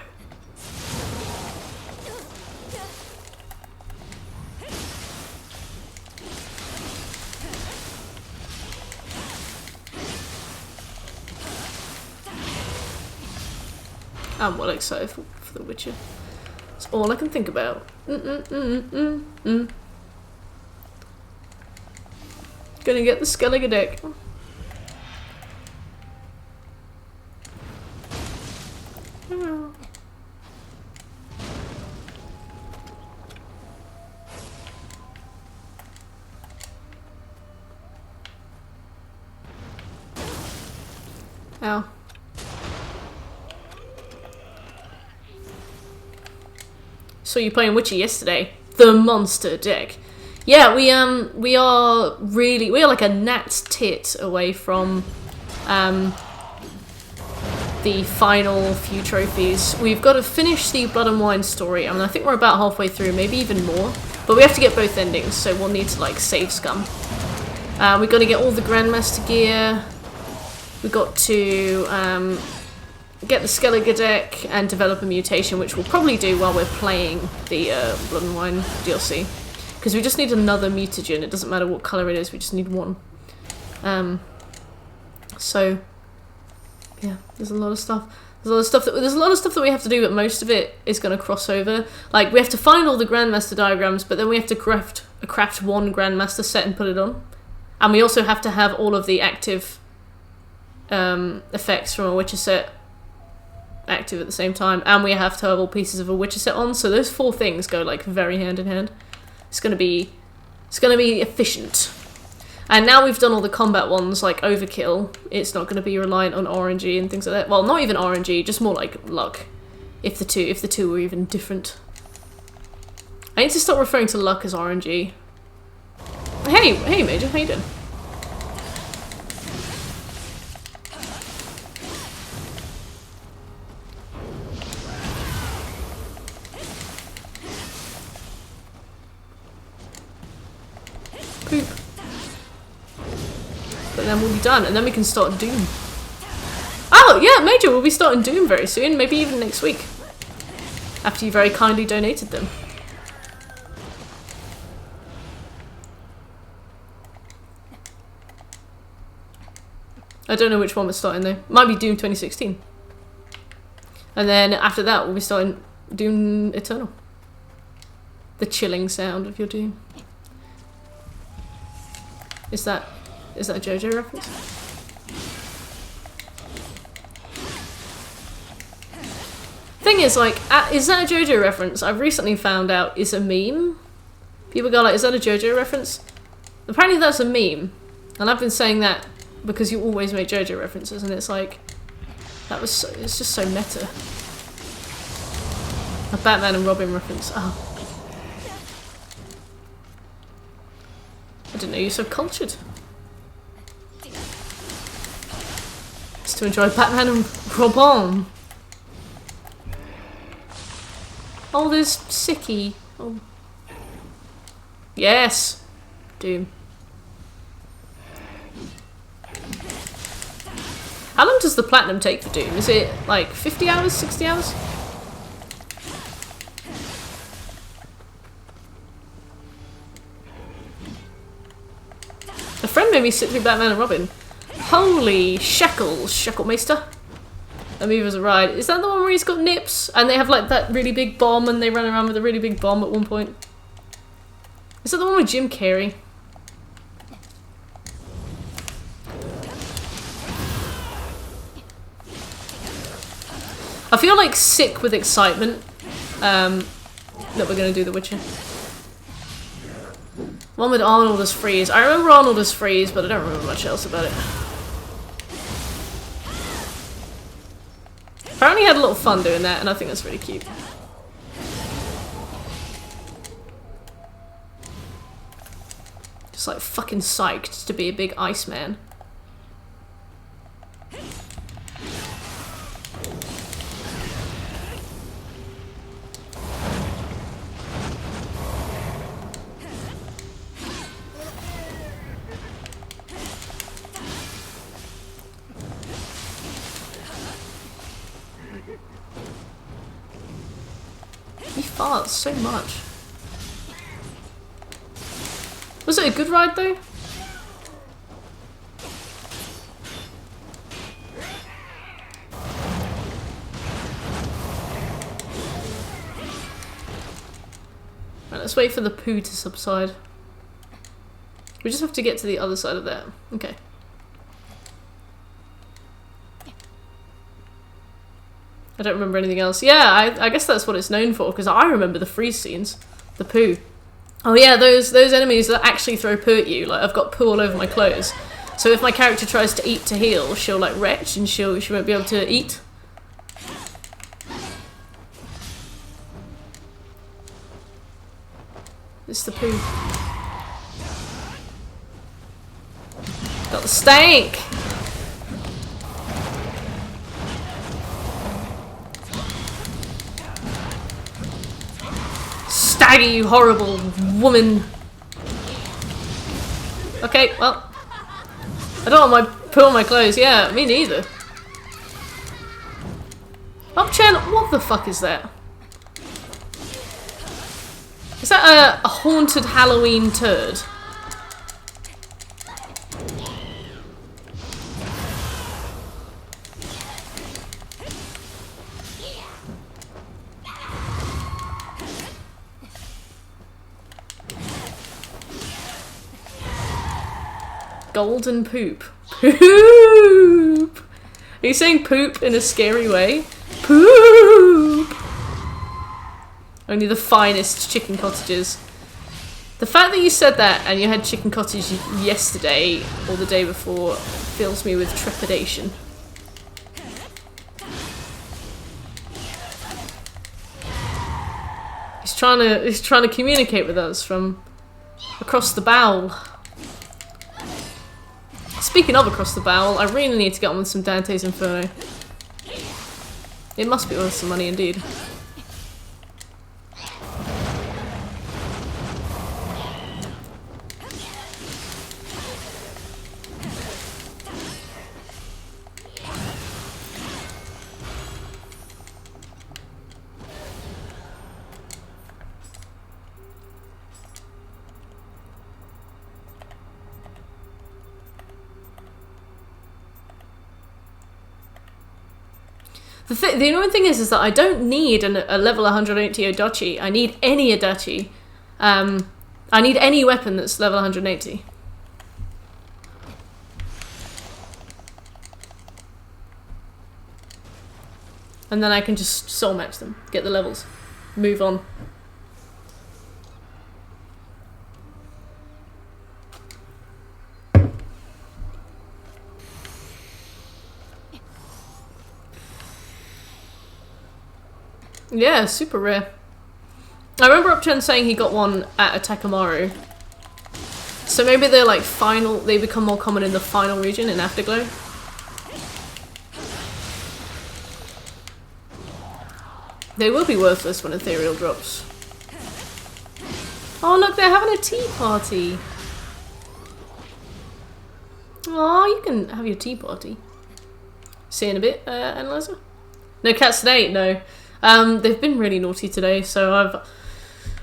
Speaker 1: I'm well excited for The Witcher. It's all I can think about. Gonna get the Skellige deck. Ow. Saw you playing Witcher yesterday. The monster deck. Yeah, we are like a gnat's tit away from the final few trophies. We've got to finish the Blood and Wine story. I mean, I think we're about halfway through, maybe even more. But we have to get both endings, so we'll need to like save scum. We've got to get all the Grandmaster gear. We've got to get the Skellige deck and develop a mutation, which we'll probably do while we're playing the Blood and Wine DLC. Because we just need another mutagen. It doesn't matter what colour it is, we just need one. So, yeah, there's a lot of stuff. There's a lot of stuff that we have to do, but most of it is going to cross over. Like, we have to find all the Grandmaster diagrams, but then we have to craft one Grandmaster set and put it on. And we also have to have all of the active effects from a Witcher set active at the same time, and we have to have all pieces of a Witcher set on. So those 4 things go like very hand in hand. It's gonna be efficient. And now we've done all the combat ones, like Overkill, it's not gonna be reliant on RNG and things like that. Well, not even RNG, just more like luck. If the two were even different. I need to stop referring to luck as RNG. Hey Major, how you doing? Poop. But then we'll be done, and then we can start Doom. Oh, yeah, Major, we'll be starting Doom very soon, maybe even next week. After you very kindly donated them. I don't know which one we're starting though. Might be Doom 2016. And then after that, we'll be starting Doom Eternal. The chilling sound of your Doom. Is that a JoJo reference? Thing is, like, is that a JoJo reference? I've recently found out is a meme. People go like, is that a JoJo reference? Apparently that's a meme. And I've been saying that because you always make JoJo references, and it's like, it's just so meta. A Batman and Robin reference. Oh. I didn't know you were so cultured. It's to enjoy Batman and Robin. Oh, there's Sicky. Oh. Yes. Doom. How long does the platinum take for Doom? Is it like 50 hours, 60 hours? A friend made me sit through Batman and Robin. Holy shekels, Sheckelmeister. Amoeba's a ride. Is that the one where he's got nips? And they have like that really big bomb and they run around with a really big bomb at one point? Is that the one with Jim Carrey? I feel like sick with excitement that we're going to do The Witcher. One with Arnold as Freeze. I remember Arnold as Freeze, but I don't remember much else about it. Apparently he had a little fun doing that, and I think that's really cute. Just like fucking psyched to be a big Iceman. He farts so much. Was it a good ride though? Right, let's wait for the poo to subside. We just have to get to the other side of that. Okay. I don't remember anything else. Yeah, I guess that's what it's known for, because I remember the freeze scenes. The poo. Oh yeah, those enemies that actually throw poo at you. Like, I've got poo all over my clothes. So if my character tries to eat to heal, she'll like retch and she won't be able to eat. It's the poo. Got the stank! Staggy, you horrible woman! Okay, well. I don't want my poo on my clothes. Yeah, me neither. Upchen, what the fuck is that? Is that a haunted Halloween turd? Golden poop. Poop! Are you saying poop in a scary way? Poop! Only the finest chicken cottages. The fact that you said that and you had chicken cottage yesterday or the day before fills me with trepidation. He's trying to communicate with us from across the bowl. Speaking of across the bowl, I really need to get on with some Dante's Inferno. It must be worth some money indeed. The annoying thing is that I don't need a level 180 Adachi. I need any Adachi. I need any weapon that's level 180. And then I can just soul match them, get the levels, move on. Yeah, super rare. I remember Upchen saying he got one at Takamaru. So maybe they're like final, they become more common in the final region in Afterglow. They will be worthless when Ethereal drops. Oh look, they're having a tea party. Oh, you can have your tea party. See you in a bit, Analyzer? No cats today? No. They've been really naughty today, so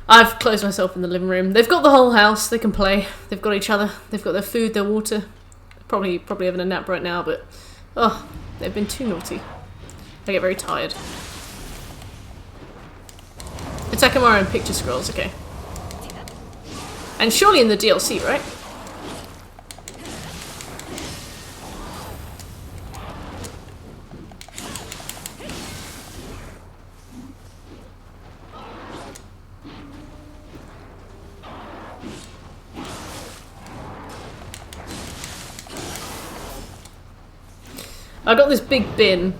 Speaker 1: I've closed myself in the living room. They've got the whole house, they can play. They've got each other, they've got their food, their water. Probably having a nap right now, but oh, they've been too naughty. I get very tired. Atakamaru and picture scrolls, okay. And surely in the DLC, right? I got this big bin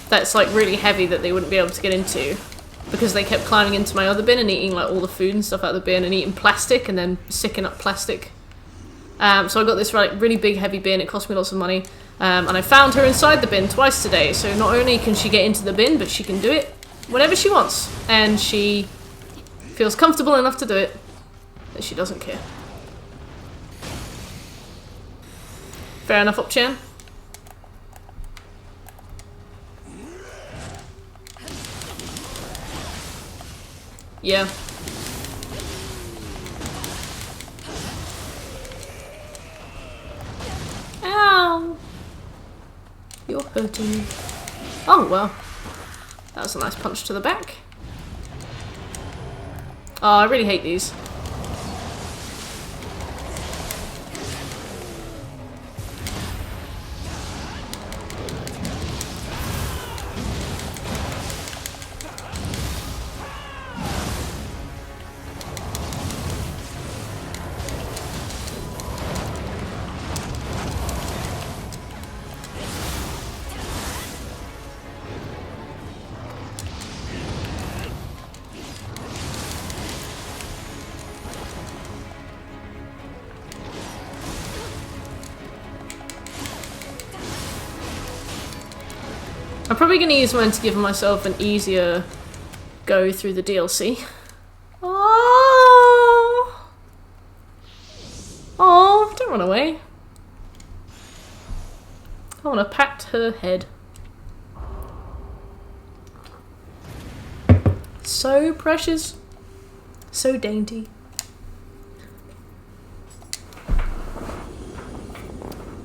Speaker 1: that's like really heavy that they wouldn't be able to get into because they kept climbing into my other bin and eating like all the food and stuff out of the bin and eating plastic and then sicking up plastic. So I got this like really big heavy bin. It cost me lots of money, and I found her inside the bin twice today. So not only can she get into the bin, but she can do it whenever she wants, and she feels comfortable enough to do it that she doesn't care. Fair enough, Up-chan. Yeah. Ow! You're hurting me. Oh, well. That was a nice punch to the back. Oh, I really hate these. I'm probably going to use mine to give myself an easier go through the DLC. Oh, oh, don't run away. I want to pat her head. So precious. So dainty.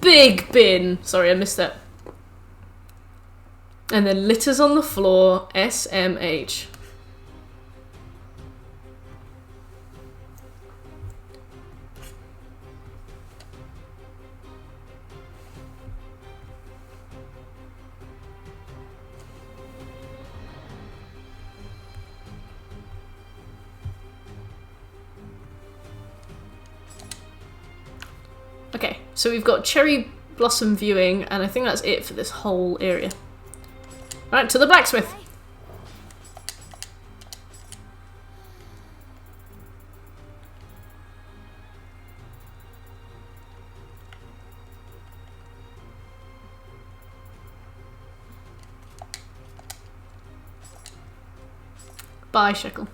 Speaker 1: Big bin. Sorry, I missed that. And then litters on the floor, SMH. Okay, so we've got cherry blossom viewing, and I think that's it for this whole area. Right, to the blacksmith. Bye, Shekel.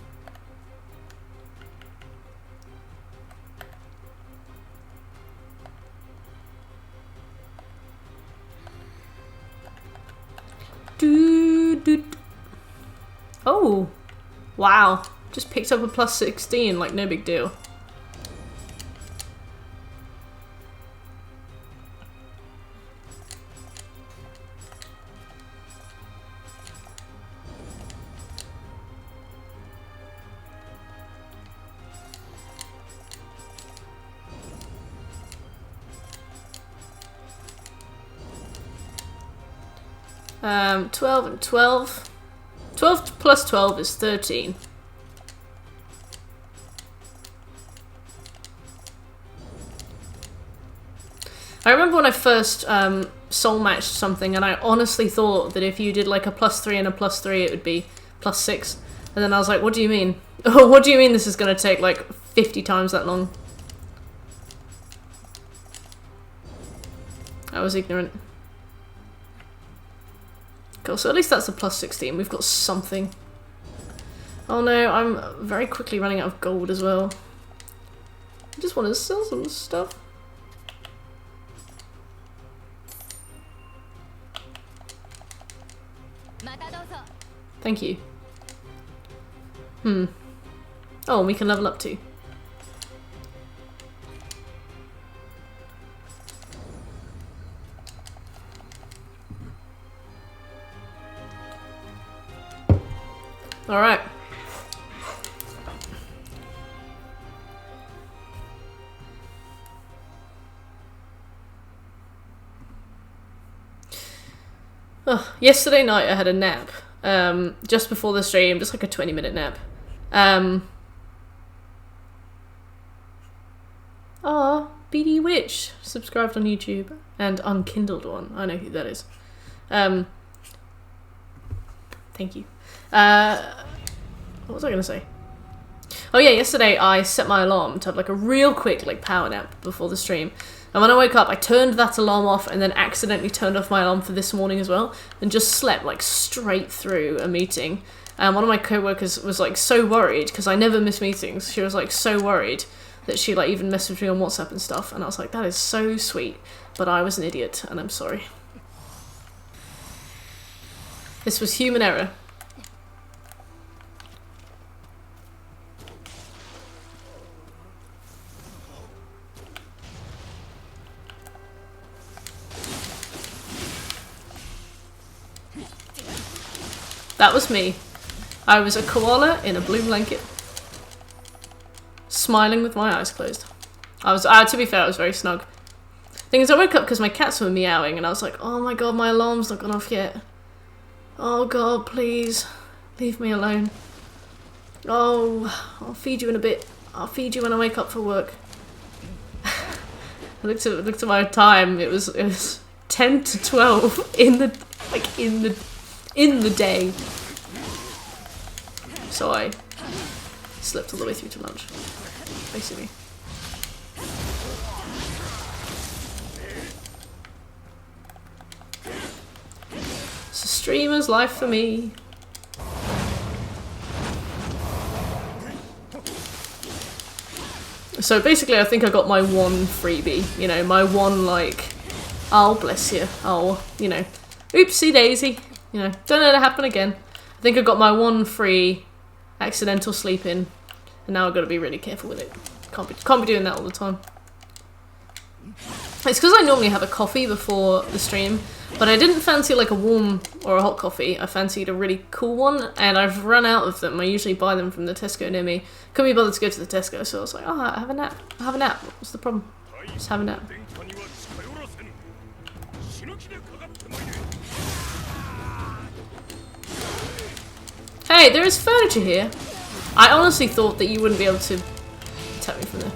Speaker 1: Oh, wow. Just picked up a plus 16, like no big deal. Um, 12 and 12. 12 plus 12 is 13. I remember when I first soul matched something, and I honestly thought that if you did like a plus 3 and a plus 3, it would be plus 6. And then I was like, what do you mean? What do you mean this is going to take like 50 times that long? I was ignorant. Cool, so at least that's a plus 16. We've got something. Oh no, I'm very quickly running out of gold as well. I just want to sell some stuff. Thank you. Oh, and we can level up too. Alright. Oh, yesterday night I had a nap. Just before the stream, just like a 20-minute nap. BD Witch subscribed on YouTube and Unkindled One. I know who that is. Thank you. What was I gonna say? Oh yeah, yesterday I set my alarm to have like a real quick like power nap before the stream. And when I woke up, I turned that alarm off and then accidentally turned off my alarm for this morning as well, and just slept like straight through a meeting. And one of my co-workers was like so worried, because I never miss meetings. She was like so worried that she like even messaged me on WhatsApp and stuff, and I was like, that is so sweet, but I was an idiot and I'm sorry. This was human error. That was me. I was a koala in a blue blanket, smiling with my eyes closed. To be fair, I was very snug. Thing is, I woke up because my cats were meowing, and I was like, oh my god, my alarm's not gone off yet. Oh god, please, leave me alone. Oh, I'll feed you in a bit. I'll feed you when I wake up for work. I looked at my time. It was 10 to 12 in the day. So I slept all the way through to lunch, basically. It's a streamer's life for me. So basically I think I got my one freebie, you know, my one like, oh bless you, oh, you know, oopsie daisy, you know, don't let it happen again. I think I got my one free accidental sleep in, and now I've got to be really careful with it. Can't be doing that all the time. It's because I normally have a coffee before the stream, but I didn't fancy like a warm or a hot coffee. I fancied a really cool one, and I've run out of them. I usually buy them from the Tesco near me. Couldn't be bothered to go to the Tesco, so I was like, oh, I have a nap. I have a nap. What's the problem? Just have a nap. Hey, there is furniture here. I honestly thought that you wouldn't be able to tell me from there.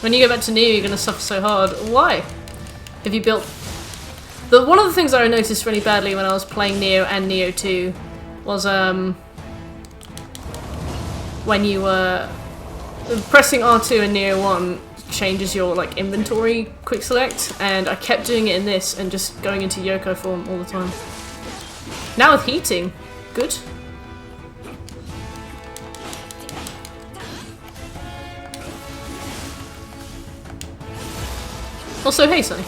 Speaker 1: When you go back to Nioh, you're going to suffer so hard. Why? Have you built... One of the things that I noticed really badly when I was playing Nioh and Nioh 2 was when you were pressing R2 in Nioh 1 changes your like inventory quick select, and I kept doing it in this and just going into Yoko form all the time. Now with heating, good. Also, hey, Sonny.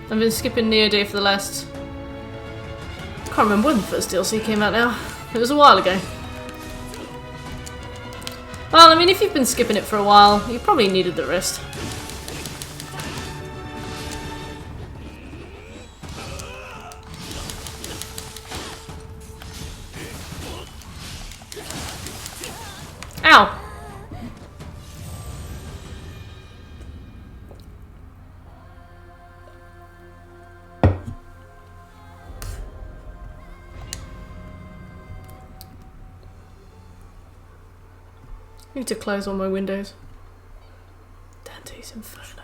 Speaker 1: I've been skipping Nioh Day for the last... I can't remember when the first DLC came out now. It was a while ago. Well, I mean, if you've been skipping it for a while, you probably needed the rest. Ow! I need to close all my windows. Dante's Inferno.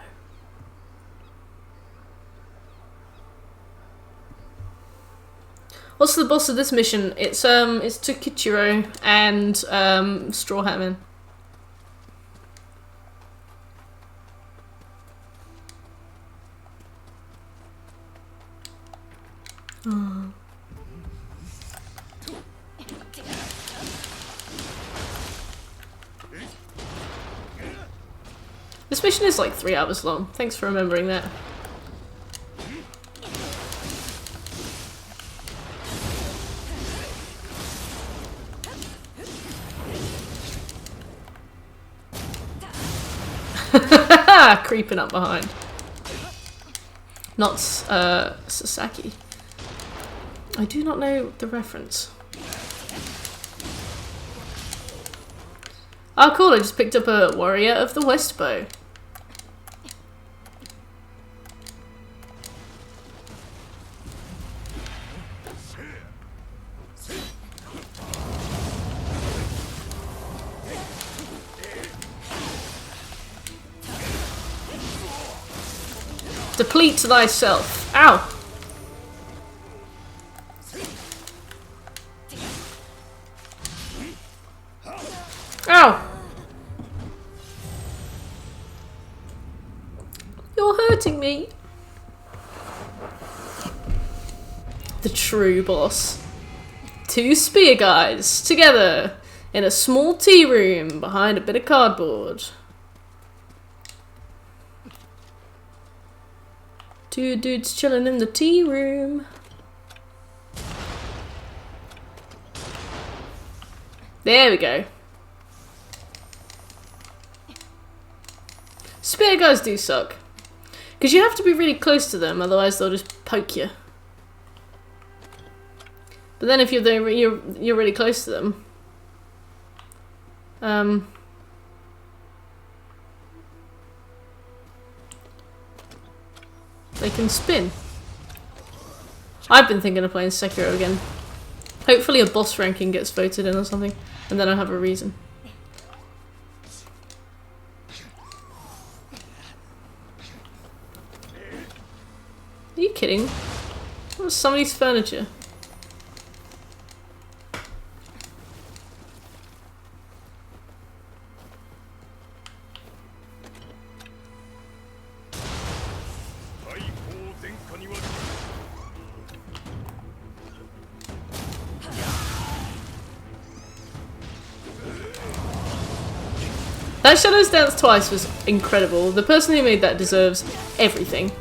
Speaker 1: What's the boss of this mission? It's Tokichiro and Straw Hat Man. Oh. This mission is like 3 hours long. Thanks for remembering that. Creeping up behind. Not Sasaki. I do not know the reference. Oh cool, I just picked up a Warrior of the West Bow. Deplete thyself. Ow! Ow! You're hurting me. The true boss. 2 spear guys together in a small tea room behind a bit of cardboard. 2 dudes chilling in the tea room. There we go. Spear guys do suck. Because you have to be really close to them, otherwise they'll just poke you. But then if you're really close to them, they can spin. I've been thinking of playing Sekiro again. Hopefully a boss ranking gets voted in or something, and then I'll have a reason. Are you kidding? What's somebody's furniture? That Shadows Dance Twice was incredible. The person who made that deserves everything.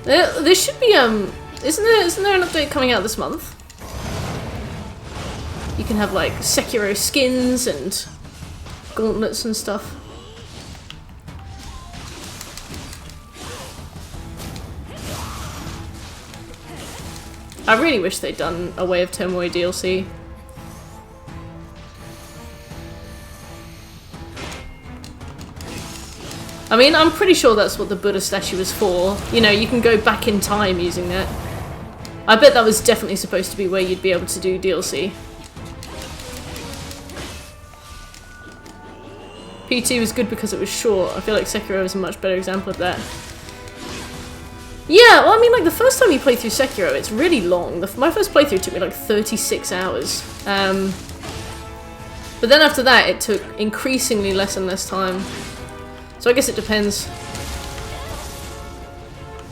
Speaker 1: There should be isn't there an update coming out this month? You can have like Sekiro skins and gauntlets and stuff. I really wish they'd done a Way of Tomoe DLC. I mean, I'm pretty sure that's what the Buddha statue was for. You know, you can go back in time using that. I bet that was definitely supposed to be where you'd be able to do DLC. PT was good because it was short. I feel like Sekiro is a much better example of that. Yeah, well, I mean, like, the first time you play through Sekiro, it's really long. My first playthrough took me, like, 36 hours. But then after that, it took increasingly less and less time. So I guess it depends.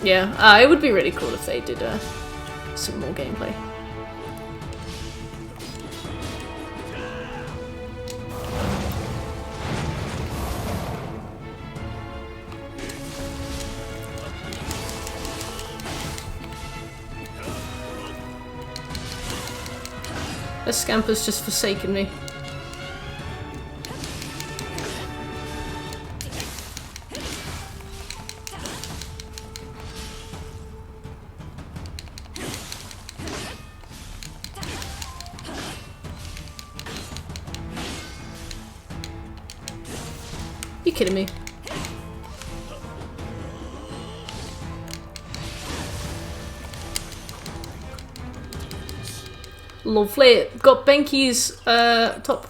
Speaker 1: Yeah, it would be really cool if they did some more gameplay. This scamper's just forsaken me. You kidding me? Lovely. Got Benki's top.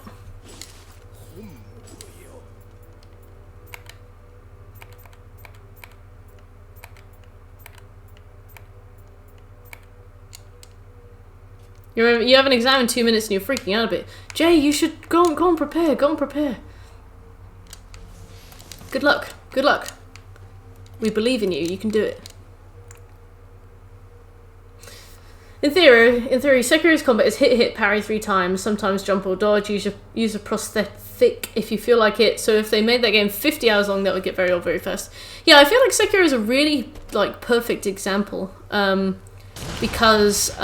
Speaker 1: You have an exam in 2 minutes and you're freaking out a bit. Jay, you should go and prepare. Go and prepare. Good luck. Good luck. We believe in you. You can do it. In theory, Sekiro's combat is hit, parry 3 times, sometimes jump or dodge, use a prosthetic if you feel like it. So if they made that game 50 hours long, that would get very old very fast. Yeah, I feel like Sekiro is a really, like, perfect example. Because,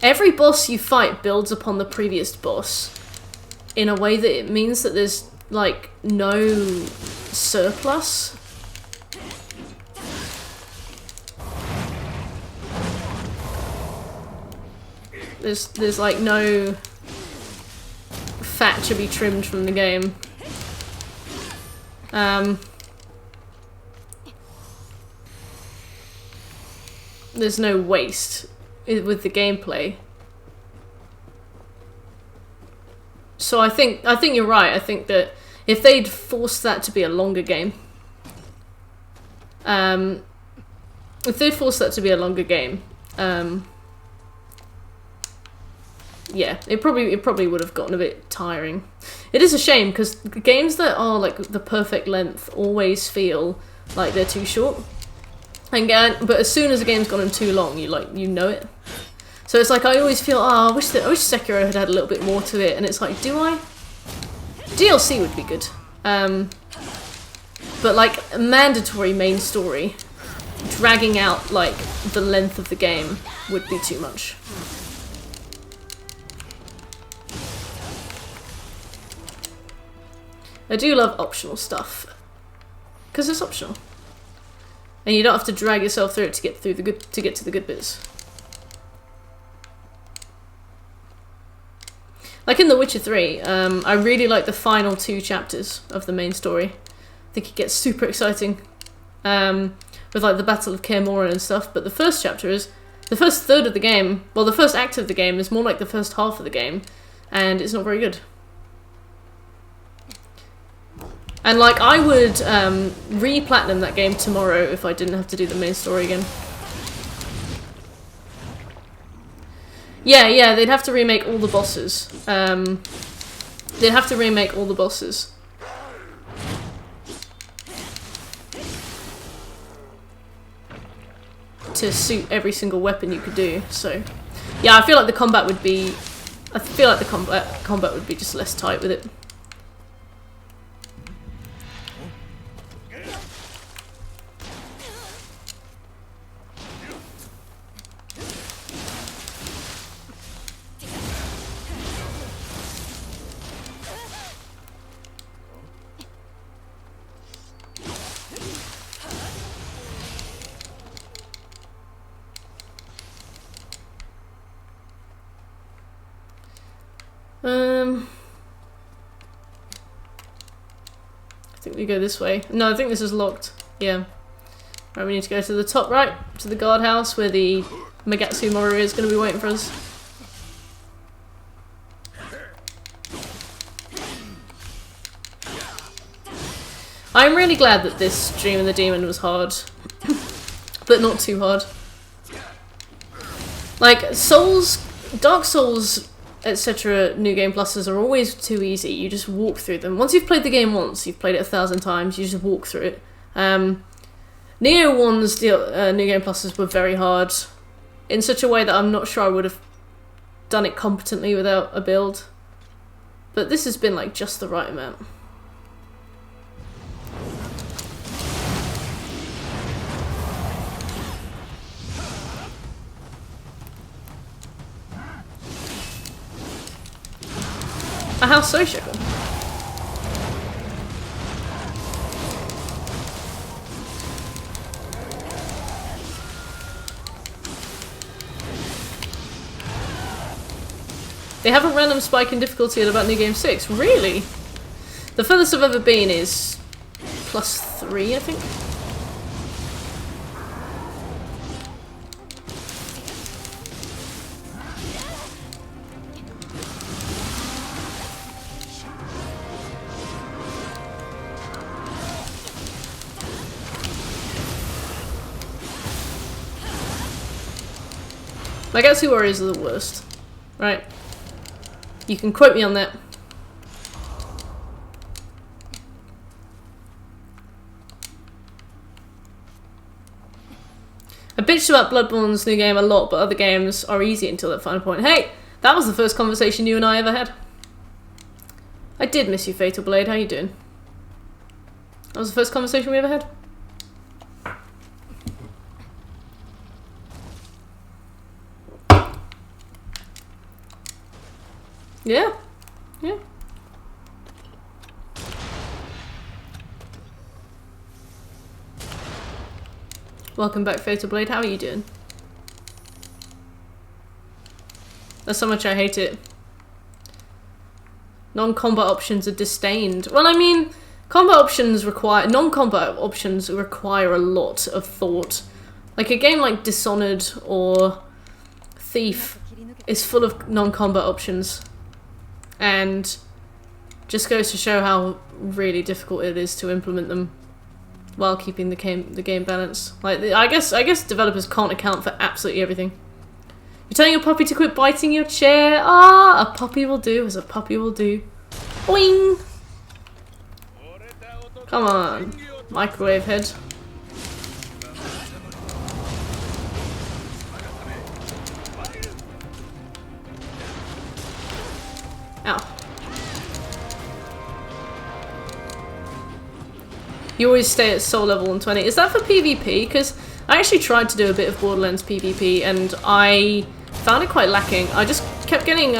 Speaker 1: every boss you fight builds upon the previous boss in a way that it means that there's, like, no surplus. There's like no fat to be trimmed from the game. There's no waste with the gameplay. So I think you're right. I think that if they'd forced that to be a longer game, yeah, it probably would have gotten a bit tiring. It is a shame because games that are like the perfect length always feel like they're too short. But as soon as a game's gone on too long, you know it. So it's like I always feel, I wish Sekiro had a little bit more to it, and it's like, do I? DLC would be good. But like a mandatory main story, dragging out like the length of the game would be too much. I do love optional stuff, because it's optional, and you don't have to drag yourself through it to get to the good bits. Like in The Witcher 3, I really like the final 2 chapters of the main story. I think it gets super exciting, with like the Battle of Kaer Morhen and stuff. But the first chapter is the first third of the game. Well, the first act of the game is more like the first half of the game, and it's not very good. And like, I would re-platinum that game tomorrow if I didn't have to do the main story again. Yeah, they'd have to remake all the bosses. They'd have to remake all the bosses. To suit every single weapon you could do, so... Yeah, I feel like the combat would be... combat would be just less tight with it. I think we go this way. No, I think this is locked. Yeah. Right, we need to go to the top right, to the guardhouse, where the Magatsu Moru is going to be waiting for us. I'm really glad that this Dream of the Demon was hard, but not too hard. Like, Dark Souls, etc. New Game Pluses are always too easy. You just walk through them. Once you've played the game once, you've played it 1,000 times, you just walk through it. Nioh 1's New Game Pluses were very hard, in such a way that I'm not sure I would have done it competently without a build. But this has been like just the right amount. A house so shaken. They have a random spike in difficulty at about New Game 6. Really? The furthest I've ever been is +3, I think. Magatsu warriors are the worst. Right? You can quote me on that. I bitched about Bloodborne's new game a lot, but other games are easy until that final point. Hey! That was the first conversation you and I ever had. I did miss you, Fatal Blade. How you doing? That was the first conversation we ever had. Yeah. Yeah. Welcome back, Fatal Blade. How are you doing? That's how much I hate it. Non-combat options are disdained. Well, I mean, non-combat options require a lot of thought. Like a game like Dishonored or Thief is full of non-combat options. And just goes to show how really difficult it is to implement them while keeping the game balanced. Like, I guess developers can't account for absolutely everything. You're telling your puppy to quit biting your chair? Ah, a puppy will do as a puppy will do. Boing! Come on, microwave head. Ow. You always stay at soul level 120. Is that for PvP? Because I actually tried to do a bit of Borderlands PvP and I found it quite lacking. I just kept getting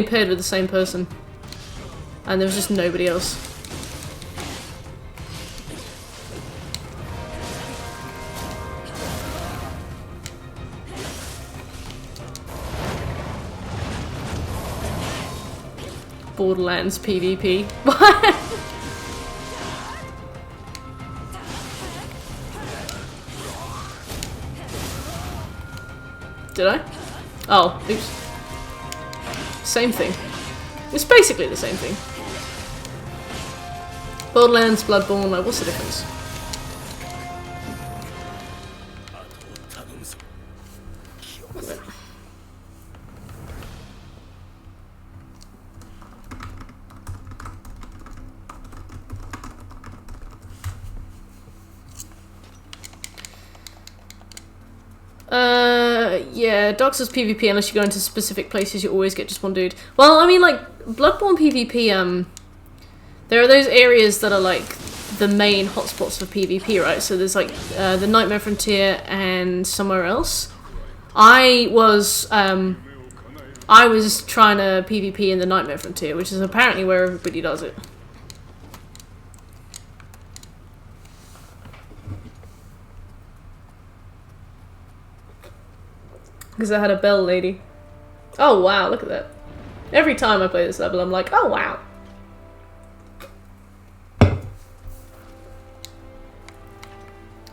Speaker 1: paired with the same person. And there was just nobody else. Borderlands PvP. What? Did I? Oh, oops. Same thing. It's basically the same thing. Borderlands, Bloodborne, like, what's the difference? Yeah, Dark Souls PvP, unless you go into specific places, you always get just one dude. Well, I mean, like, Bloodborne PvP, there are those areas that are, like, the main hotspots for PvP, right? So there's, like, the Nightmare Frontier and somewhere else. I was trying to PvP in the Nightmare Frontier, which is apparently where everybody does it. Because I had a bell lady. Oh wow, look at that. Every time I play this level, I'm like, oh wow.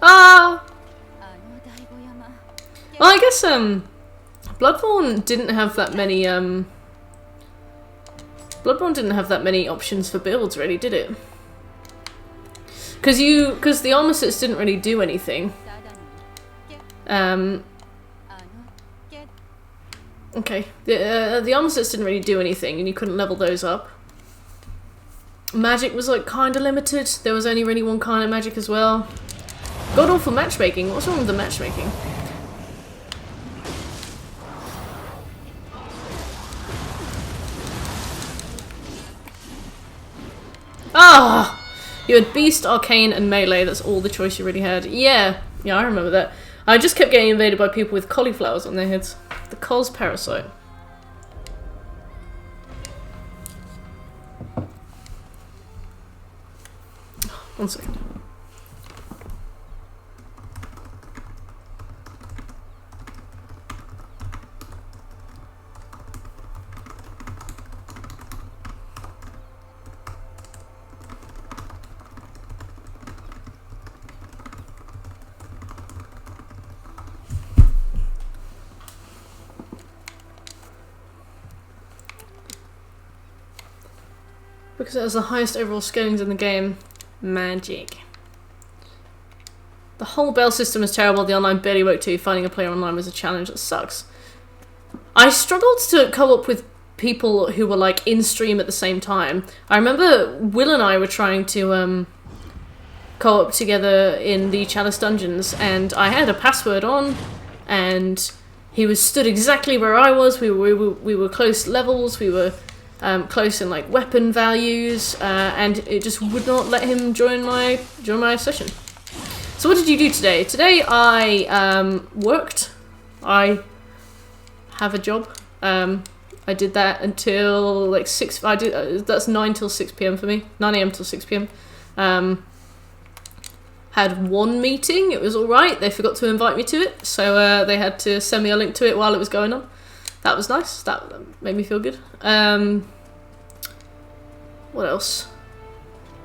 Speaker 1: Ah! Well, I guess, Bloodborne didn't have that many, Bloodborne didn't have that many options for builds, really, did it? Because the armistice didn't really do anything. Okay, the armistice didn't really do anything, and you couldn't level those up. Magic was, like, kinda limited. There was only really one kind of magic as well. God awful matchmaking. What's wrong with the matchmaking? Ah! You had Beast, Arcane, and Melee. That's all the choice you really had. Yeah, I remember that. I just kept getting invaded by people with cauliflowers on their heads. The Cos parasite. One second. Because it has the highest overall skillings in the game. Magic. The whole bell system is terrible. The online barely worked too. Finding a player online was a challenge. That sucks. I struggled to come up with people who were like in stream at the same time. I remember Will and I were trying to co-op together in the Chalice Dungeons, and I had a password on, and he was stood exactly where I was. We were close levels. We were close in like weapon values, and it just would not let him join my session. So what did you do today? Today I worked. I have a job. I did that until like 6. That's 9 till 6 p.m. for me. 9 a.m. till 6 p.m. Had one meeting. It was all right. They forgot to invite me to it, so they had to send me a link to it while it was going on. That was nice. That made me feel good. What else?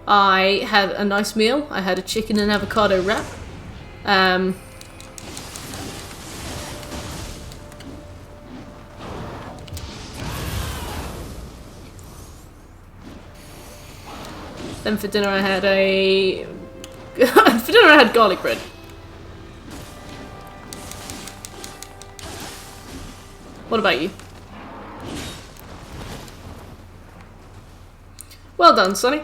Speaker 1: I had a nice meal. I had a chicken and avocado wrap. Then for dinner I had garlic bread. What about you? Well done, Sonny.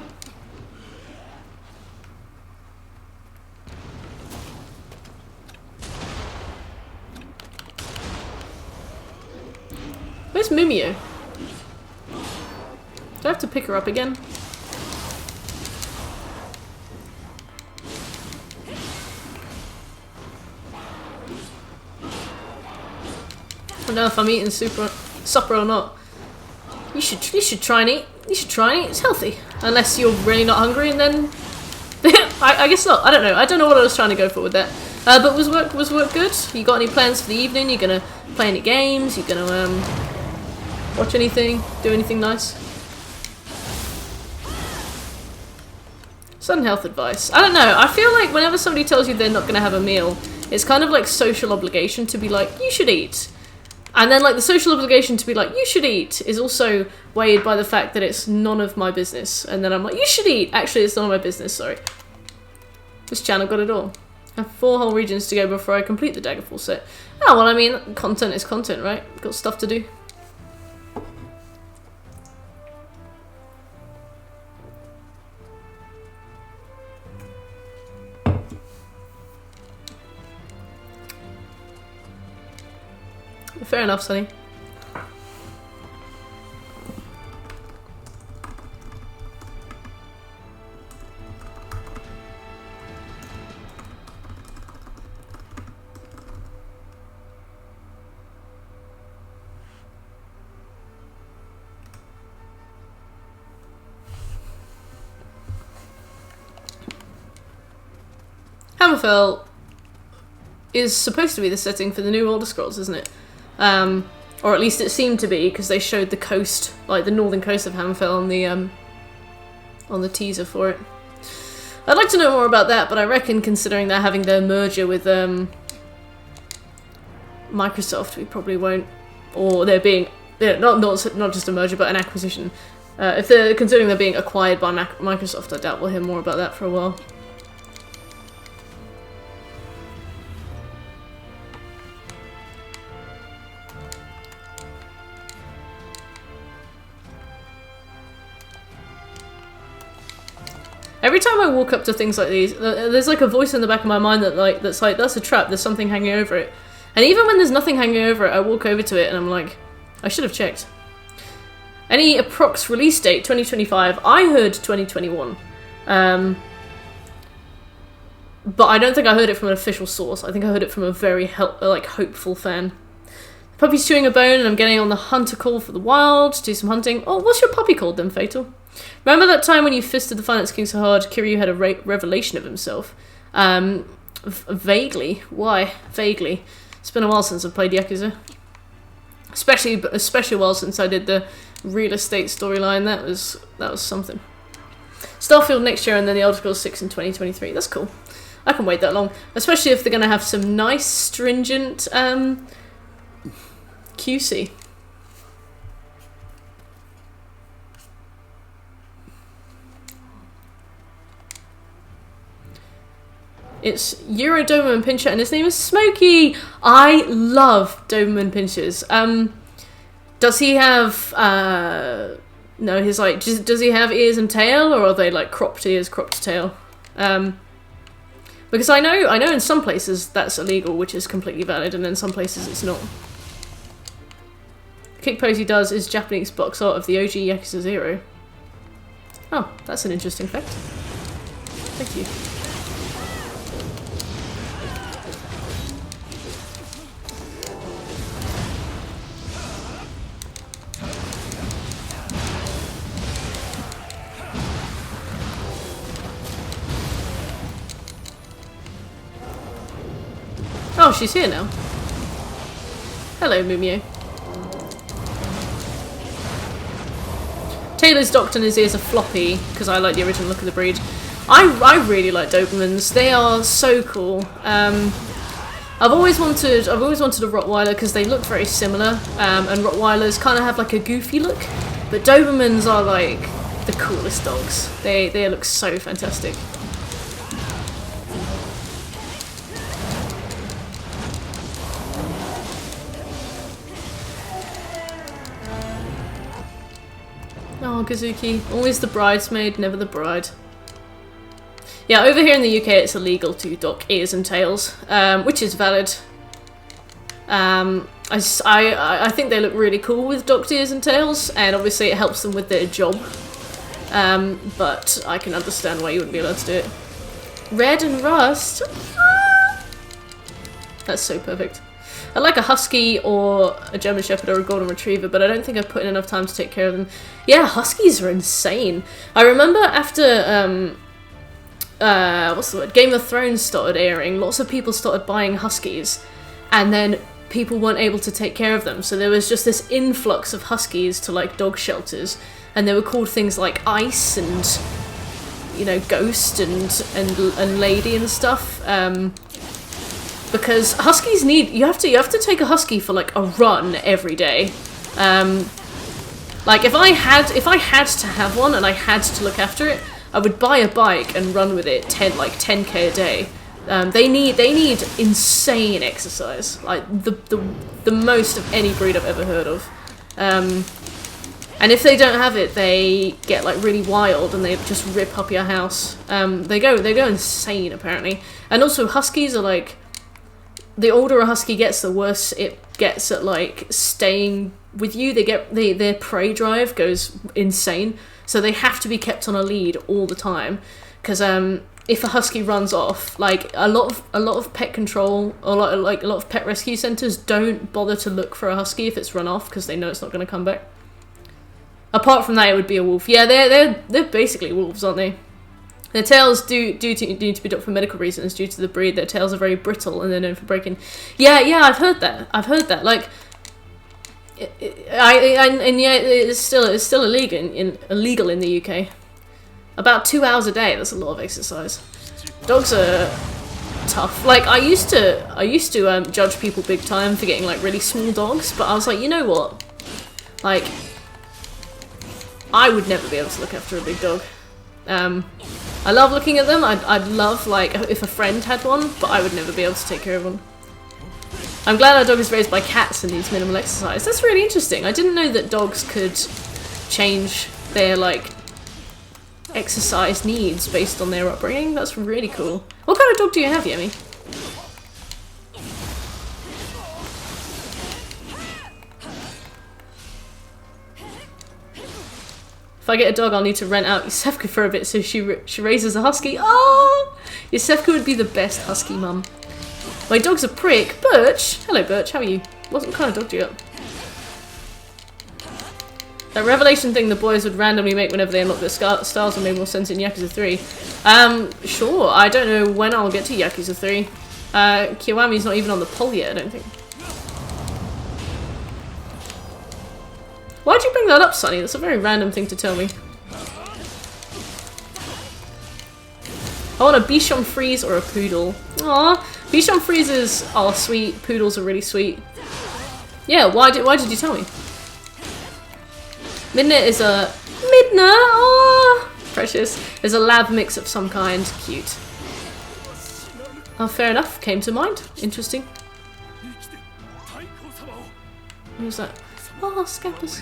Speaker 1: Where's Mimio? Do I have to pick her up again? I don't know if I'm eating supper or not. You should try and eat. You should try and eat. It's healthy, unless you're really not hungry, and then I guess not. I don't know. I don't know what I was trying to go for with that. But was work good? You got any plans for the evening? You gonna play any games? You gonna watch anything? Do anything nice? Sudden health advice. I don't know. I feel like whenever somebody tells you they're not gonna have a meal, it's kind of like social obligation to be like, you should eat. And then like the social obligation to be like, you should eat, is also weighed by the fact that it's none of my business. And then I'm like, you should eat. Actually, it's none of my business, sorry. This channel got it all. I have 4 whole regions to go before I complete the Daggerfall set. Oh, well, I mean, content is content, right? Got stuff to do. Fair enough, Sonny. Hammerfell is supposed to be the setting for the new Elder Scrolls, isn't it? Or at least it seemed to be, because they showed the coast, like the northern coast of Hammerfell on the teaser for it. I'd like to know more about that, but I reckon considering they're having their merger with Microsoft, we probably won't. Or they're being not just a merger, but an acquisition. If they're considering they're being acquired by Microsoft, I doubt we'll hear more about that for a while. Every time I walk up to things like these, there's like a voice in the back of my mind that's like, that's a trap, there's something hanging over it. And even when there's nothing hanging over it, I walk over to it and I'm like, I should have checked. Any approx release date? 2025. I heard 2021. But I don't think I heard it from an official source. I think I heard it from a very hopeful fan. The puppy's chewing a bone and I'm getting on the hunter call for the wild to do some hunting. Oh, what's your puppy called then, Fatal? Remember that time when you fisted the Finance King so hard, Kiryu had a revelation of himself? Vaguely. Why? Vaguely. It's been a while since I've played Yakuza. Especially a while since I did the real estate storyline. That was something. Starfield next year and then the Elder Scrolls 6 in 2023. That's cool. I can wait that long. Especially if they're going to have some nice, stringent QC. It's Euro Doberman Pinscher, and his name is Smokey. I love Doberman Pinschers. Does he have no? His like, does he have ears and tail, or are they like cropped ears, cropped tail? Because I know in some places that's illegal, which is completely valid, and in some places it's not. Kick pose he does is Japanese box art of the OG Yakuza 0. Oh, that's an interesting fact. Thank you. Oh, she's here now. Hello, Mumio. Taylor's docked and his ears are floppy, because I like the original look of the breed. I really like Dobermans. They are so cool. I've always wanted a Rottweiler because they look very similar, and Rottweilers kind of have like a goofy look, but Dobermans are like the coolest dogs. They look so fantastic. Oh, Kazuki. Always the bridesmaid, never the bride. Yeah, over here in the UK it's illegal to dock ears and tails, which is valid. I think they look really cool with docked ears and tails, and obviously it helps them with their job. But I can understand why you wouldn't be allowed to do it. Red and rust? That's so perfect. I like a husky or a German shepherd or a golden retriever, but I don't think I've put in enough time to take care of them. Yeah, huskies are insane. I remember after what's the word? Game of Thrones started airing, lots of people started buying huskies, and then people weren't able to take care of them, so there was just this influx of huskies to like dog shelters, and they were called things like Ice and, you know, Ghost and Lady and stuff. Because huskies need, you have to take a husky for like a run every day. Like if I had to have one and I had to look after it, I would buy a bike and run with it 10k a day. They need insane exercise, like the most of any breed I've ever heard of. And if they don't have it, they get like really wild and they just rip up your house. They go insane apparently. And also huskies are like, the older a husky gets, the worse it gets at like staying with you. Their prey drive goes insane, so they have to be kept on a lead all the time. Because if a husky runs off, like a lot of pet control, or a lot of pet rescue centers don't bother to look for a husky if it's run off because they know it's not going to come back. Apart from that, it would be a wolf. Yeah, they're basically wolves, aren't they? Their tails do need to be docked for medical reasons due to the breed. Their tails are very brittle and they're known for breaking. Yeah, I've heard that. Like, and yeah, it's still illegal in the UK. About 2 hours a day. That's a lot of exercise. Dogs are tough. Like I used to judge people big time for getting like really small dogs, but I was like, you know what? Like, I would never be able to look after a big dog. I love looking at them. I'd love, like, if a friend had one, but I would never be able to take care of one. I'm glad our dog is raised by cats and needs minimal exercise. That's really interesting. I didn't know that dogs could change their, like, exercise needs based on their upbringing. That's really cool. What kind of dog do you have, Yemi? If I get a dog, I'll need to rent out Yusefka for a bit so she raises a husky. Oh! Yusefka would be the best husky mum. My dog's a prick. Birch! Hello, Birch. How are you? What kind of dog do you got? That revelation thing the boys would randomly make whenever they unlock their styles would make more sense in Yakuza 3. Sure. I don't know when I'll get to Yakuza 3. Kiwami's not even on the poll yet, I don't think. Why'd you bring that up, Sonny? That's a very random thing to tell me. I want a Bichon Frise or a Poodle. Aww, Bichon Frises are sweet, Poodles are really sweet. Yeah, why did you tell me? Midna is a... Midna! Aww, precious. Is a lab mix of some kind. Cute. Oh, fair enough. Came to mind. Interesting. Who's that? Oh, Scampers.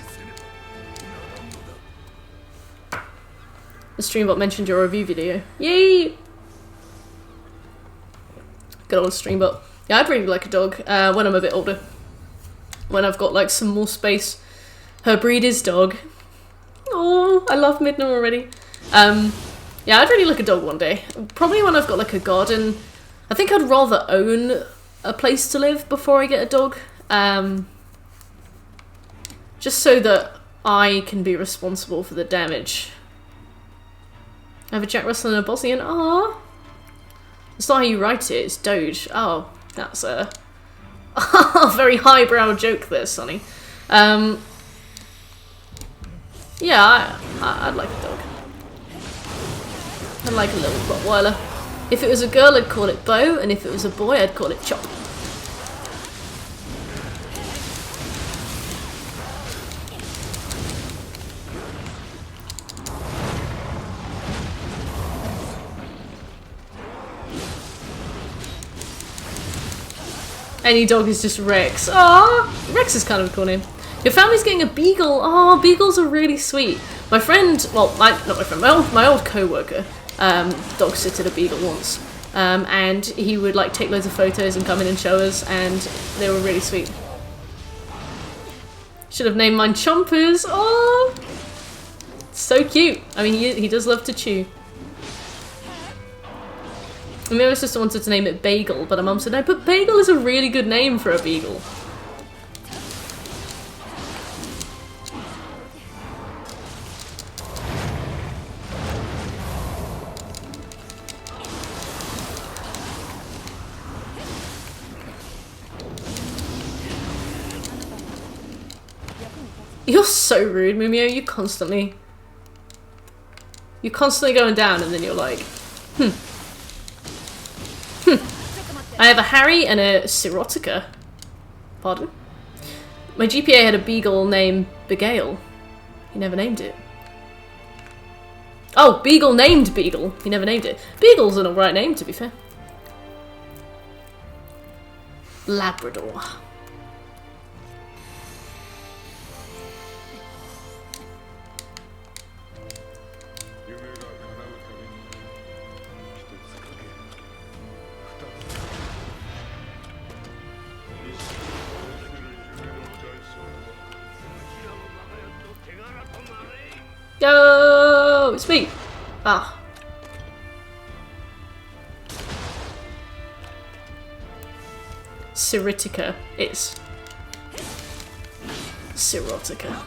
Speaker 1: The Streambot mentioned your review video. Yay! Good old Streambot. Yeah, I'd really like a dog when I'm a bit older. When I've got like some more space. Her breed is dog. Oh, I love Midna already. Yeah, I'd really like a dog one day. Probably when I've got like a garden. I think I'd rather own a place to live before I get a dog. Just so that I can be responsible for the damage. I have a Jack Russell and a Bosnian. Ah, it's not how you write it. It's Doge. Oh, that's a very highbrow joke there, Sonny. Yeah, I'd like a dog. I'd like a little Rottweiler. If it was a girl, I'd call it Bo, and if it was a boy, I'd call it Chop. Any dog is just Rex. Ah, Rex is kind of a cool name. Your family's getting a beagle. Oh, beagles are really sweet. My friend, well, not my friend, my old co-worker, dog sitted a beagle once, and he would like take loads of photos and come in and show us, and they were really sweet. Should have named mine Chompers. Oh, so cute. I mean, he does love to chew. And my other sister wanted to name it Bagel, but her mum said no, but Bagel is a really good name for a beagle. You're so rude, Mumio. You're constantly going down, and then you're like, I have a Harry and a Sirotica. Pardon? My GPA had a beagle named Begale. He never named it. Oh, Beagle named Beagle. He never named it. Beagle's an alright name, to be fair. Labrador. Go! It's me! Ah. Sirotica is. Sirotica.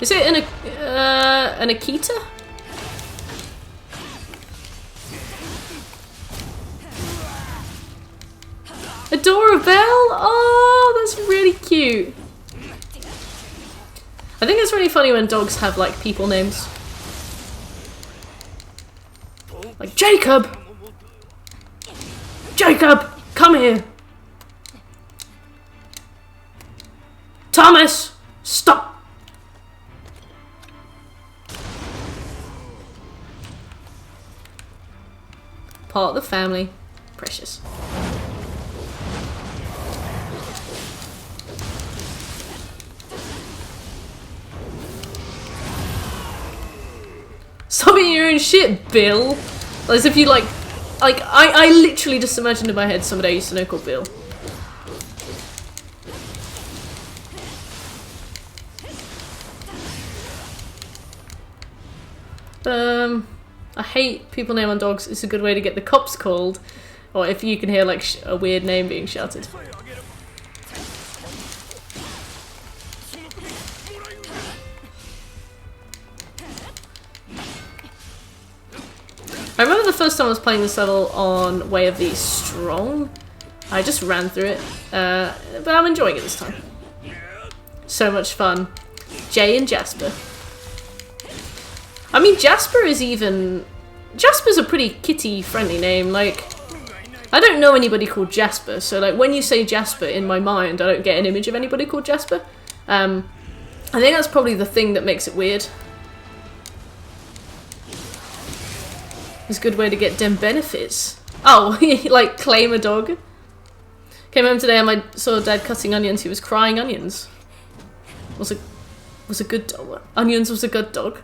Speaker 1: Is it an Akita? Adora Belle? Oh, that's really cute. I think it's really funny when dogs have like people names. Like Jacob! Jacob! Come here! Thomas! Stop! Part of the family. Precious. Stop eating your own shit, Bill! As if you like I literally just imagined in my head somebody I used to know called Bill. I hate people name on dogs. It's a good way to get the cops called, or if you can hear like a weird name being shouted. I remember the first time I was playing this level on Way of the Strong. I just ran through it, but I'm enjoying it this time. So much fun. Jay and Jasper. I mean, Jasper's a pretty kitty-friendly name. Like, I don't know anybody called Jasper, so like when you say Jasper, in my mind, I don't get an image of anybody called Jasper. I think that's probably the thing that makes it weird. It's a good way to get them benefits. Oh, like claim a dog. Came home today and I saw Dad cutting onions. He was crying onions. Was a good dog. Onions was a good dog.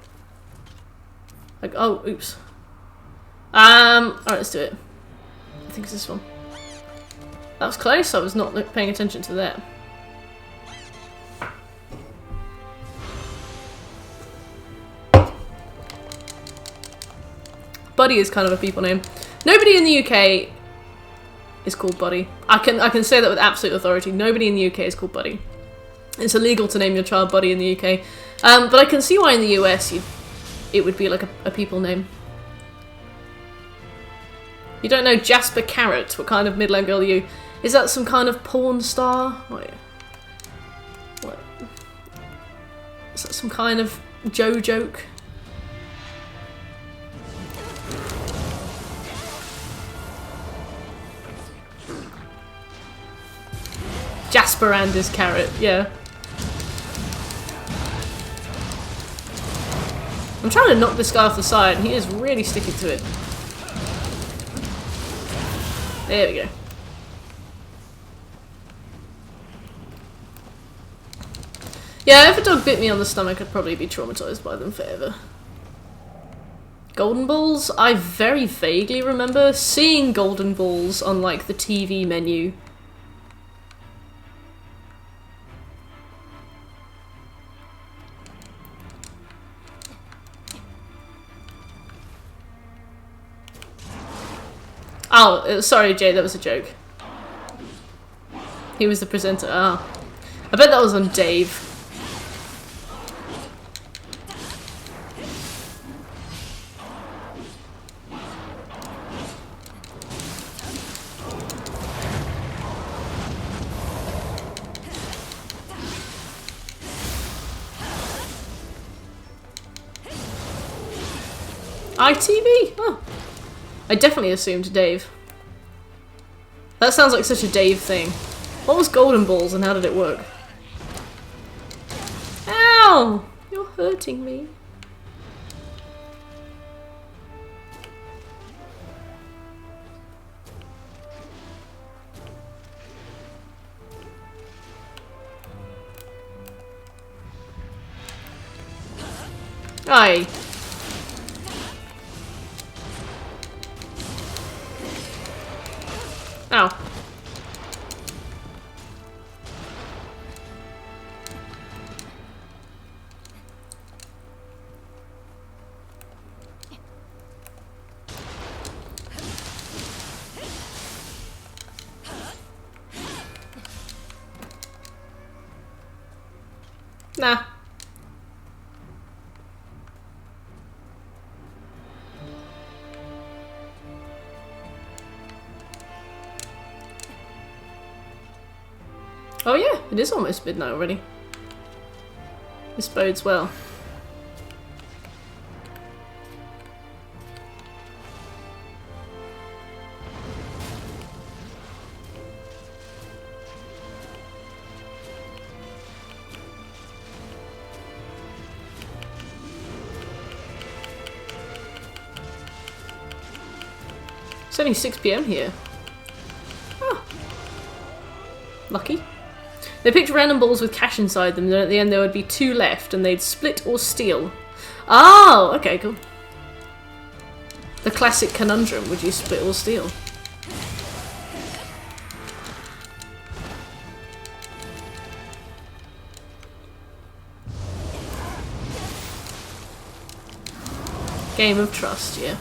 Speaker 1: Like, oh, oops. Alright, let's do it. I think it's this one. That was close. I was not paying attention to that. Buddy is kind of a people name. Nobody in the UK is called Buddy. I can say that with absolute authority. Nobody in the UK is called Buddy. It's illegal to name your child Buddy in the UK. But I can see why in the US it would be like a people name. You don't know Jasper Carrot. What kind of midland girl are you? Is that some kind of porn star? Wait. What? Is that some kind of Joe joke? Jasper and his carrot, yeah. I'm trying to knock this guy off the side and he is really sticking to it. There we go. Yeah, if a dog bit me on the stomach, I'd probably be traumatized by them forever. Golden balls? I very vaguely remember seeing golden balls on like the TV menu. Oh, sorry Jay, that was a joke. He was the presenter. Ah. I bet that was on Dave. ITV? Oh. I definitely assumed Dave. That sounds like such a Dave thing. What was golden balls and how did it work? Ow! You're hurting me. Aye. Ow. Nah. Oh yeah, it is almost midnight already. This bodes well. It's only 6 PM here. Oh. Lucky. They picked random balls with cash inside them, then at the end there would be 2 left, and they'd split or steal. Oh, okay, cool. The classic conundrum, would you split or steal? Game of trust, yeah.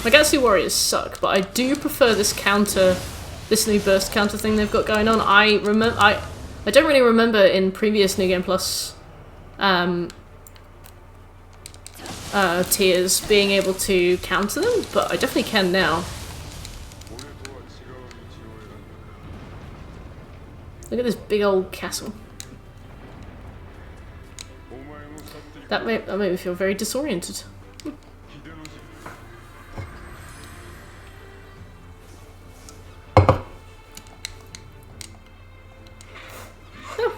Speaker 1: My Gatsu Warriors suck, but I do prefer this counter, this new burst counter thing they've got going on. I don't really remember in previous New Game Plus tiers being able to counter them, but I definitely can now. Look at this big old castle. That made me feel very disoriented. Oh.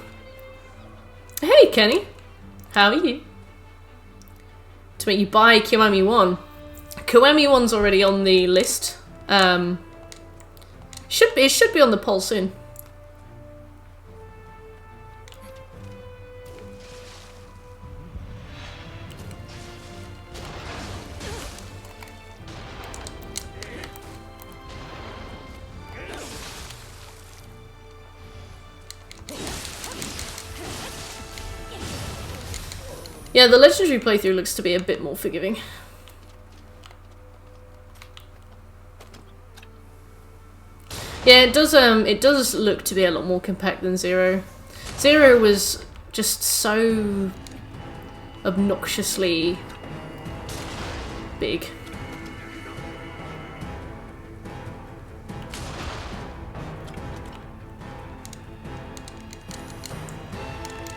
Speaker 1: Hey, Kenny. How are you? To make you buy Kiwami 1. Kiwami 1's already on the list. It should be on the poll soon. Yeah, the legendary playthrough looks to be a bit more forgiving. Yeah, it does look to be a lot more compact than Zero. Zero was just so obnoxiously big.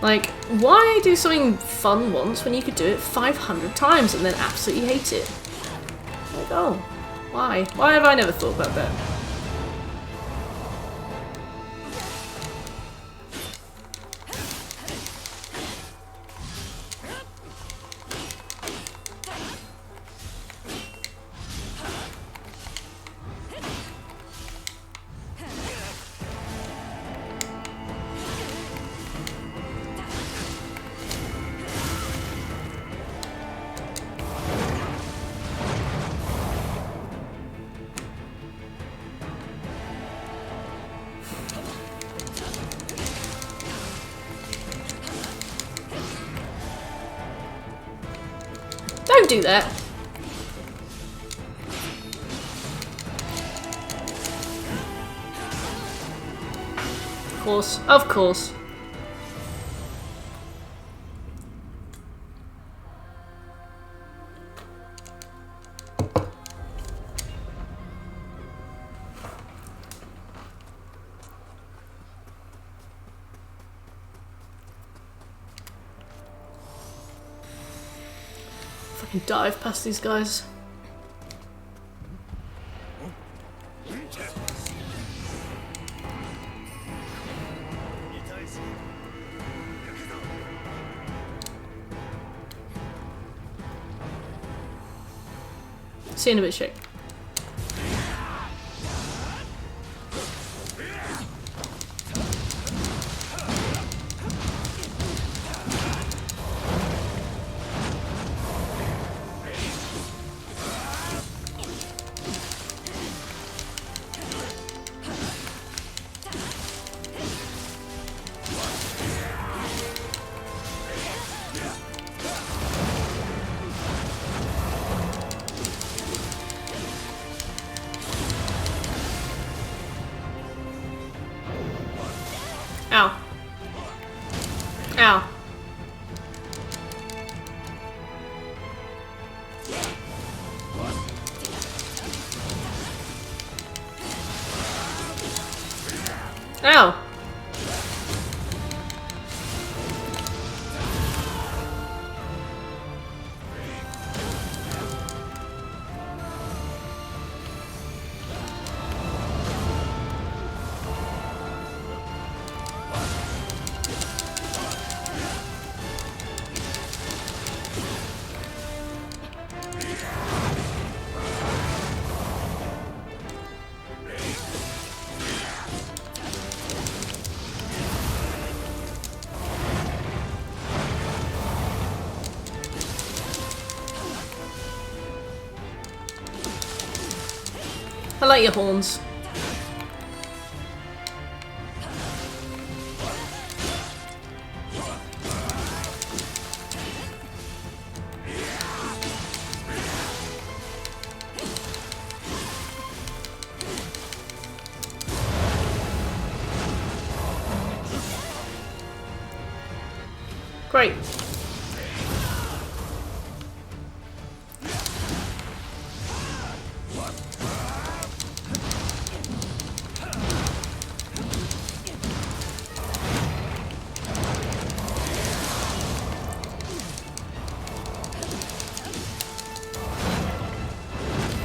Speaker 1: Like, why do something fun once when you could do it 500 times and then absolutely hate it? Like, oh, why? Why have I never thought about that? Don't do that. Of course, of course. Fucking dive past these guys. See you in a bit, Shake. Ow. Ow. Ow. I like your horns. Great.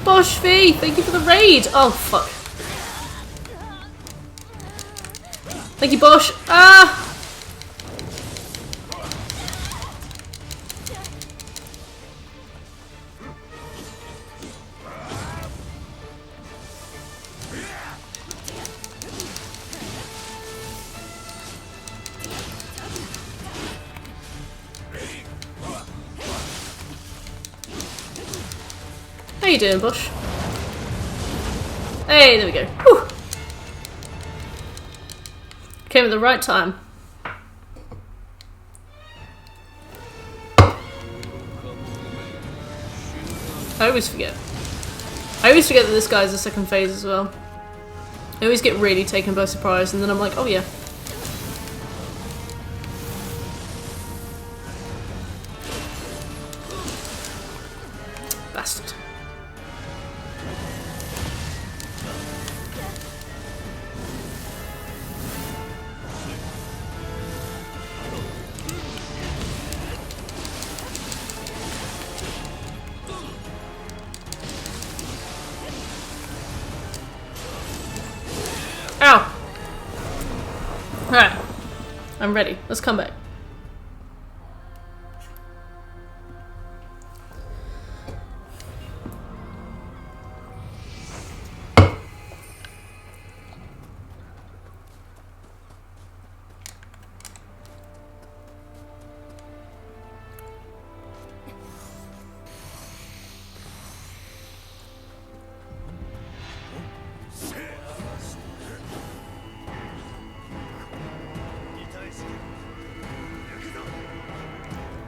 Speaker 1: Bosh V, thank you for the raid! Oh, fuck. Thank you, Bosh. Ah! How you doing, Bosh? Hey, there we go. Whew. Came at the right time. I always forget. I always forget that this guy's the second phase as well. I always get really taken by surprise and then I'm like, oh yeah. Bastard. Ow! Alright. I'm ready. Let's come back.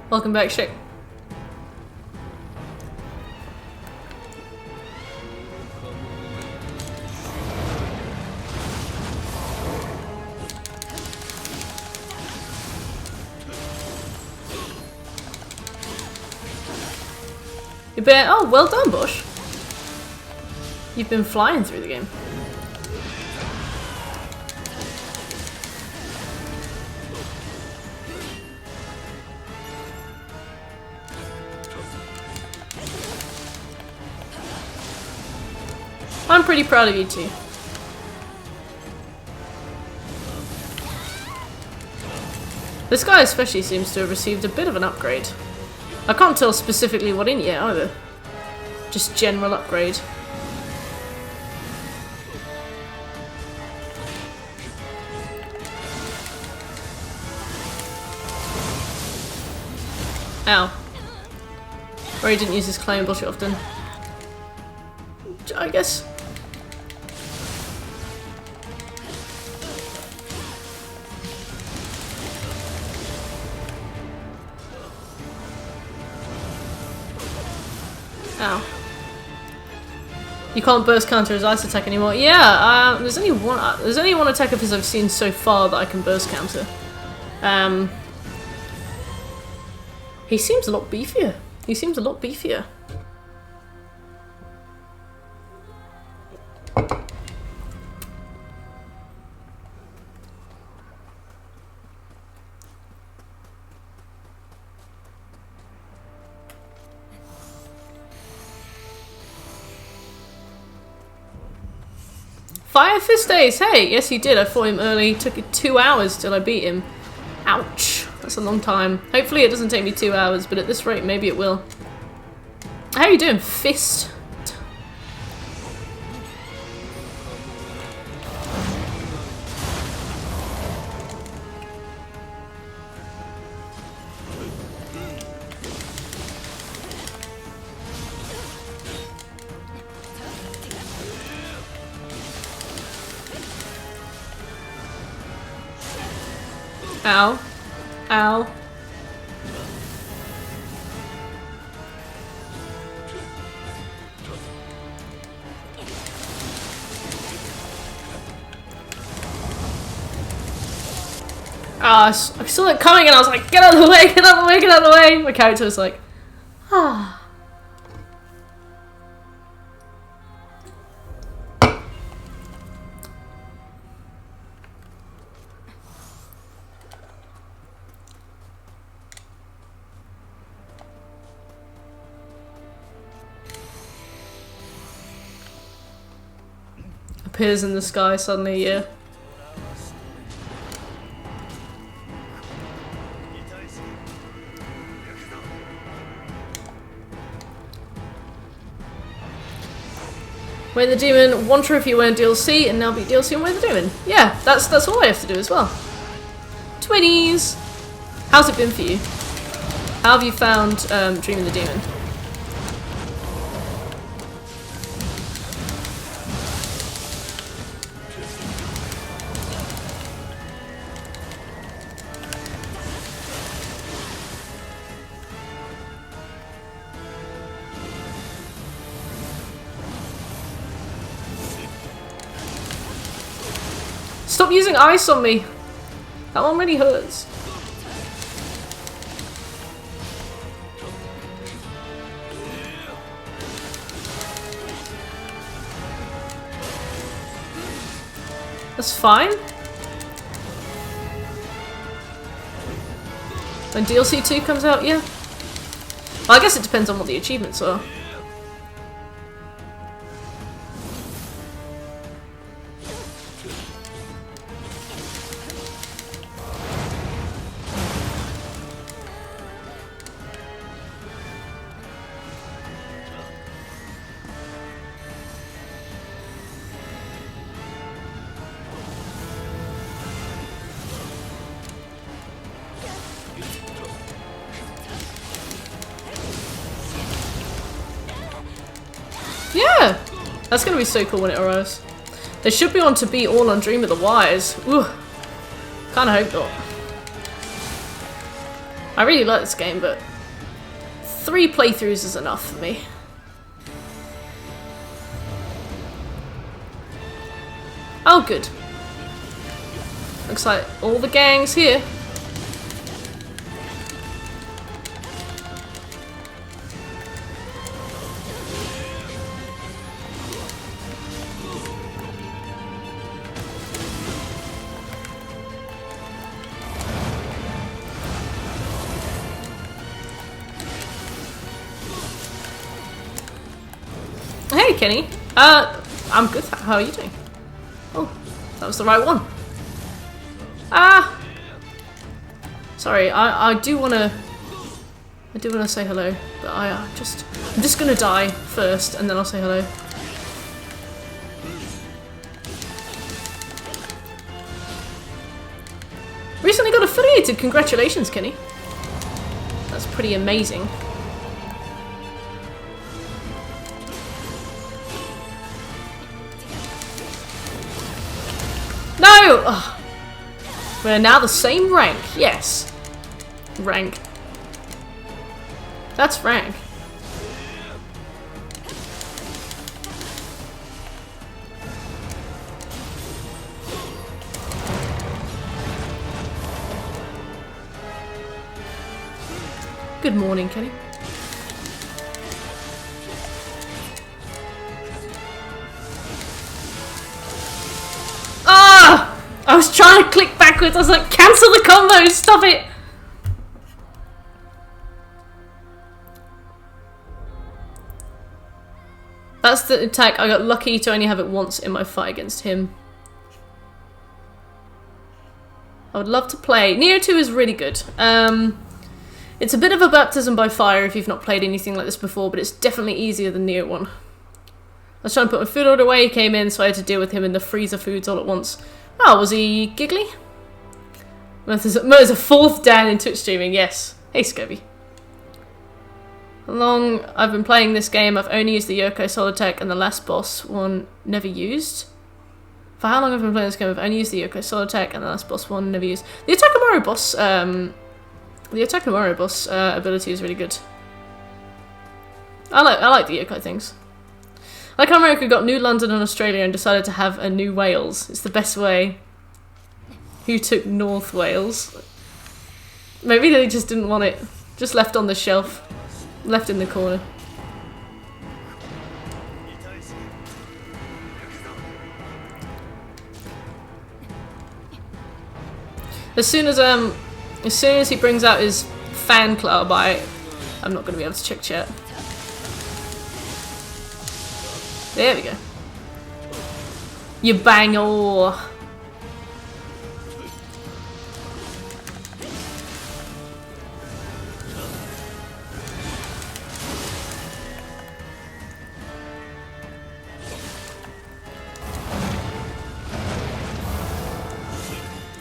Speaker 1: Welcome back, Shake. You better. Oh, well done, Bush. You've been flying through the game. I'm pretty proud of you too. This guy especially seems to have received a bit of an upgrade. I can't tell specifically what in yet either. Just general upgrade. Ow. Or he didn't use his claim bullshit often. I guess. Ow. You can't burst counter his ice attack anymore. Yeah, there's only one attack of his I've seen so far that I can burst counter. He seems a lot beefier. He seems a lot beefier. Fire Fist Ace! Hey! Yes, he did. I fought him early. Took it 2 hours till I beat him. Ouch. That's a long time. Hopefully it doesn't take me 2 hours, but at this rate, maybe it will. How are you doing, Fist? Ow. Ow. I saw it coming and I was like, get out of the way, get out of the way, get out of the way! My character was like, ah. appears in the sky suddenly, yeah. Wayne the Demon, one trophy when DLC, and now beat DLC and Wayne the Demon. Yeah, that's all I have to do as well. 20s! How's it been for you? How have you found Dream of the Demon? Stop using ice on me! That one really hurts. That's fine. When DLC 2 comes out, yeah. Well, I guess it depends on what the achievements are. Yeah! That's gonna be so cool when it arrives. They should be on to be all on Dream of the Wires. Ooh. Kinda hope not. I really like this game, but 3 playthroughs is enough for me. Oh, good. Looks like all the gang's here. Hey, Kenny. I'm good. How are you doing? Oh, that was the right one. Ah! Sorry, I do wanna say hello, but I'm just gonna die first, and then I'll say hello. Recently got affiliated. Congratulations, Kenny. That's pretty amazing. No! Ugh. We're now the same rank. Yes. Rank. That's rank. Good morning, Kenny. Ah! I was trying to click backwards. I was like, cancel the combo. Stop it. That's the attack. I got lucky to only have it once in my fight against him. I would love to play. Nioh 2 is really good. It's a bit of a baptism by fire if you've not played anything like this before, but it's definitely easier than Nioh 1. I was trying to put my food order away, he came in, so I had to deal with him in the freezer foods all at once. Oh, was he giggly? There's a 4th Dan in Twitch streaming, yes. Hey, Scobie. How long I've been playing this game, I've only used the Yoko Solitech and the last boss one never used. For how long I've been playing this game, I've only used the Yoko Solitech and the last boss one never used. The Otakamaro boss, ability is really good. I like the Yokai things. Like how America got New London and Australia and decided to have a New Wales. It's the best way. Who took North Wales? Maybe they just didn't want it. Just left on the shelf. Left in the corner. As soon as he brings out his fan club, I'm not going to be able to check chat. There we go. You banger.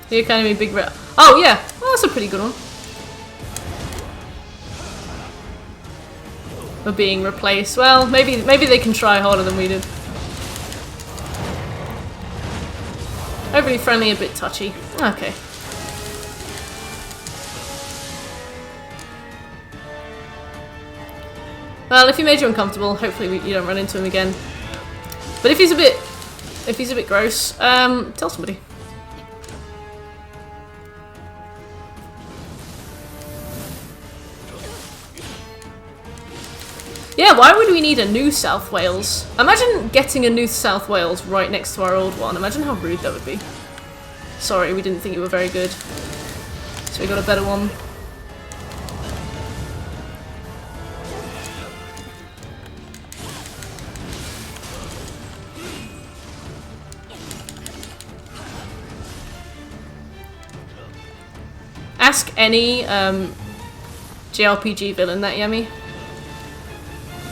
Speaker 1: The Academy Big Red. Oh yeah, well, that's a pretty good one. We're being replaced. Well, maybe they can try harder than we did. Overly friendly, a bit touchy. Okay. Well, if he made you uncomfortable, hopefully you don't run into him again. But if he's a bit gross, tell somebody. Yeah, why would we need a New South Wales? Imagine getting a New South Wales right next to our old one. Imagine how rude that would be. Sorry, we didn't think you were very good. So we got a better one. Ask any JRPG villain that, Yummy.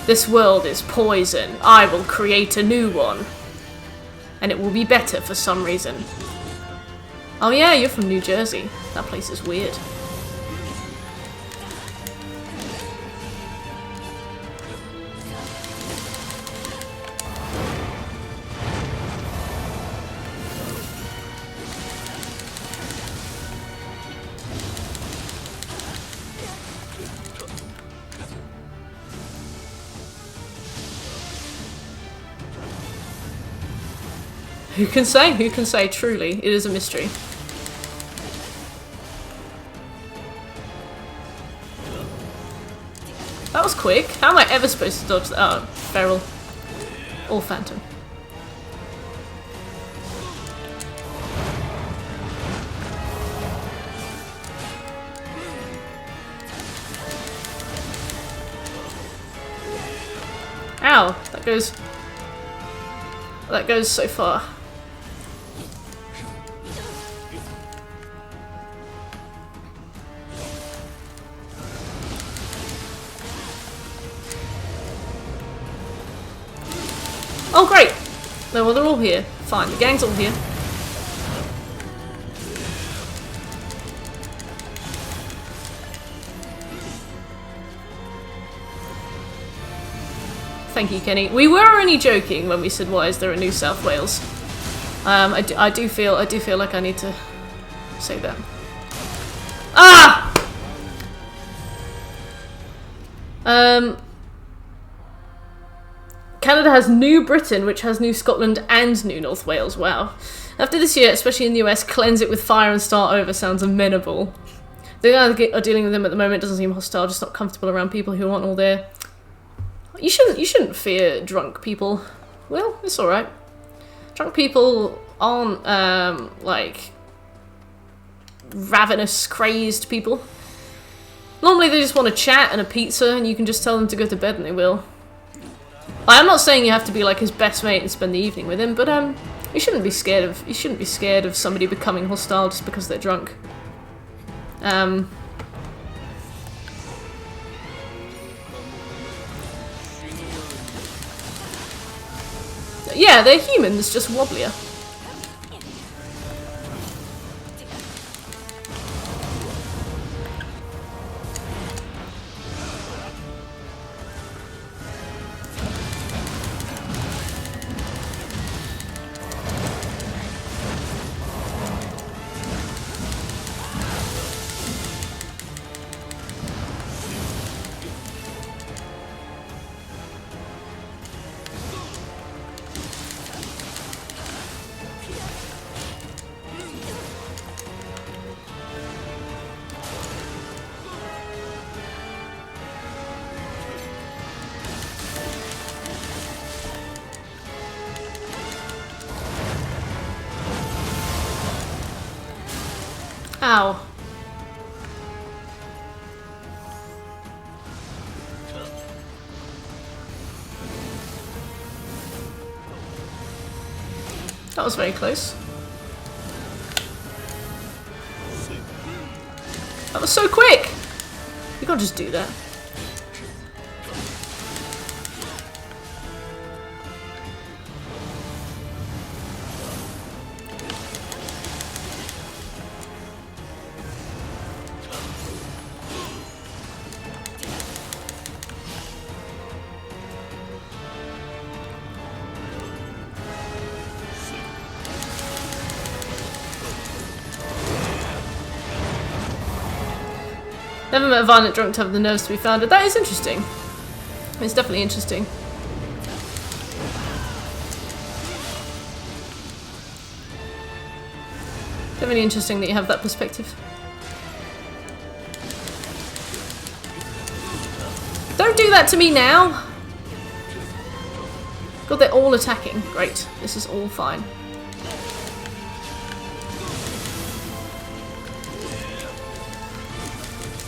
Speaker 1: This world is poison. I will create a new one. And it will be better for some reason. Oh yeah, you're from New Jersey. That place is weird. Who can say? Who can say? Truly, it is a mystery. That was quick. How am I ever supposed to dodge that? Oh, feral. Or phantom. Ow, that goes so far. Oh great! No, well they're all here. Fine, the gang's all here. Thank you, Kenny. We were only joking when we said, "Why is there a New South Wales?" I do feel like I need to say that. Ah! Canada has New Britain, which has New Scotland and New North Wales. Wow. After this year, especially in the US, cleanse it with fire and start over sounds amenable. The guy are dealing with them at the moment doesn't seem hostile, just not comfortable around people who aren't all there. You shouldn't fear drunk people. Well, it's alright. Drunk people aren't, like, ravenous, crazed people. Normally they just want a chat and a pizza, and you can just tell them to go to bed and they will. I'm not saying you have to be like his best mate and spend the evening with him, but you shouldn't be scared of somebody becoming hostile just because they're drunk. Yeah, they're humans, just wobblier. Ow. That was very close. That was so quick! You can't just do that. Never met a violent drunk to have the nerves to be founded. That is interesting. It's definitely interesting. Definitely interesting that you have that perspective. Don't do that to me now! God, they're all attacking. Great. This is all fine.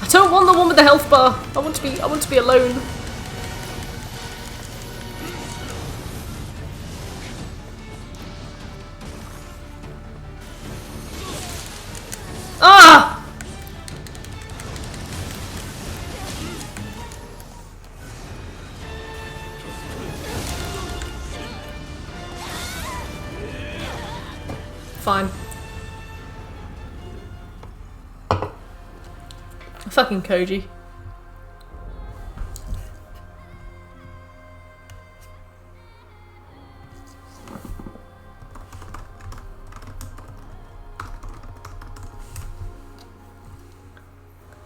Speaker 1: I don't want the one with the health bar. I want to be alone. Ah! Fine. Fucking Koji.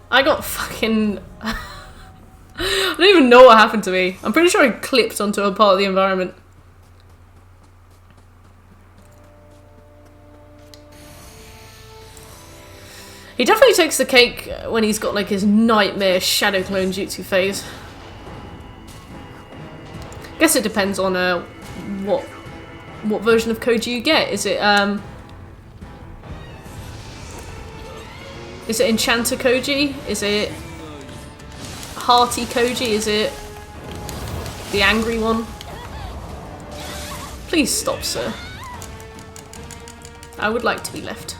Speaker 1: I got fucking... I don't even know what happened to me. I'm pretty sure I clipped onto a part of the environment. He definitely takes the cake when he's got like his nightmare shadow clone jutsu phase. Guess it depends on what version of Koji you get. Is it Enchanter Koji? Is it Hearty Koji? Is it the angry one? Please stop, sir. I would like to be left.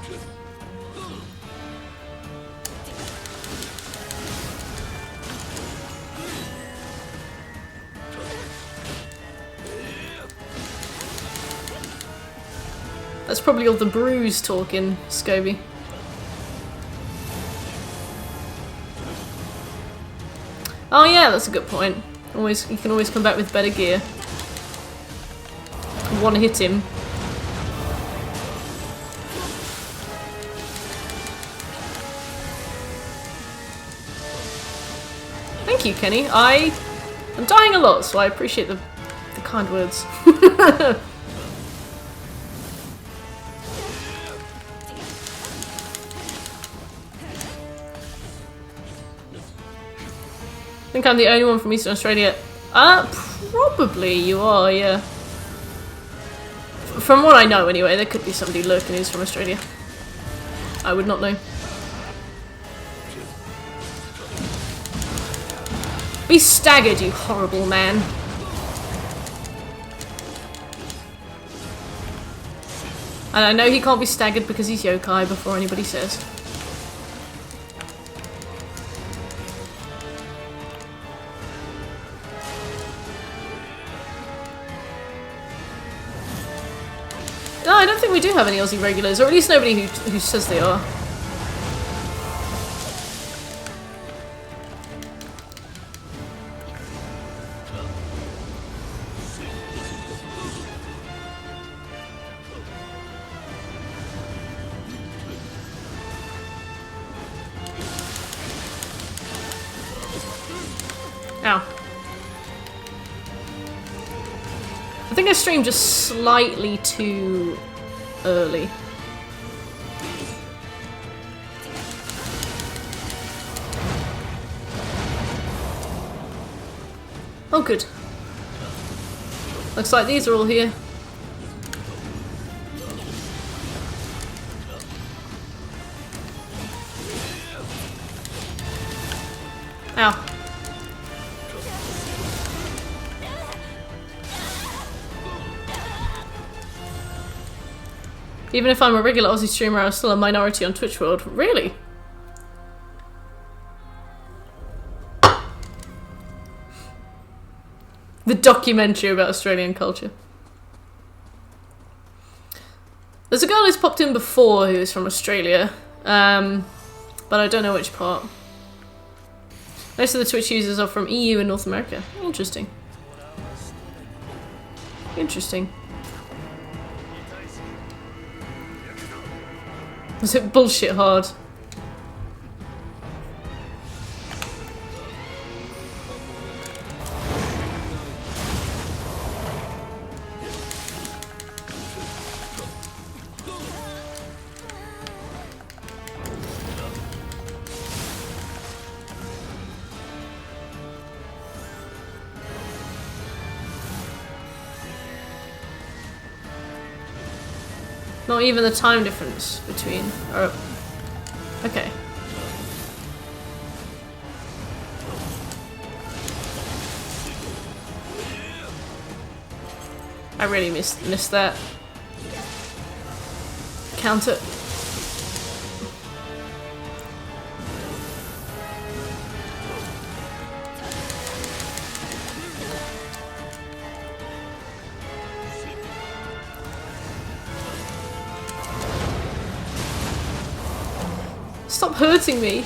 Speaker 1: That's probably all the bruise talking, Scobie. Oh yeah, that's a good point. You can always come back with better gear. One hit him. Thank you, Kenny. I'm dying a lot, so I appreciate the kind words. I think I'm the only one from Eastern Australia. Probably you are, yeah. From what I know, anyway, there could be somebody lurking who's from Australia. I would not know. Be staggered, you horrible man. And I know he can't be staggered because he's yokai before anybody says. No, I don't think we do have any Aussie regulars, or at least nobody who says they are. Ow. I think I streamed just slightly too early. Oh good. Looks like these are all here. Ow. Even if I'm a regular Aussie streamer, I'm still a minority on Twitch World. Really? The documentary about Australian culture. There's a girl who's popped in before who's from Australia, but I don't know which part. Most of the Twitch users are from EU and North America. Interesting. Interesting. Was it bullshit hard? Not even the time difference between... Or, okay. I really missed that. Counter. Stop hurting me.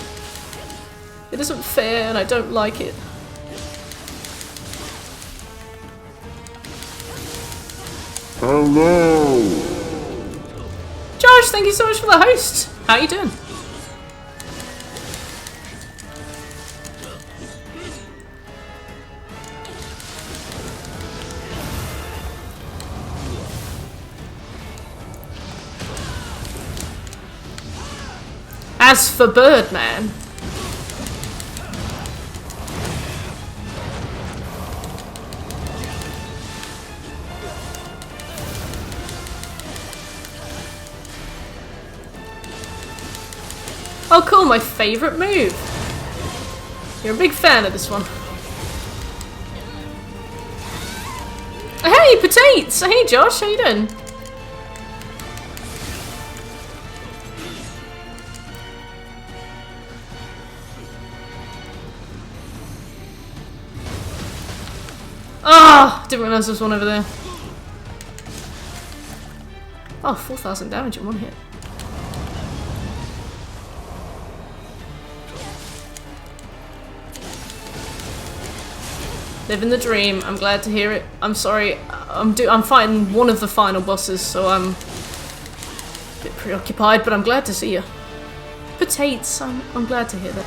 Speaker 1: It isn't fair and I don't like it.
Speaker 2: Hello!
Speaker 1: Josh, thank you so much for the host. How you doing? As for Birdman. Oh cool, my favourite move. You're a big fan of this one. Hey, Potatoes! Hey Josh, how you doing? Ah, didn't realise there was one over there. Oh, 4,000 damage in one hit. Living the dream. I'm glad to hear it. I'm sorry. I'm fighting one of the final bosses, so I'm a bit preoccupied. But I'm glad to see you. Potatoes. I'm glad to hear that.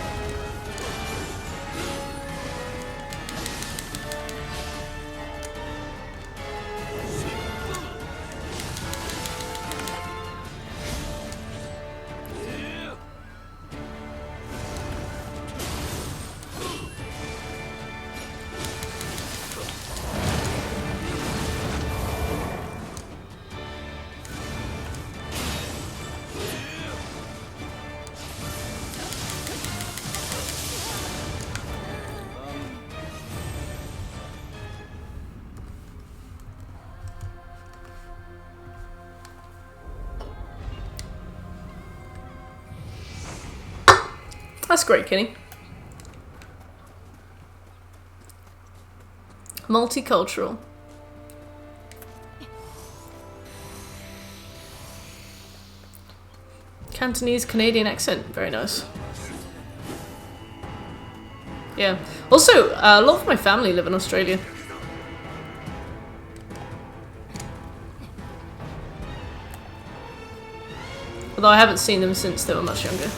Speaker 1: That's great, Kenny. Multicultural. Cantonese Canadian accent. Very nice. Yeah. Also, a lot of my family live in Australia. Although I haven't seen them since they were much younger.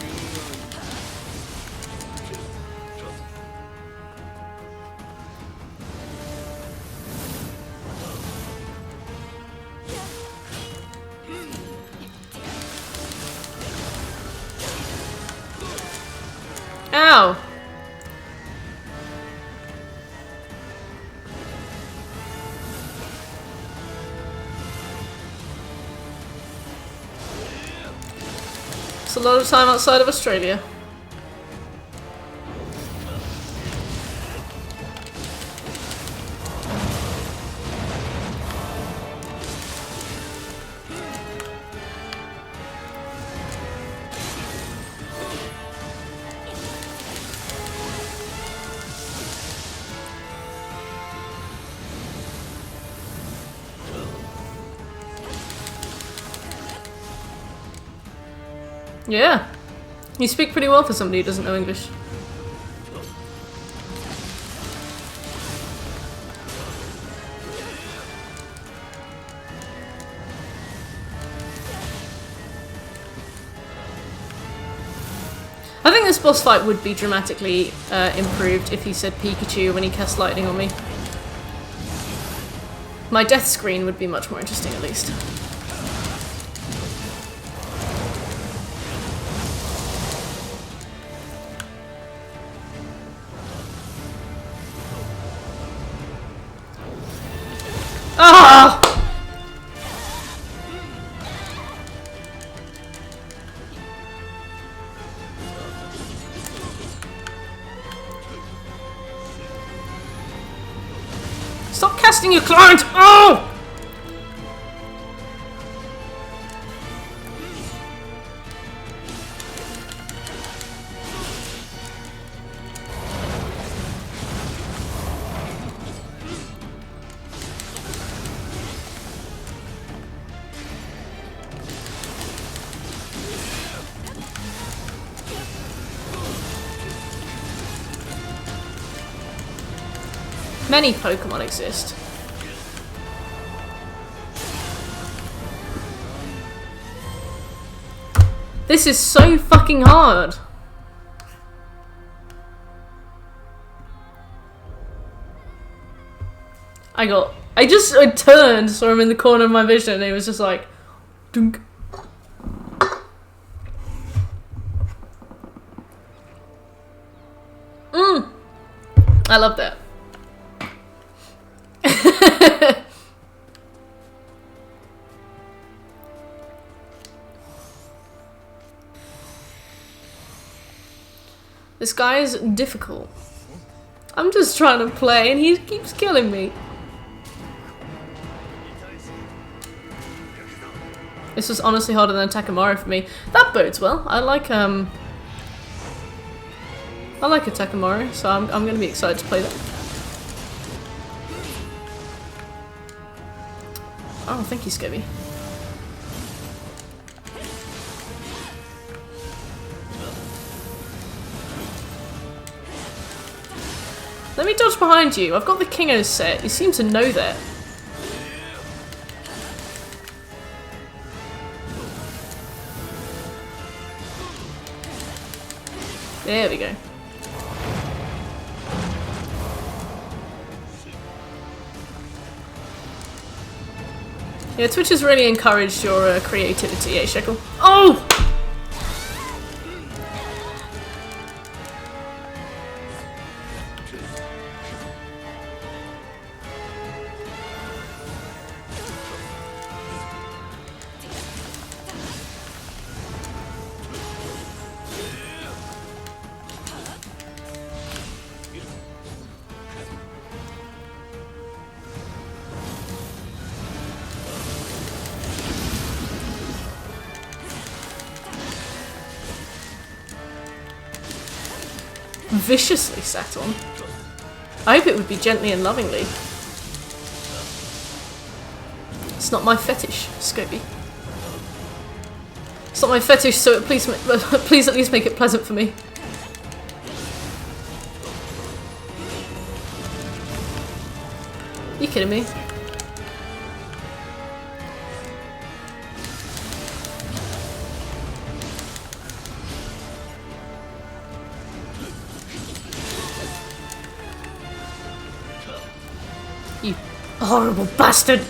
Speaker 1: Ow! It's a lot of time outside of Australia. Yeah. You speak pretty well for somebody who doesn't know English. I think this boss fight would be dramatically improved if he said Pikachu when he cast lightning on me. My death screen would be much more interesting, at least. Ah! Stop casting your client! Oh! Many Pokemon exist. This is so fucking hard. I turned, saw him in the corner of my vision, and it was just like, dunk. I love that. This guy is difficult. I'm just trying to play and he keeps killing me. This was honestly harder than Takamaru for me. That bodes well. I like a Takamaru, so I'm gonna be excited to play that. Oh, thank you, Scobie. Let me dodge behind you. I've got the Kingo set. You seem to know that. There we go. Yeah, Twitch has really encouraged your creativity, eh, Shekel? Oh! Viciously sat on. I hope it would be gently and lovingly. It's not my fetish, Scobie. It's not my fetish, so please at least make it pleasant for me. You kidding me? You horrible bastard!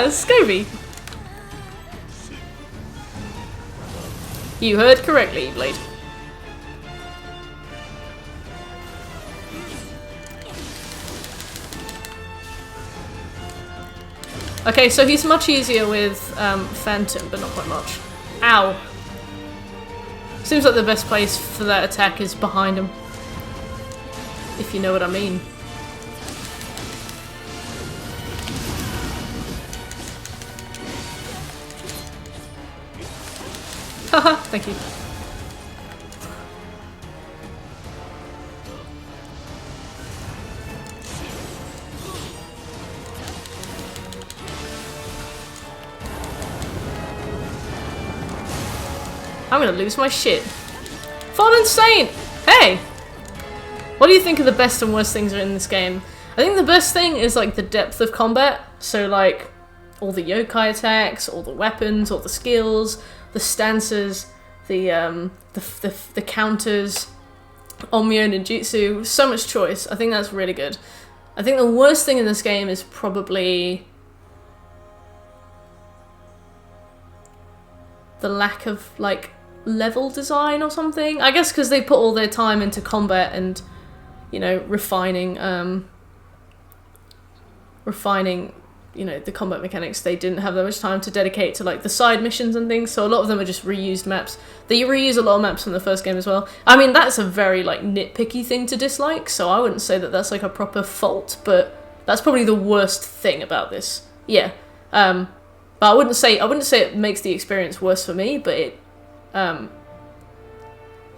Speaker 1: Scobie! You heard correctly, Blade. Okay, so he's much easier with Phantom, but not by much. Ow. Seems like the best place for that attack is behind him. If you know what I mean. Haha, thank you. I'm gonna lose my shit. Fallen Saint! Hey! What do you think of the best and worst things in this game? I think the best thing is like the depth of combat. So like all the yokai attacks, all the weapons, all the skills, the stances, the counters, Onmyo Ninjutsu, so much choice. I think that's really good. I think the worst thing in this game is probably the lack of like level design or something. I guess because they put all their time into combat and, you know, refining, you know, the combat mechanics. They didn't have that much time to dedicate to like the side missions and things, so a lot of them are just reused maps. They reuse a lot of maps from the first game as well. I mean, that's a very like nitpicky thing to dislike, so I wouldn't say that that's like a proper fault, but that's probably the worst thing about this. Yeah. But I wouldn't say it makes the experience worse for me, but it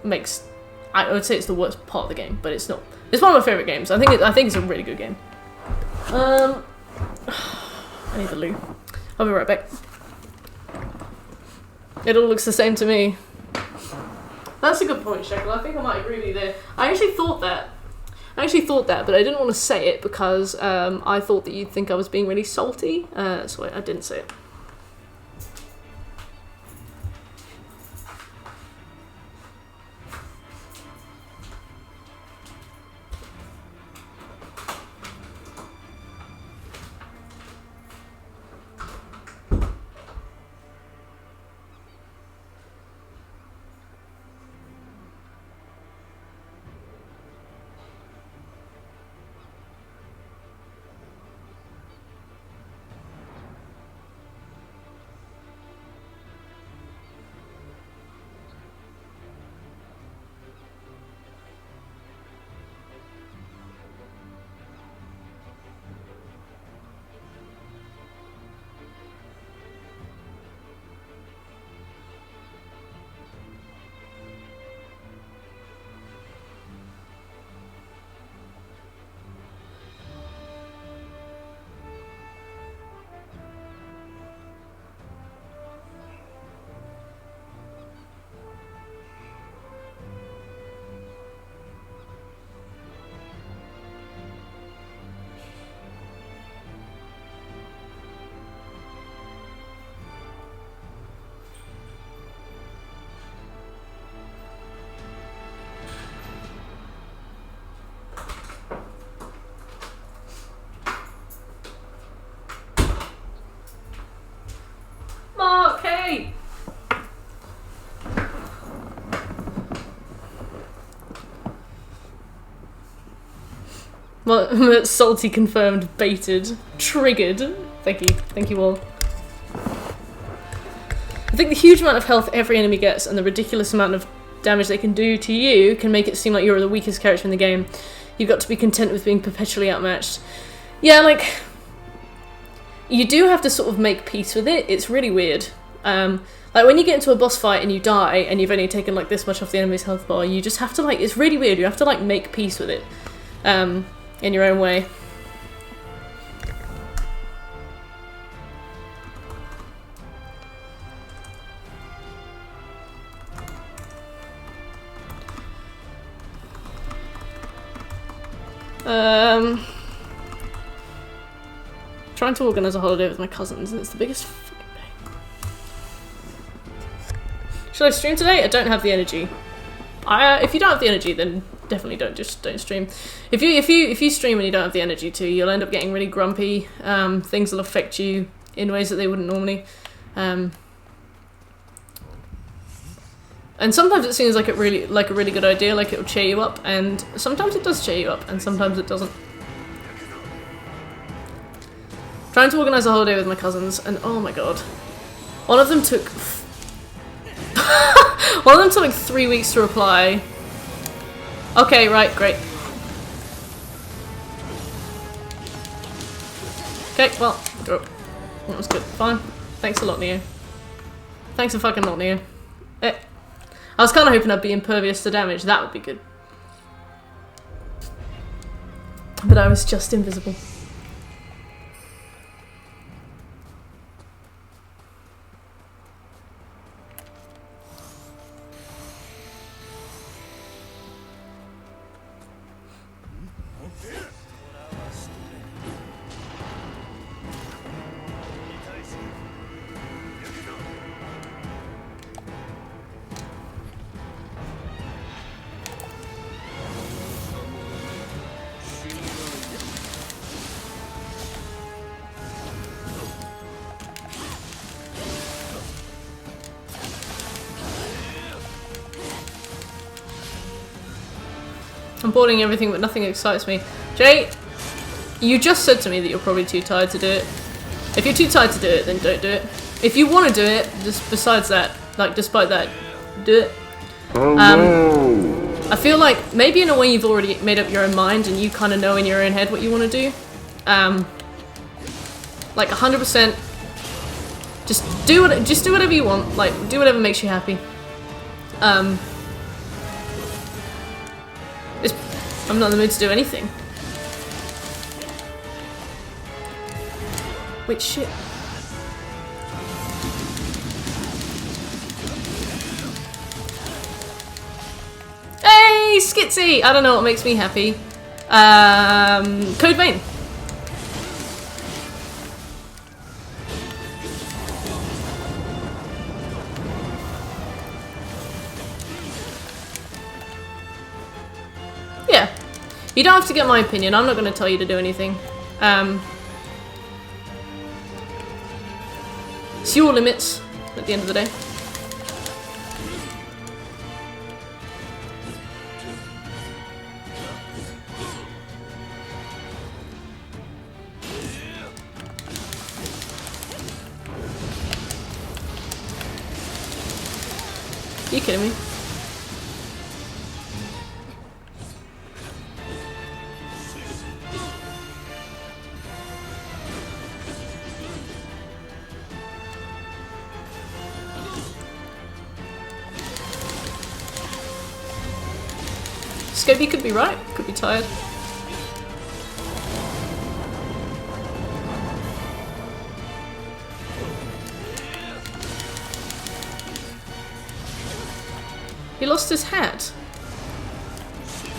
Speaker 1: makes, I would say it's the worst part of the game, but it's not. It's one of my favorite games. I think it's a really good game. I need the loo. I'll be right back. It all looks the same to me. That's a good point, Shekel. I think I might agree with you there. I actually thought that, but I didn't want to say it because I thought that you'd think I was being really salty, so I didn't say it. Well, salty confirmed, baited, triggered. Thank you all. I think the huge amount of health every enemy gets and the ridiculous amount of damage they can do to you can make it seem like you're the weakest character in the game. You've got to be content with being perpetually outmatched. Yeah, like, you do have to sort of make peace with it. It's really weird. Like, when you get into a boss fight and you die and you've only taken, like, this much off the enemy's health bar, you just have to, like, it's really weird. You have to, like, make peace with it. In your own way. Trying to organise a holiday with my cousins, and it's the biggest fucking pain. Should I stream today? I don't have the energy. If you don't have the energy, then definitely don't stream. If you stream and you don't have the energy to, you'll end up getting really grumpy. Things will affect you in ways that they wouldn't normally. And sometimes it seems like a really good idea, like it'll cheer you up, and sometimes it does cheer you up, and sometimes it doesn't. Trying to organise a holiday with my cousins, and oh my god, one of them took One of them took like 3 weeks to reply. Okay, right, great. Okay, well, that was good. Fine. Thanks a lot, Nioh. Thanks a fucking lot, Nioh. I was kind of hoping I'd be impervious to damage. That would be good. But I was just invisible. I'm boarding everything, but nothing excites me. Jay, you just said to me that you're probably too tired to do it. If you're too tired to do it, then don't do it. If you want to do it, just besides that, like despite that, do it. I feel like maybe in a way you've already made up your own mind and you kind of know in your own head what you want to do. Like 100%. Just do whatever you want. Like do whatever makes you happy. I'm not in the mood to do anything. Wait, shit. Hey, Skitsy! I don't know what makes me happy. Code Vein. Yeah. You don't have to get my opinion. I'm not going to tell you to do anything. It's your limits at the end of the day. Are you kidding me? Scobie could be right, could be tired. He lost his hat.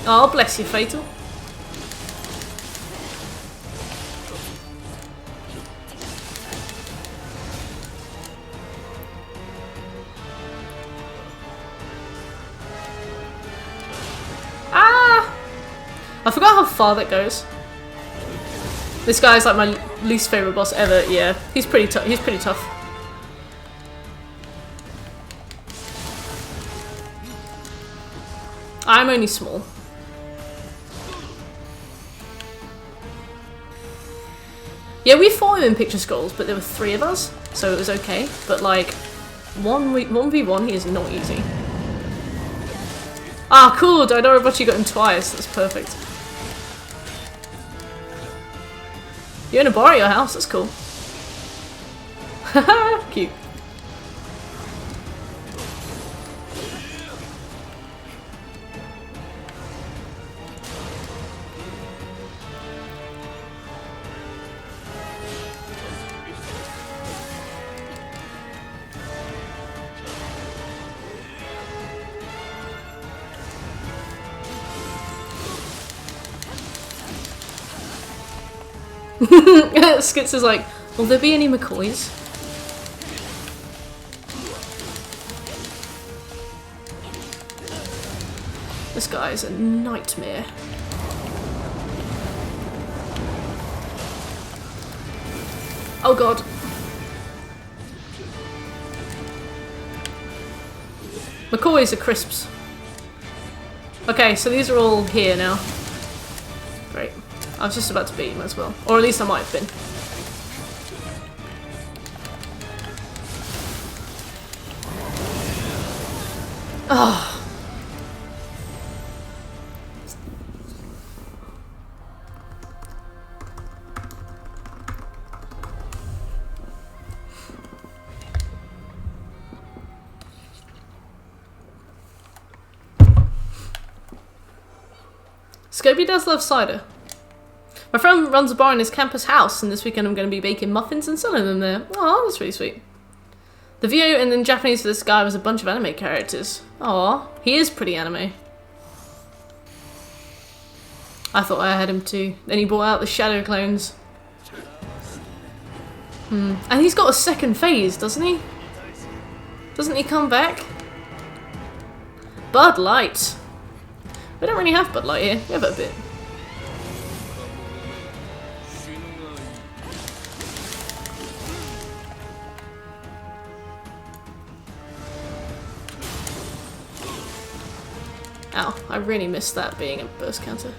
Speaker 1: Oh, bless you, Fatal. I forgot how far that goes. This guy's like my least favorite boss ever. Yeah, he's pretty tough. He's pretty tough. I'm only small. Yeah, we fought him in Picture Skulls, but there were 3 of us, so it was okay. But like, 1v1, he is not easy. Ah, cool! Daidorobot, you got him twice. That's perfect. You're gonna borrow your house, that's cool. Haha, cute. Skits is like, will there be any McCoys? This guy is a nightmare. Oh god. McCoys are crisps. Okay, so these are all here now. Great. I was just about to beat him as well. Or at least I might have been. Oh. Scobie does love cider. My friend runs a bar in his campus house, and this weekend I'm going to be baking muffins and selling them there. Oh, that's really sweet. The VO and then Japanese for this guy was a bunch of anime characters. Aw, he is pretty anime. I thought I had him too. Then he brought out the shadow clones. And he's got a second phase, doesn't he? Doesn't he come back? Bud Light. We don't really have Bud Light here. We have a bit. Ow, I really missed that being a burst counter.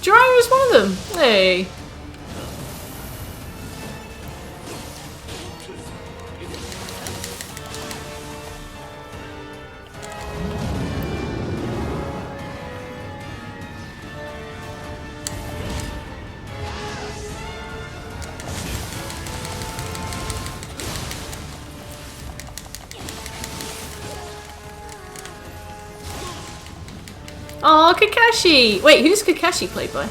Speaker 1: Jiraiya is one of them! Hey! Oh, Kakashi! Wait, who's Kakashi played by?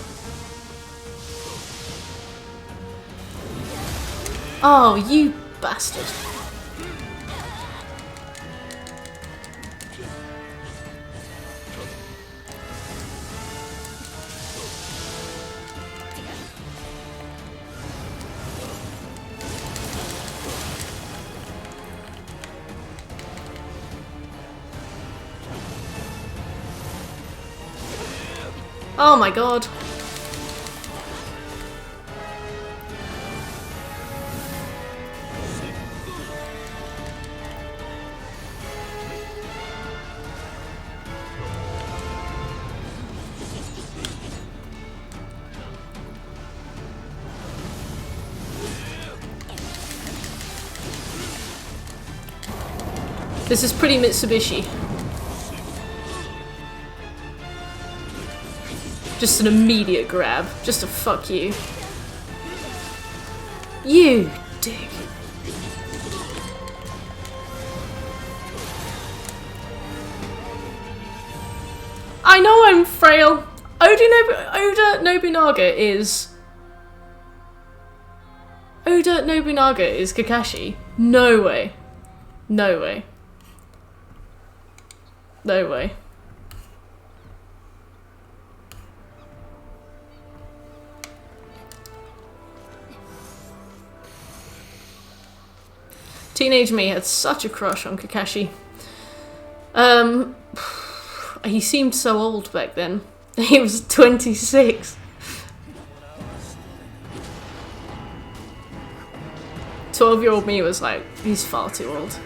Speaker 1: Oh, you bastard. Oh my god. This is pretty Mitsubishi. Just an immediate grab. Just to fuck you. You dick. I know I'm frail. Oda Nobunaga is Kakashi. No way. No way. No way. Teenage me had such a crush on Kakashi. He seemed so old back then. He was 26. 12-year-old me was like, he's far too old.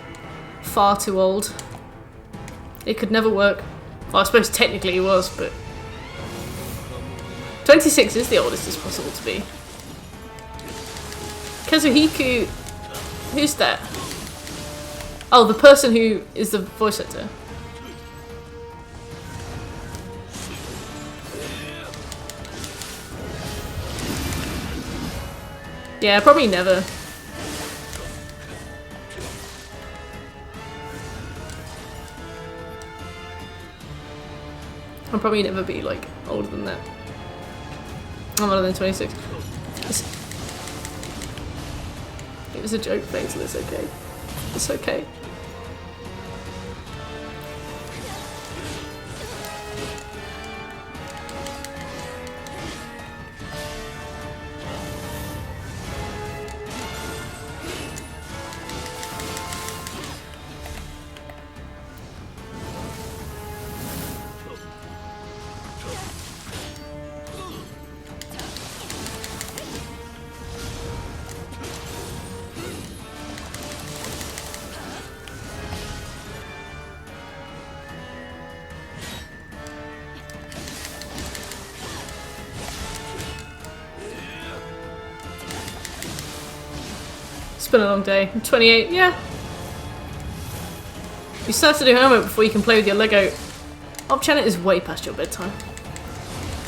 Speaker 1: Far too old. It could never work. Well, I suppose technically he was, but 26 is the oldest it's possible to be. Kazuhiko, who's that? Oh, the person who is the voice actor. Yeah, probably never. I'll probably never be like older than that. I'm older than 26. It was a joke, thanks, and it's okay. It's okay. It's been a long day. I'm 28, yeah. You still have to do homework before you can play with your Lego. Opchanet is way past your bedtime.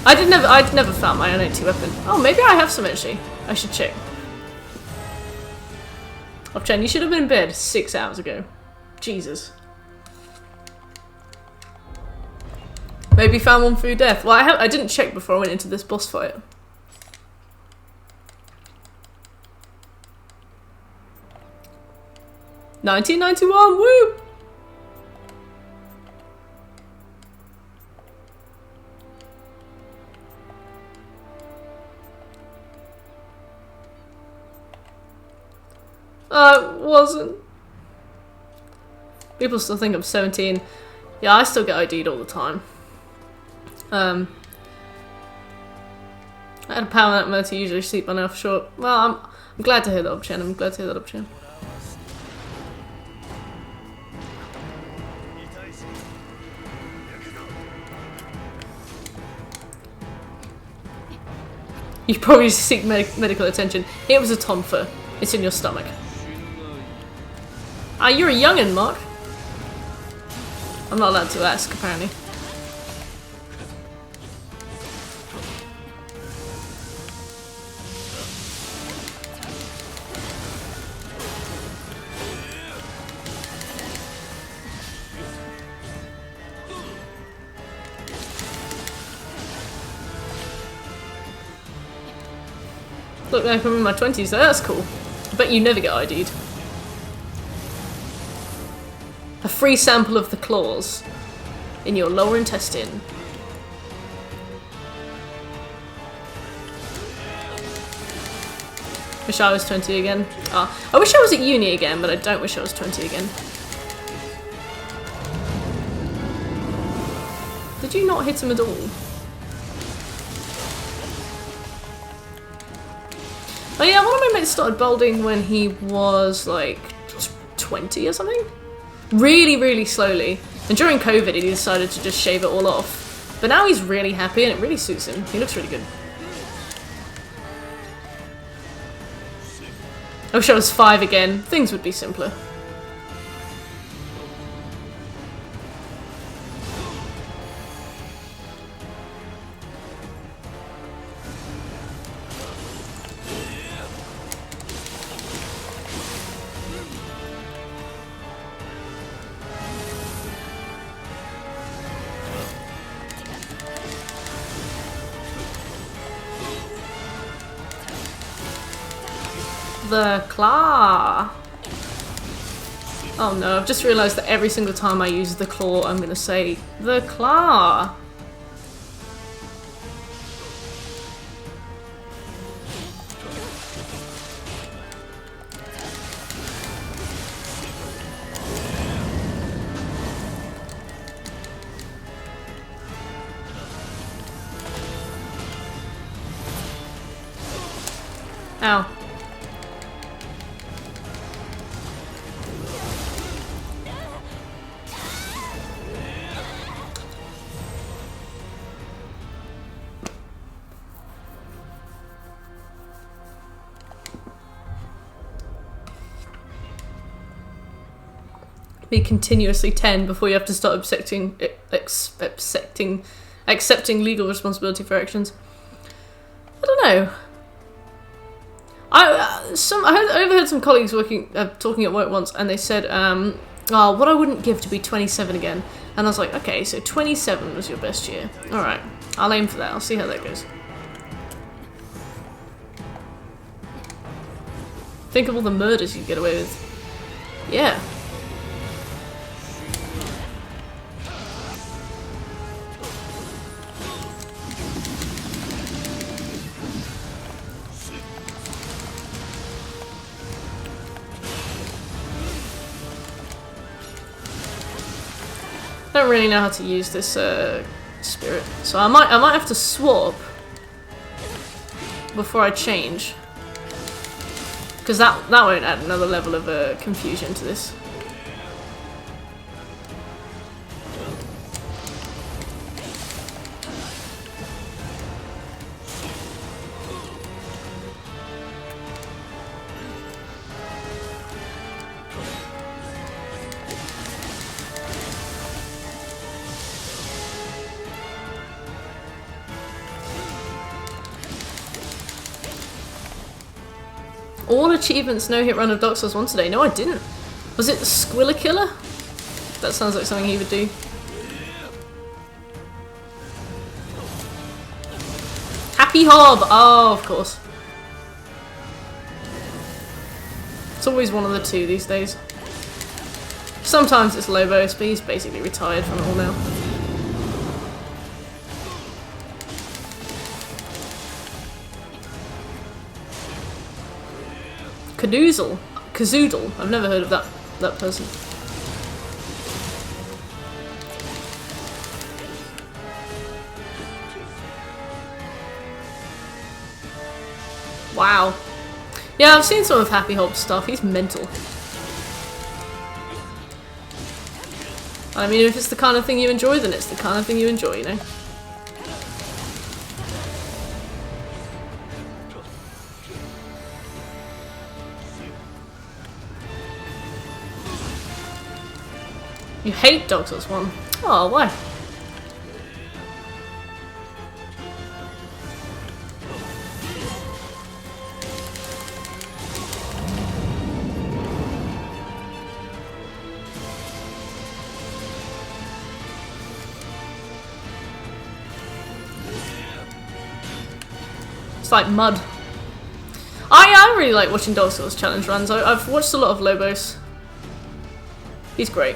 Speaker 1: I'd never found my own anti weapon. Oh, maybe I have some actually. I should check. Opchan, you should have been in bed 6 hours ago. Jesus. Maybe found one through death. Well, I didn't check before I went into this boss fight. $19.91, woo! I wasn't. People still think I'm 17. Yeah, I still get ID'd all the time. I had a power nap to usually sleep by now for sure. Well, I'm glad to hear that, Opchan. I'm glad to hear that, Opchan. You probably seek medical attention. It was a tonfa. It's in your stomach. Ah, you're a young'un, Mark. I'm not allowed to ask, apparently. Look like I'm in my 20s, though. That's cool. I bet you never get ID'd. A free sample of the claws in your lower intestine. Wish I was 20 again. I wish I was at uni again, but I don't wish I was 20 again. Did you not hit him at all? Oh yeah, one of my mates started balding when he was like 20 or something. Really, really slowly. And during COVID he decided to just shave it all off. But now he's really happy and it really suits him. He looks really good. I wish I was 5 again. Things would be simpler. The claw. Oh no, I've just realised that every single time I use the claw, I'm gonna say the claw. Ow. Be continuously 10 before you have to start accepting legal responsibility for actions. I don't know. I overheard some colleagues talking at work once, and they said, "Oh, what I wouldn't give to be 27 again." And I was like, "Okay, so 27 was your best year. All right, I'll aim for that. I'll see how that goes." Think of all the murders you'd get away with. Yeah. I don't really know how to use this spirit, so I might have to swap before I change, because that won't add another level of confusion to this. All achievements, no hit run of Dark Souls 1 today. No, I didn't. Was it Squilla Killer? That sounds like something he would do. Happy Hob! Oh, of course. It's always one of the two these days. Sometimes it's Lobos, but he's basically retired from it all now. Kazoodle. I've never heard of that person. Wow. Yeah, I've seen some of Happy Hob's stuff. He's mental. I mean, if it's the kind of thing you enjoy, then it's the kind of thing you enjoy, you know? You hate Dark Souls 1? Oh, why? It's like mud. I really like watching Dark Souls challenge runs. I've watched a lot of Lobos. He's great.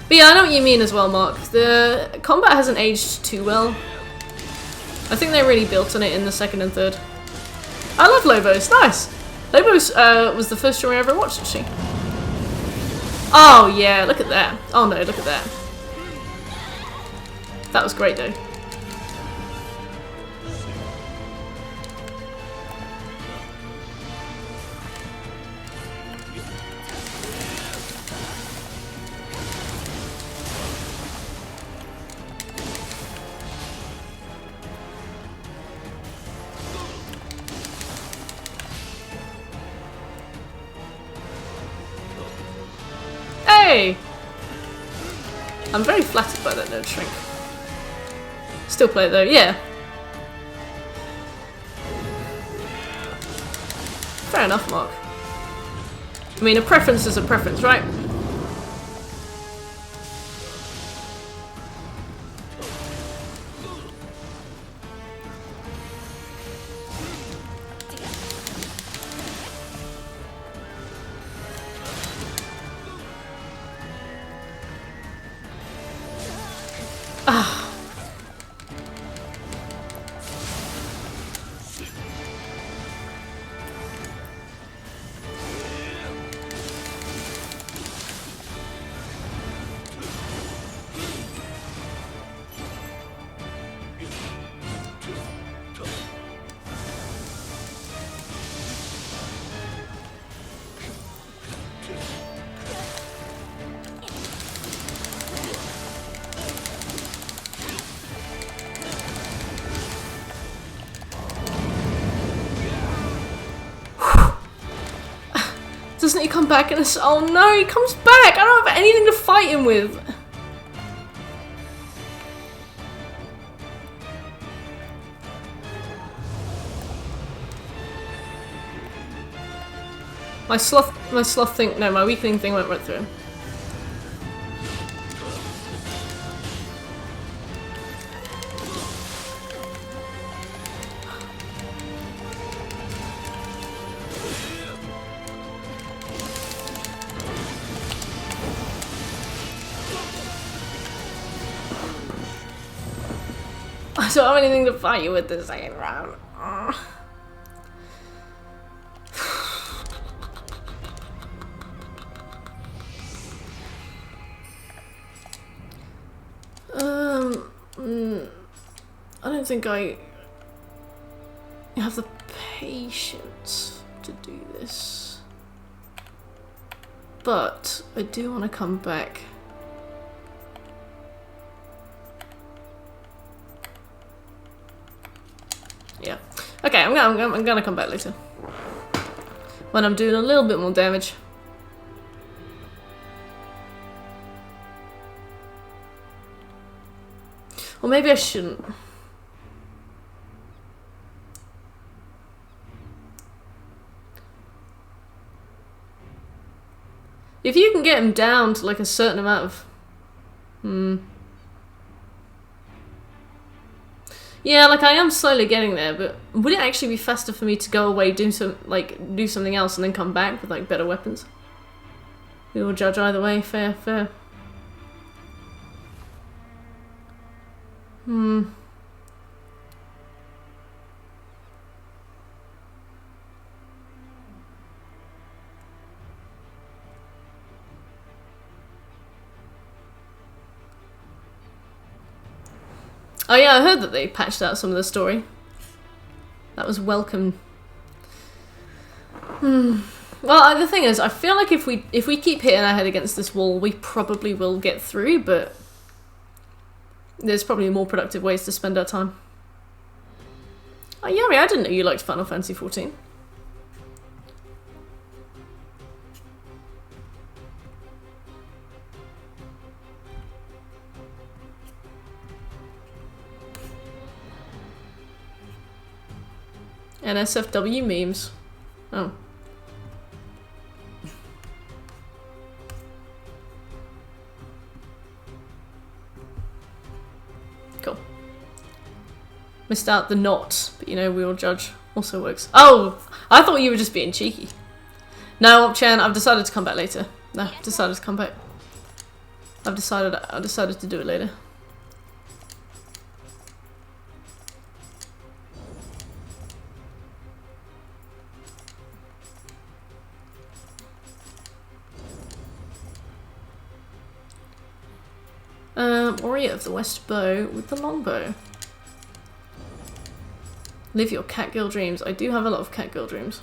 Speaker 1: But yeah, I know what you mean as well, Mark. The combat hasn't aged too well. I think they really built on it in the second and third. I love Lobos. Nice. Lobos was the first stream I ever watched, actually. Oh yeah, look at that. Oh no, look at that. That was great though. Hey! I'm very flattered by that nerd shrink. Still play it though, yeah. Fair enough, Mark. I mean, a preference is a preference, right? Doesn't he come back and oh no, he comes back! I don't have anything to fight him with! My sloth thing, no, my weakling thing went right through him. I don't have anything to fight you with this second round. I don't think I have the patience to do this, but I do want to come back. Yeah. Okay, I'm gonna come back later when I'm doing a little bit more damage. Or maybe I shouldn't. If you can get him down to like a certain amount of... Yeah, like I am slowly getting there, but would it actually be faster for me to go away, do something else, and then come back with like better weapons? We will judge either way. Fair, fair. Oh yeah, I heard that they patched out some of the story. That was welcome. Well, the thing is, I feel like if we keep hitting our head against this wall, we probably will get through, but there's probably more productive ways to spend our time. Oh, Yari, I didn't know you liked Final Fantasy XIV. NSFW memes. Oh. Cool. Missed out the not, but you know, we will judge. Also works. Oh! I thought you were just being cheeky. No, Chan, I've decided to come back later. No, I've decided to come back. I decided to do it later. Warrior of the West Bow with the longbow. Live your catgirl dreams. I do have a lot of catgirl dreams.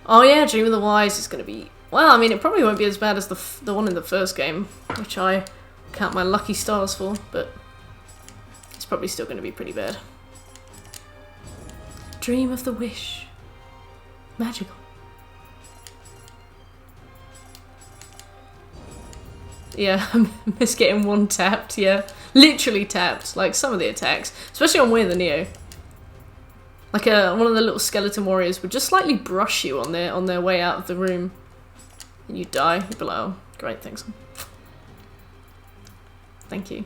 Speaker 1: Oh yeah, Dream of the Wise is going to be... Well, I mean, it probably won't be as bad as the one in the first game, which I count my lucky stars for, but it's probably still going to be pretty bad. Dream of the Wish. Magical. Yeah, I miss getting one tapped, yeah. Literally tapped, like some of the attacks. Especially on Way of the Nioh. Like one of the little skeleton warriors would just slightly brush you on their way out of the room. And you die. You'd be like, oh, great, thanks. Thank you.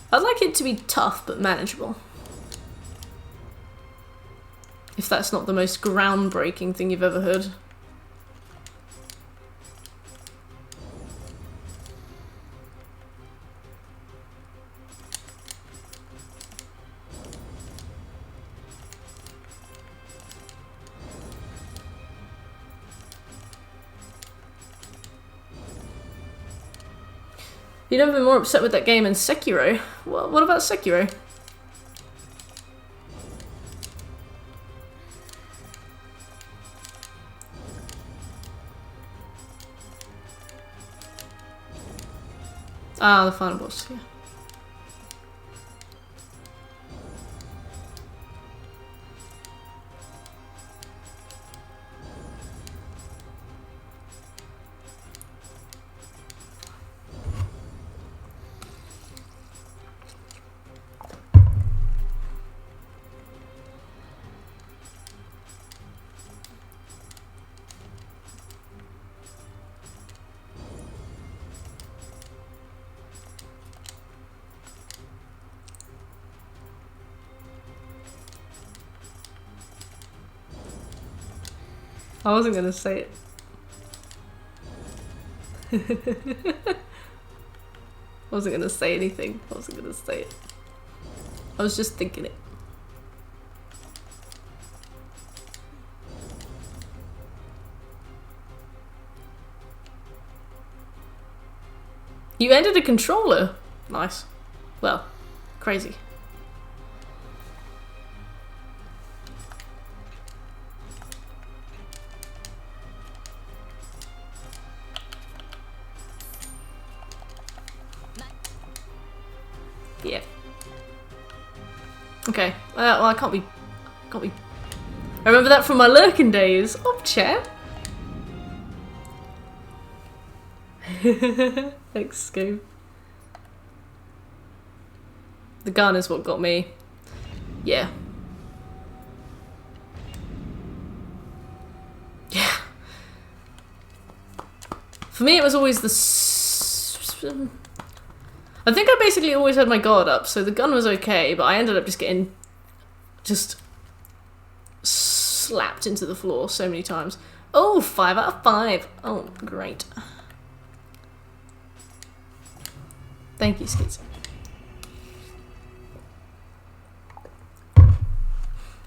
Speaker 1: I'd like it to be tough but manageable. If that's not the most groundbreaking thing you've ever heard. You've never been more upset with that game than Sekiro. What about Sekiro? Ah, the final boss, yeah. I wasn't gonna say it. I wasn't gonna say anything. I wasn't gonna say it. I was just thinking it. You ended a controller? Nice. Well, crazy. Yeah. Okay. Well, I can't be I remember that from my lurking days. Oh, chat. Thanks, Scoop. The gun is what got me. Yeah. Yeah. For me, it was always the... I think I basically always had my guard up, so the gun was okay, but I ended up just getting... just... slapped into the floor so many times. Oh, 5 out of 5. Oh, great. Thank you, Skids.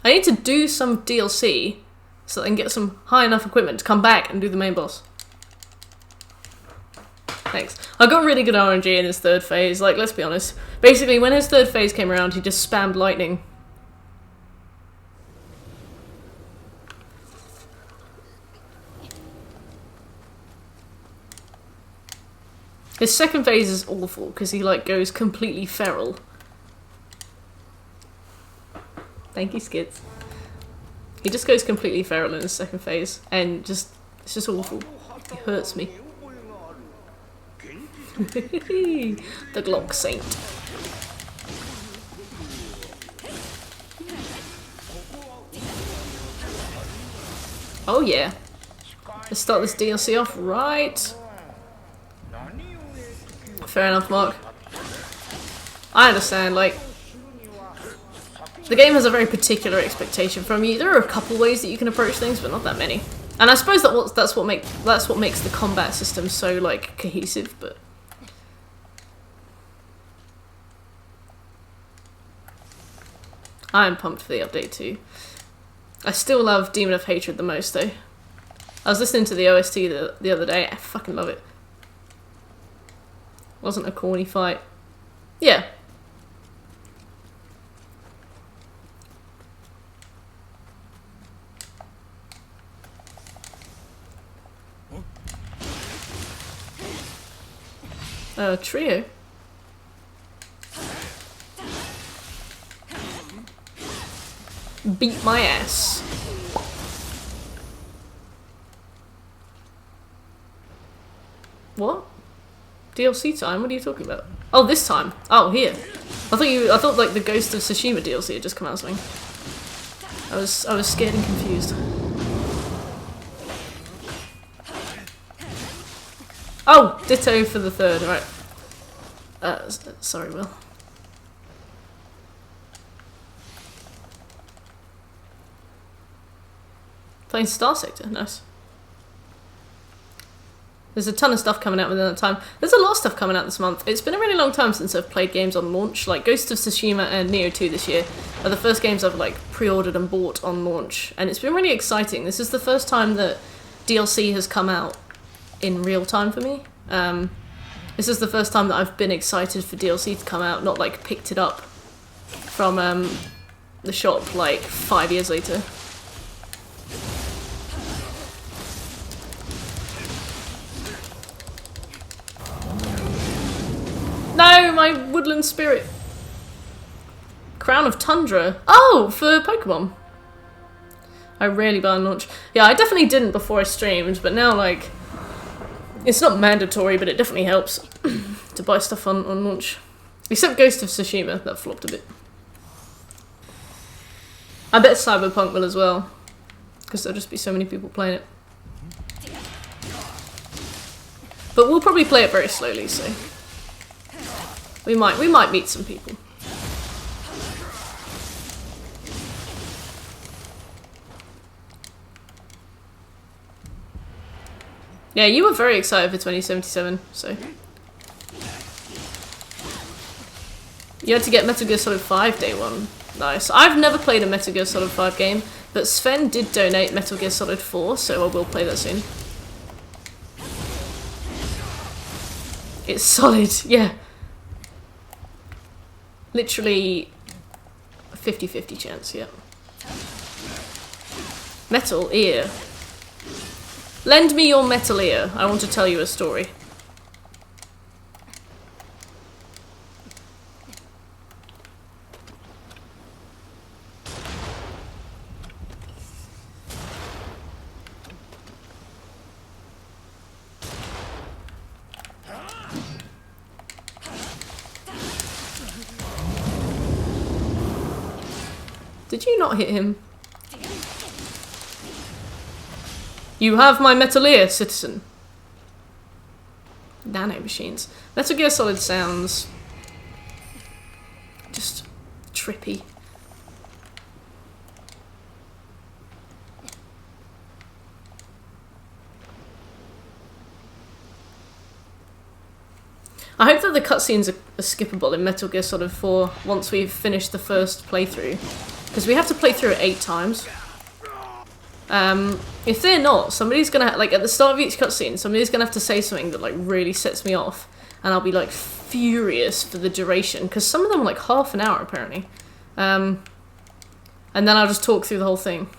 Speaker 1: I need to do some DLC so that I can get some high enough equipment to come back and do the main boss. Thanks. I got really good RNG in his third phase, like, let's be honest. Basically, when his third phase came around, he just spammed lightning. His second phase is awful, because he, like, goes completely feral. Thank you, Skids. He just goes completely feral in his second phase, and just, it's just awful. It hurts me. The Glock Saint. Oh yeah. Let's start this DLC off right. Fair enough, Mark. I understand, like... the game has a very particular expectation from you. There are a couple ways that you can approach things, but not that many. And I suppose that's what makes the combat system so, like, cohesive, but... I am pumped for the update too. I still love Demon of Hatred the most though. I was listening to the OST the other day. I fucking love it. Wasn't a corny fight. Yeah. Trio. Beat my ass. What? DLC time? What are you talking about? Oh, this time. Oh, here. I thought like the Ghost of Tsushima DLC had just come out or something. I was scared and confused. Oh, ditto for the third, right. Sorry, Will. Playing Star Sector, nice. There's a ton of stuff coming out within that time. There's a lot of stuff coming out this month. It's been a really long time since I've played games on launch. Like Ghost of Tsushima and Nioh 2 this year are the first games I've like pre-ordered and bought on launch. And it's been really exciting. This is the first time that DLC has come out in real time for me. This is the first time that I've been excited for DLC to come out, not like picked it up from the shop like 5 years later. No, my woodland spirit. Crown of Tundra. Oh, for Pokemon. I rarely buy on launch. Yeah, I definitely didn't before I streamed, but now, like, it's not mandatory, but it definitely helps to buy stuff on launch. Except Ghost of Tsushima, that flopped a bit. I bet Cyberpunk will as well, because there'll just be so many people playing it. But we'll probably play it very slowly, so... We might meet some people. Yeah, you were very excited for 2077, so... You had to get Metal Gear Solid 5 day one. Nice. I've never played a Metal Gear Solid 5 game, but Sven did donate Metal Gear Solid 4, so I will play that soon. It's solid, yeah. Literally a 50-50 chance, yeah. Metal ear. Lend me your metal ear. I want to tell you a story. Did you not hit him? You have my Metal Ear, citizen. Nano machines. Metal Gear Solid sounds just trippy. I hope that the cutscenes are skippable in Metal Gear Solid 4 once we've finished the first playthrough. Because we have to play through it 8 times. If they're not, somebody's gonna, like, at the start of each cutscene, somebody's gonna have to say something that, like, really sets me off. And I'll be, like, furious for the duration. Because some of them are, like, half an hour, apparently. And then I'll just talk through the whole thing.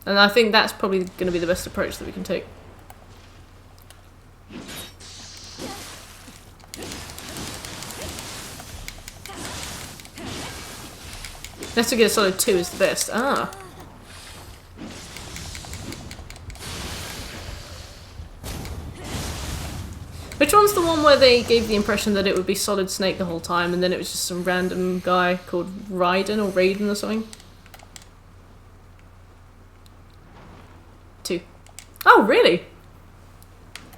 Speaker 1: And I think that's probably gonna be the best approach that we can take. Metal Gear Solid 2 is the best. Ah. Which one's the one where they gave the impression that it would be Solid Snake the whole time and then it was just some random guy called Raiden or Raiden or something? 2. Oh, really?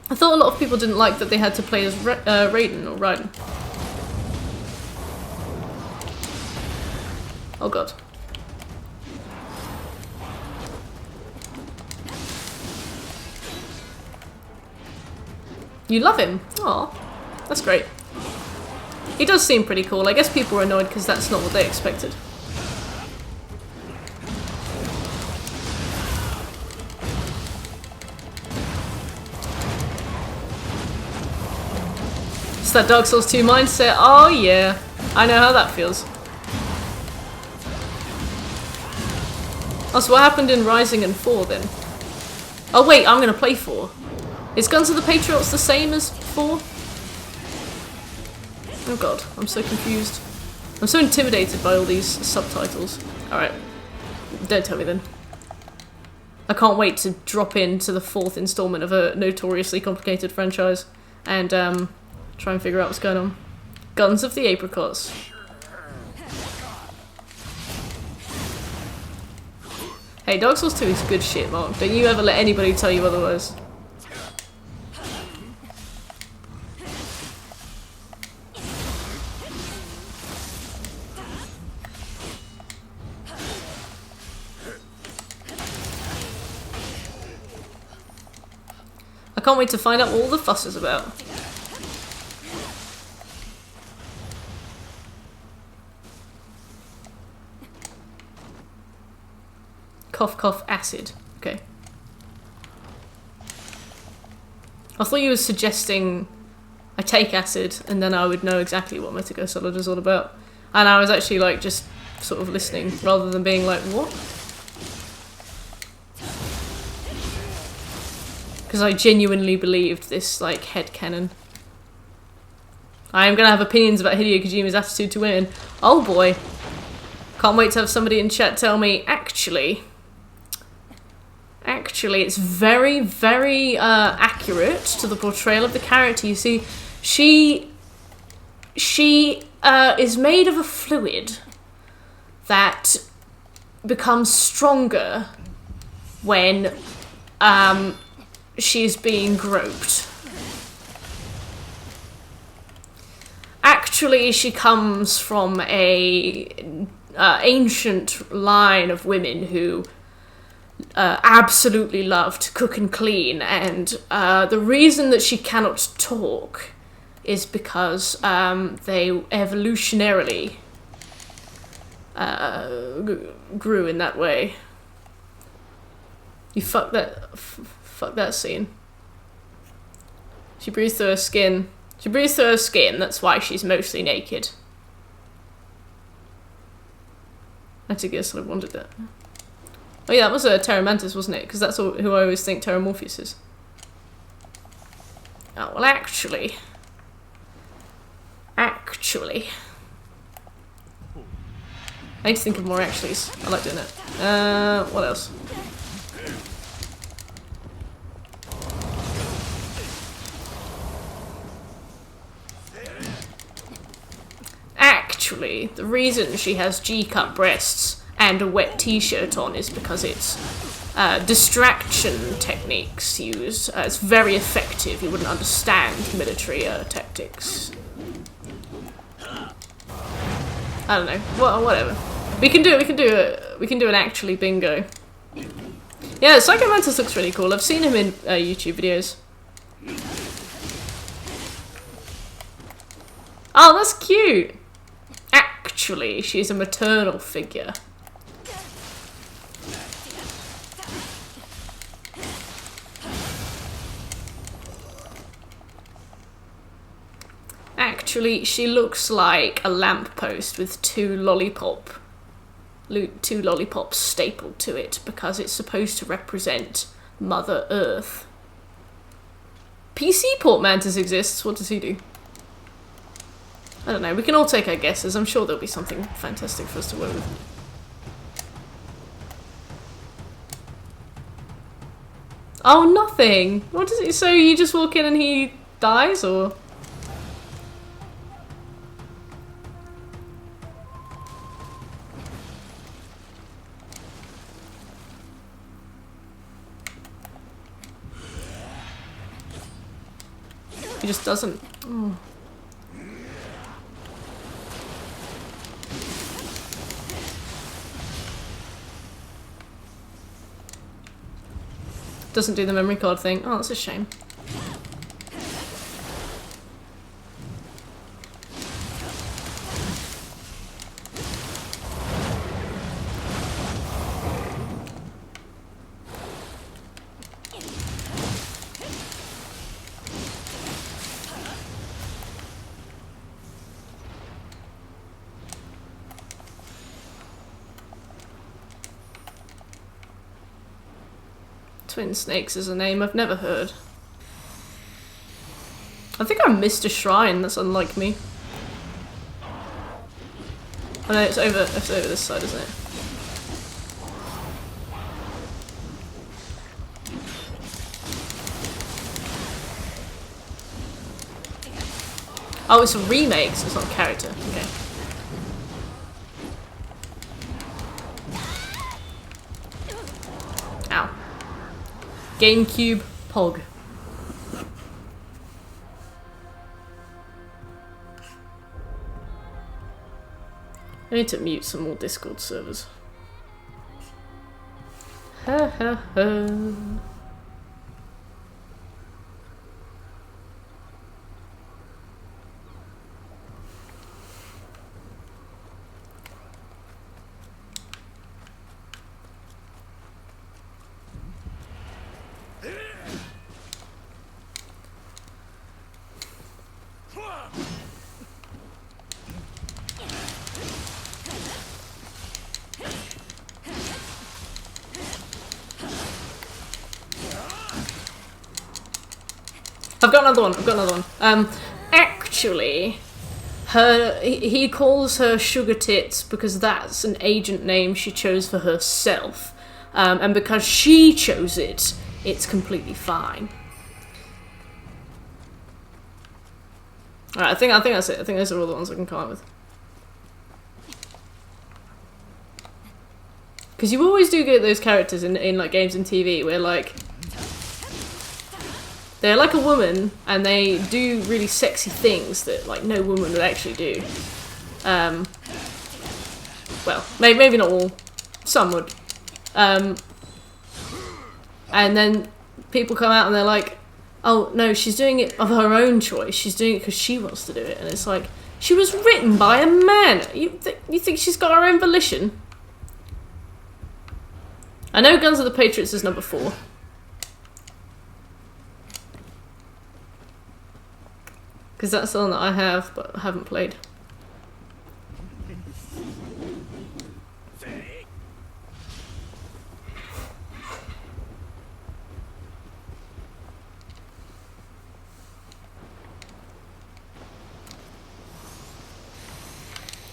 Speaker 1: I thought a lot of people didn't like that they had to play as Raiden or Raiden. Oh god. You love him? Aw, that's great. He does seem pretty cool. I guess people were annoyed because that's not what they expected. It's that Dark Souls 2 mindset. Oh yeah, I know how that feels. Oh, so what happened in Rising and 4 then? Oh wait, I'm gonna play 4. Is Guns of the Patriots the same as 4? Oh god, I'm so confused. I'm so intimidated by all these subtitles. Alright, don't tell me then. I can't wait to drop into the 4th installment of a notoriously complicated franchise and try and figure out what's going on. Guns of the Apricots. Hey, Dark Souls 2 is good shit, Mark. Don't you ever let anybody tell you otherwise. I can't wait to find out what all the fuss is about. Cough, cough, acid. Okay. I thought you were suggesting I take acid and then I would know exactly what Metal Gear Solid is all about. And I was actually like just sort of listening rather than being like, what? Because I genuinely believed this like headcanon. I am gonna have opinions about Hideo Kojima's attitude to women. Oh boy. Can't wait to have somebody in chat tell me, actually, it's very, very accurate to the portrayal of the character. You see, she is made of a fluid that becomes stronger when she's being groped. Actually, she comes from a ancient line of women who absolutely love to cook and clean, and the reason that she cannot talk is because they evolutionarily grew in that way. You fuck that scene. She breathes through her skin. She breathes through her skin, that's why she's mostly naked. I guess I wanted that. Oh yeah, that was Terra Mantis, wasn't it? Because that's who I always think Terra Morpheus is. Oh, well actually... I need to think of more actuallys. I like doing it. What else? Actually, the reason she has G-cup breasts and a wet t-shirt on is because it's distraction techniques used. It's very effective. You wouldn't understand military tactics. I don't know. Well, whatever. We can do an actually bingo. Yeah, Psycho Mantis looks really cool. I've seen him in YouTube videos. Oh, that's cute. Actually, she's a maternal figure. Actually, she looks like a lamppost with two lollipops stapled to it because it's supposed to represent Mother Earth. PC Port Mantis exists. What does he do? I don't know. We can all take our guesses. I'm sure there'll be something fantastic for us to work with. Oh, nothing. What does it? So you just walk in and he dies, or? He just doesn't. Oh. Doesn't do the memory card thing. Oh, that's a shame. Twin Snakes is a name I've never heard. I think I missed a shrine, that's unlike me. Oh no, it's over this side, isn't it? Oh, it's a remake, so it's not a character. Okay. Ow. GameCube Pog. I need to mute some more Discord servers. Ha ha ha. I've got another one. Actually, he calls her Sugar Tits because that's an agent name she chose for herself. And because she chose it, it's completely fine. Alright, I think that's it. I think those are all the ones I can come up with. Because you always do get those characters in like games and TV where like they're like a woman, and they do really sexy things that, like, no woman would actually do. Well, maybe not all. Some would. And then people come out and they're like, oh, no, she's doing it of her own choice. She's doing it because she wants to do it. And it's like, she was written by a man. You think she's got her own volition? I know Guns of the Patriots is number 4. Because that's the one that I have, but I haven't played.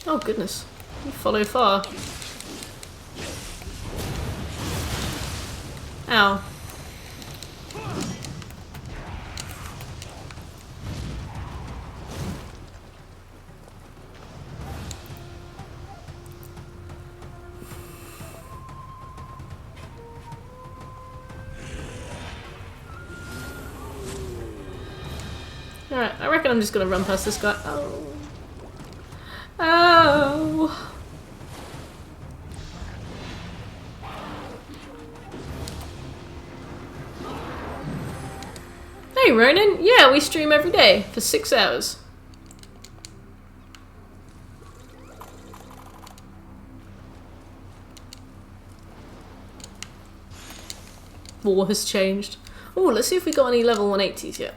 Speaker 1: Oh goodness, you follow far. Ow. Alright, I reckon I'm just gonna run past this guy. Oh. Oh. Hey Ronan, yeah, we stream every day for 6 hours. War has changed. Oh, let's see if we got any level 180s yet.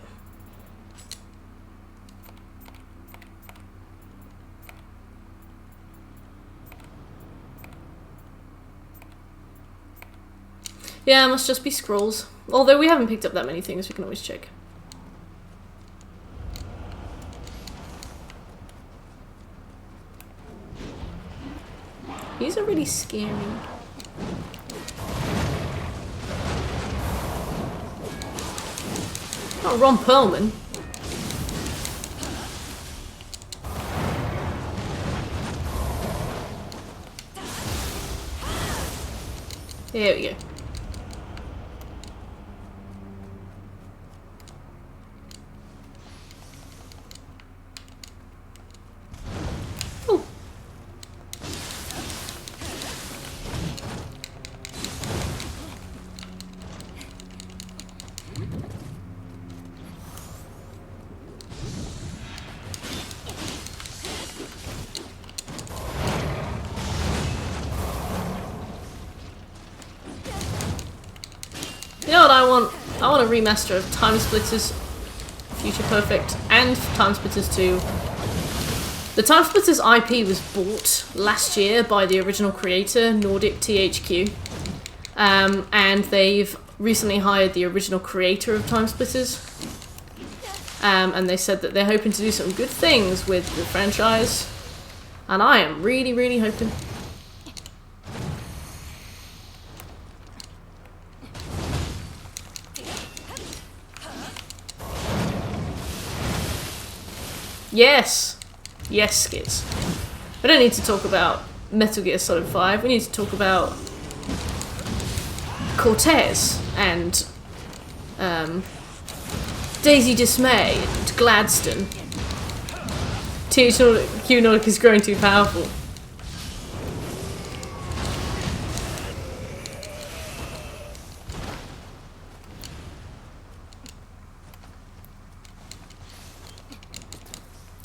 Speaker 1: Yeah, it must just be scrolls. Although we haven't picked up that many things, we can always check. These are really scary. Not Ron Perlman. There we go. Oh. You know what I want? I want a remaster of Time Splitters Future Perfect and Time Splitters 2. The Time Splitters IP was bought last year by the original creator, Nordic THQ. And they've recently hired the original creator of Time Splitters. And they said that they're hoping to do some good things with the franchise. And I am really, really hoping. Yes! Yes, Skids. We don't need to talk about Metal Gear Solid 5, we need to talk about Cortez and Daisy Dismay and Gladstone. THQ Nordic is growing too powerful.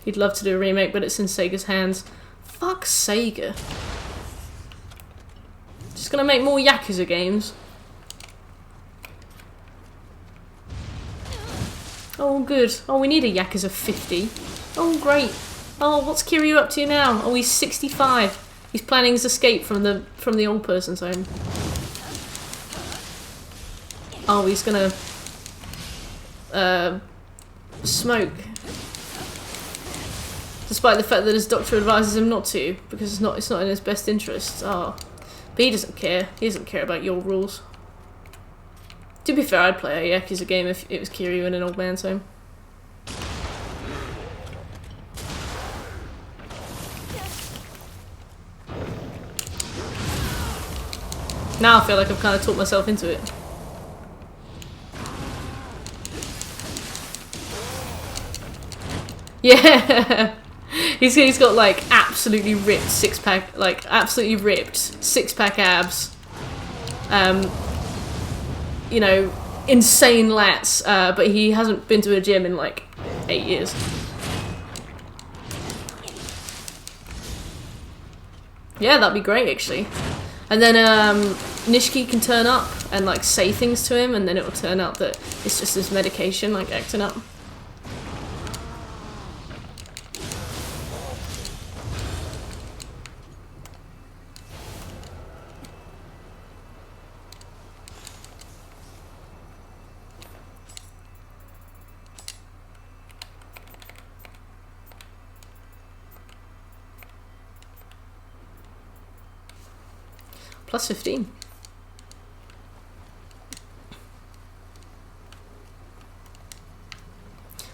Speaker 1: He'd love to do a remake, but it's in Sega's hands. Fuck Sega. Just gonna make more Yakuza games. Oh, good. Oh, we need a Yakuza 50. Oh, great. Oh, what's Kiryu up to now? Oh, he's 65. He's planning his escape from the old person's home. Oh, he's gonna smoke. Despite the fact that his doctor advises him not to, because it's not in his best interest. Oh. But he doesn't care. He doesn't care about your rules. To be fair, I'd play a Yakuza game if it was Kiryu in an old man's home. Now I feel like I've kind of talked myself into it. Yeah! He's got like absolutely ripped six-pack, like absolutely ripped six-pack abs. You know, insane lats, but he hasn't been to a gym in like 8 years. Yeah, that'd be great actually. And then Nishiki can turn up and like say things to him, and then it will turn out that it's just his medication like acting up. Plus 15.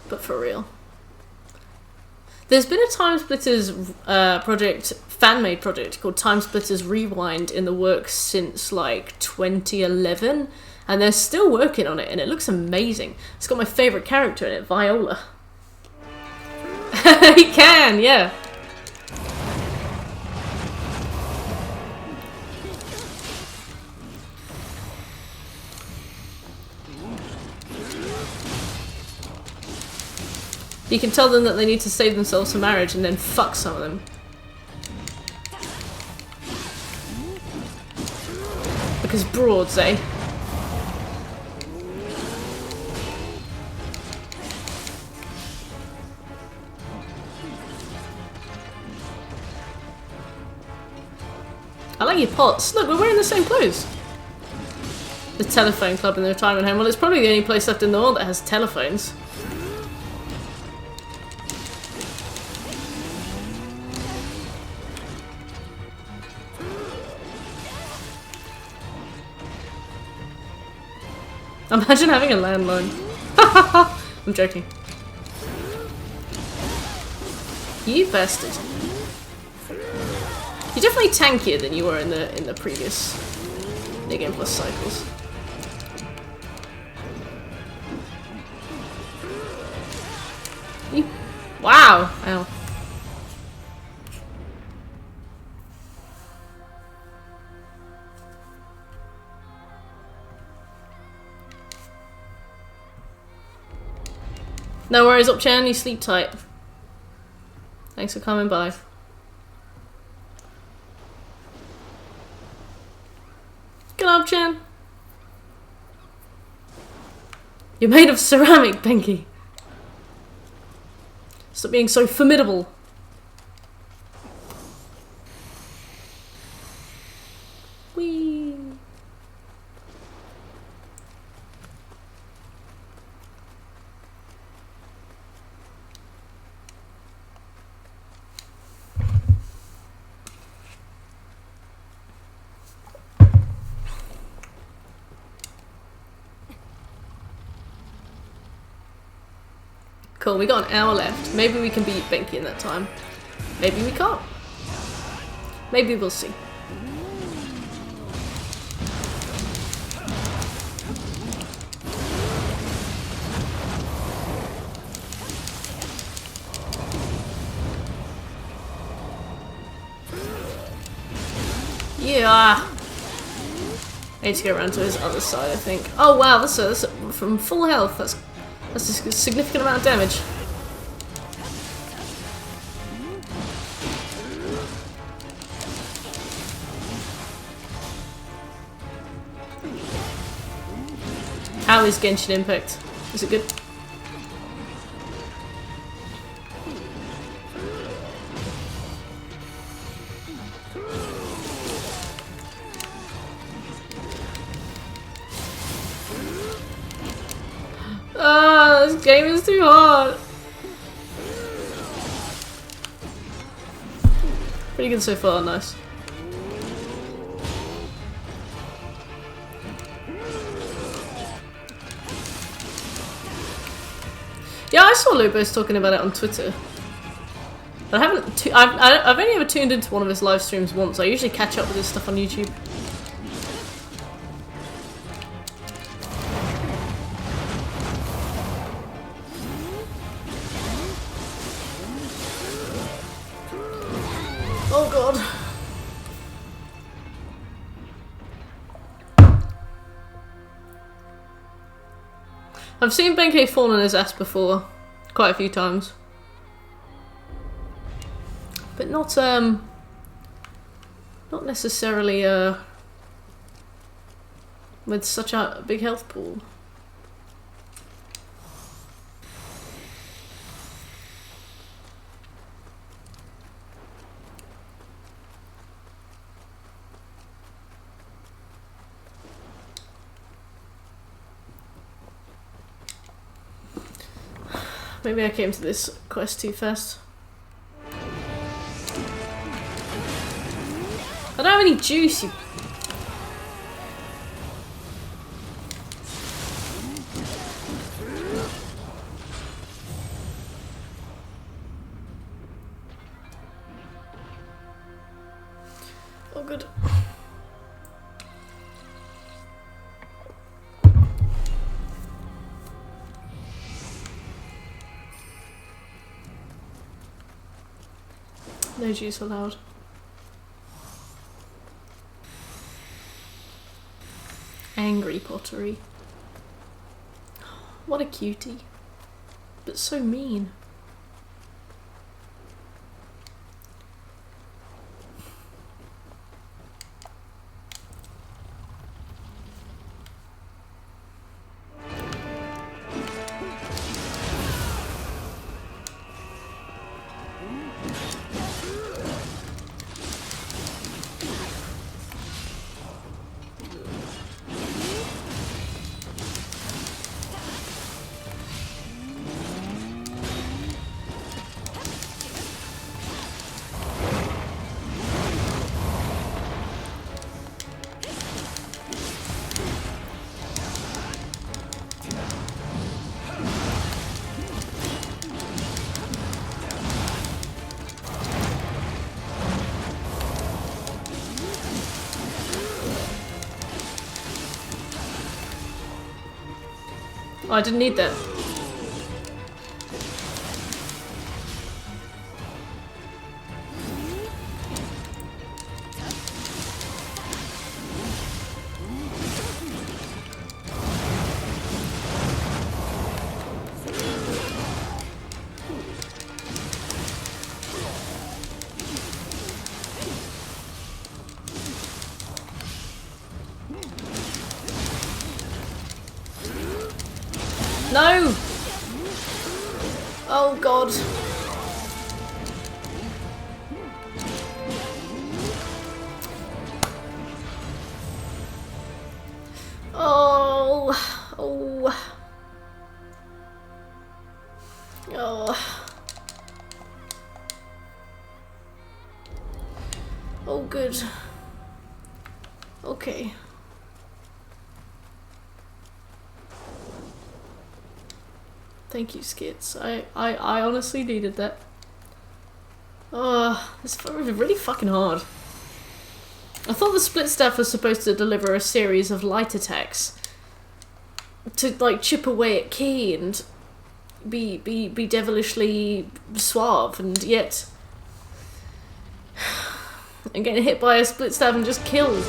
Speaker 1: But for real. There's been a Time Splitters project, fan-made project, called Time Splitters Rewind in the works since like 2011, and they're still working on it, and it looks amazing. It's got my favourite character in it, Viola. He can, yeah. You can tell them that they need to save themselves for marriage and then fuck some of them. Because broads, eh? I like your pots. Look, we're wearing the same clothes. The telephone club in the retirement home. Well, it's probably the only place left in the world that has telephones. Imagine having a landline. I'm joking. You bastard. You're definitely tankier than you were in the previous New Game Plus cycles. You, wow! Ow. No worries, Upchan, you sleep tight. Thanks for coming by. Good Upchan. You're made of ceramic, Pinky. Stop being so formidable. Whee! Cool, we got an hour left. Maybe we can beat Benki in that time. Maybe we can't. Maybe we'll see. Yeah. I need to go around to his other side, I think. Oh wow, that's from full health. That's a significant amount of damage. How is Genshin Impact? Is it good? Ah, this game is too hard. Pretty good so far, nice. Yeah, I saw Lobos talking about it on Twitter. But I haven't. I've only ever tuned into one of his live streams once. I usually catch up with his stuff on YouTube. Oh god. I've seen Benkei fall on his ass before, quite a few times. But not necessarily with such a big health pool. Maybe I came to this quest too fast. I don't have any juice, you... Oh, good. No juice allowed. Angry pottery. What a cutie. But so mean. Oh, I didn't need that. No! Oh god. Oh. Oh. Oh. Oh good. Okay. Thank you, Skits. I honestly needed that. Oh, this is really fucking hard. I thought the split staff was supposed to deliver a series of light attacks to like chip away at Key and be devilishly suave, and yet I'm getting hit by a split staff and just killed.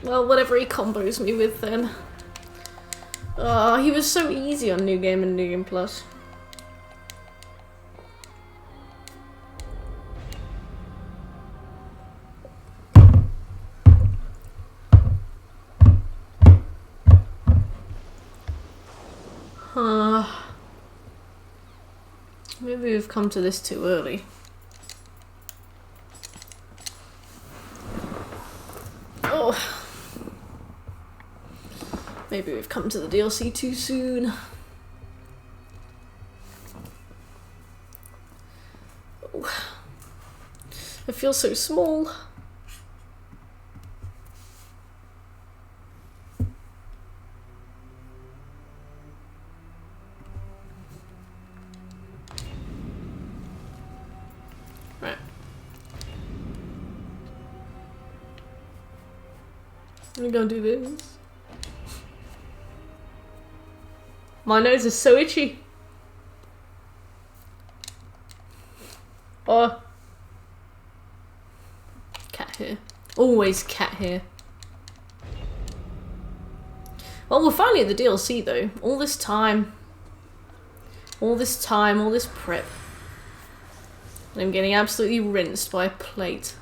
Speaker 1: Well, whatever he combos me with then. Oh, he was so easy on New Game and New Game Plus. Maybe we've come to this too early. Oh. Maybe we've come to the DLC too soon. Oh. I feel so small. Right. I'm gonna do this. My nose is so itchy. Oh. Cat hair. Always cat hair. Well, we're finally at the DLC though. All this time, all this prep. And I'm getting absolutely rinsed by a plate.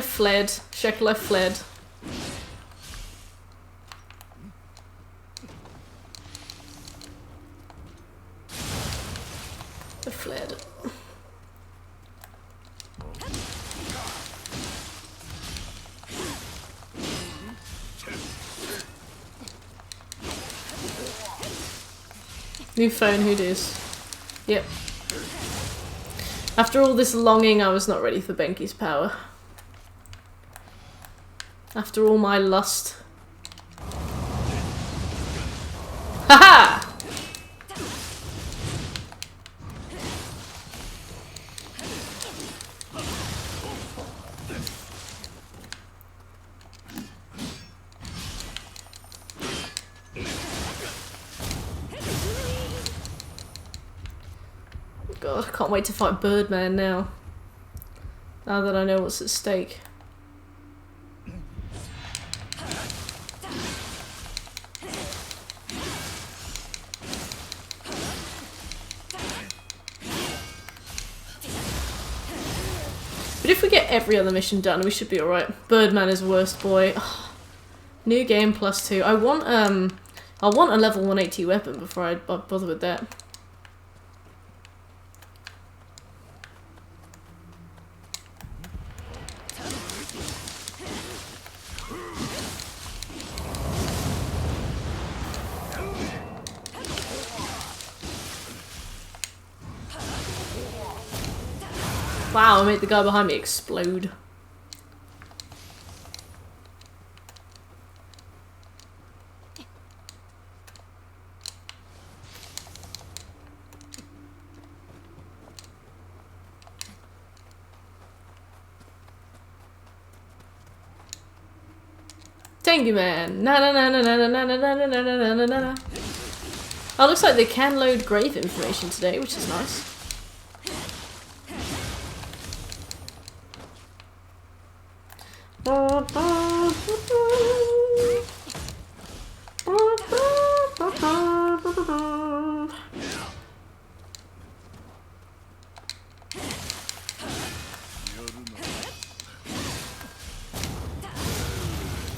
Speaker 1: have fled. Shekel have fled. They've fled. New phone, who dis? Yep. After all this longing, I was not ready for Benki's power. After all my lust. Haha! God, I can't wait to fight Birdman now. Now that I know what's at stake. But if we get every other mission done, we should be alright. Birdman is worst boy. Oh, new game +2. I want a level 180 weapon before I bother with that. Wow, I made the guy behind me explode. Thank you, man. Na na na na na na na na na na na na na. Oh, looks like they can load grave information today, which is nice.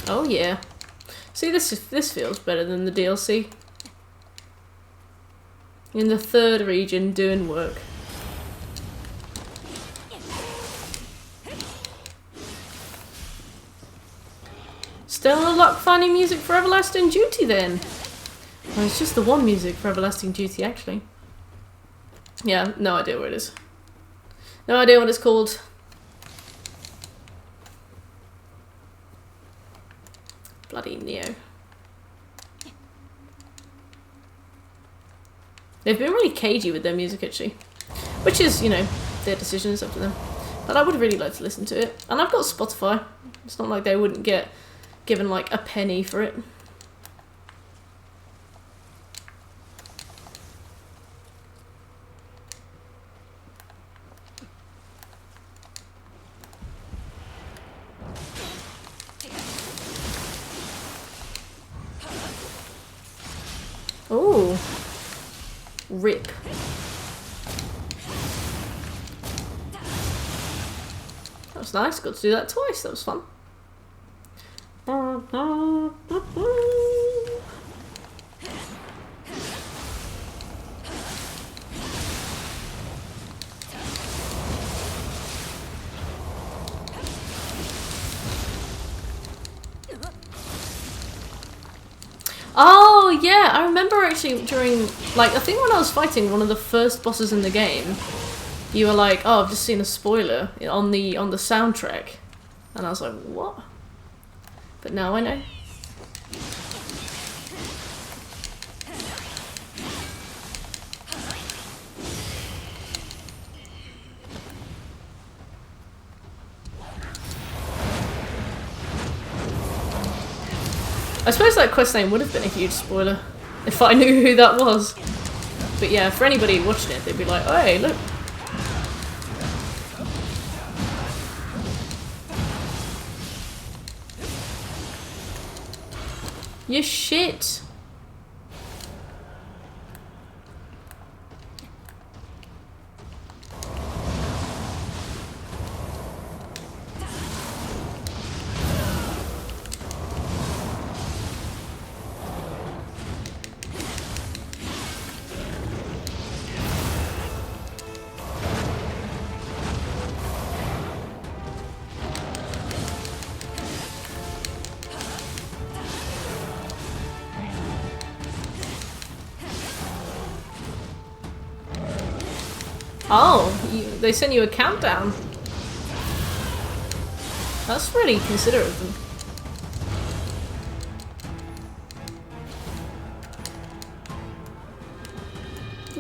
Speaker 1: Oh yeah. See, this feels better than the DLC. In the 3rd region, doing work. Still no luck finding music for Everlasting Duty then? Well, it's just the one music for Everlasting Duty, actually. Yeah, no idea where it is. No idea what it's called. Bloody Nioh. They've been really cagey with their music, actually. Which is, you know, their decision, it's up to them. But I would really like to listen to it. And I've got Spotify. It's not like they wouldn't get given, like, a penny for it. Ooh. Rip. That was nice. Got to do that twice. That was fun. Oh yeah, I remember actually during, like, I think when I was fighting one of the first bosses in the game, you were like, oh, I've just seen a spoiler on the soundtrack. And I was like, what? But now I know. I suppose that quest name would have been a huge spoiler if I knew who that was. But yeah, for anybody watching it, they'd be like, oh, hey, look. You shit. Oh, they sent you a countdown. That's really considerate of them.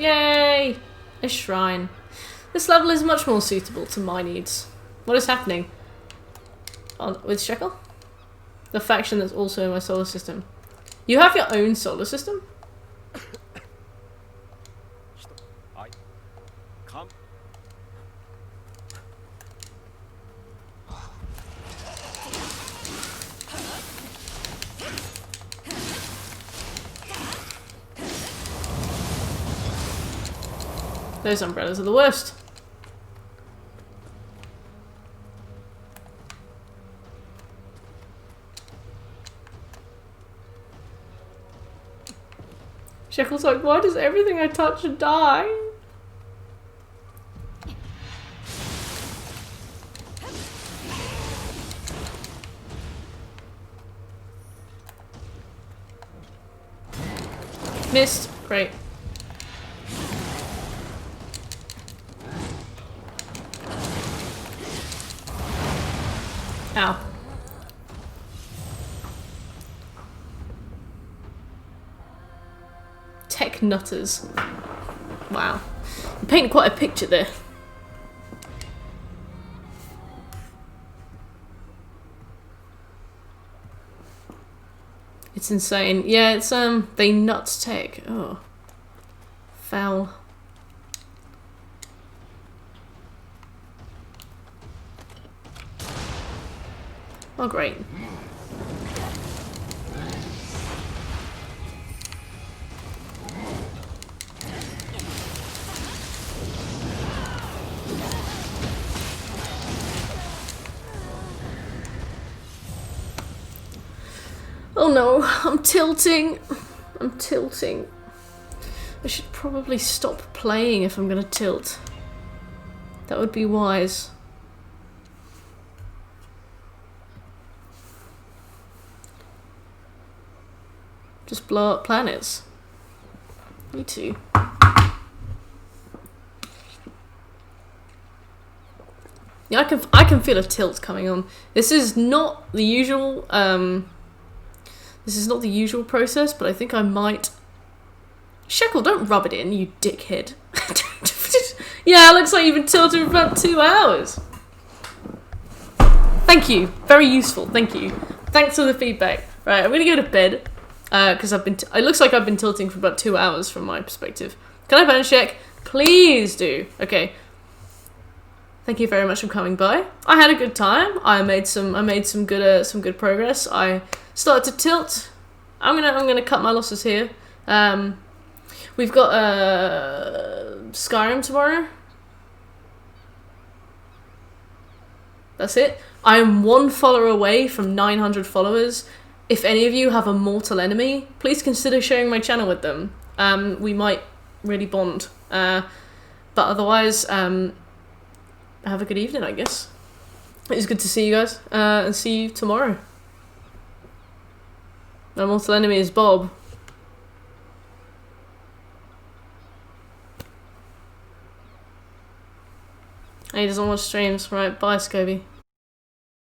Speaker 1: Yay! A shrine. This level is much more suitable to my needs. What is happening? With Shekel? The faction that's also in my solar system. You have your own solar system? Those umbrellas are the worst. Shekel's like, why does everything I touch die? Missed. Great. Ow. Tech nutters. Wow. You paint quite a picture there. It's insane. Yeah, it's they nuts tech. Oh. Foul. Oh great. Oh no, I'm tilting. I'm tilting. I should probably stop playing if I'm gonna tilt. That would be wise. Just blow up planets. Me too. Yeah, I can feel a tilt coming on. This is not the usual this is not the usual process, but I think I might. Shekel, don't rub it in, you dickhead. Yeah, it looks like you've been tilting for about 2 hours. Thank you. Very useful. Thank you. Thanks for the feedback. Right, I'm gonna go to bed. Because it looks like I've been tilting for about 2 hours from my perspective. Can I balance check? Please do. Okay. Thank you very much for coming by. I had a good time. I made some good progress. I started to tilt. I'm gonna cut my losses here. We've got Skyrim tomorrow. That's it. I am 1 follower away from 900 followers. If any of you have a mortal enemy, please consider sharing my channel with them. We might really bond. But otherwise, have a good evening, I guess. It was good to see you guys, and see you tomorrow. My mortal enemy is Bob. And he doesn't watch streams. Right, bye, Scobie.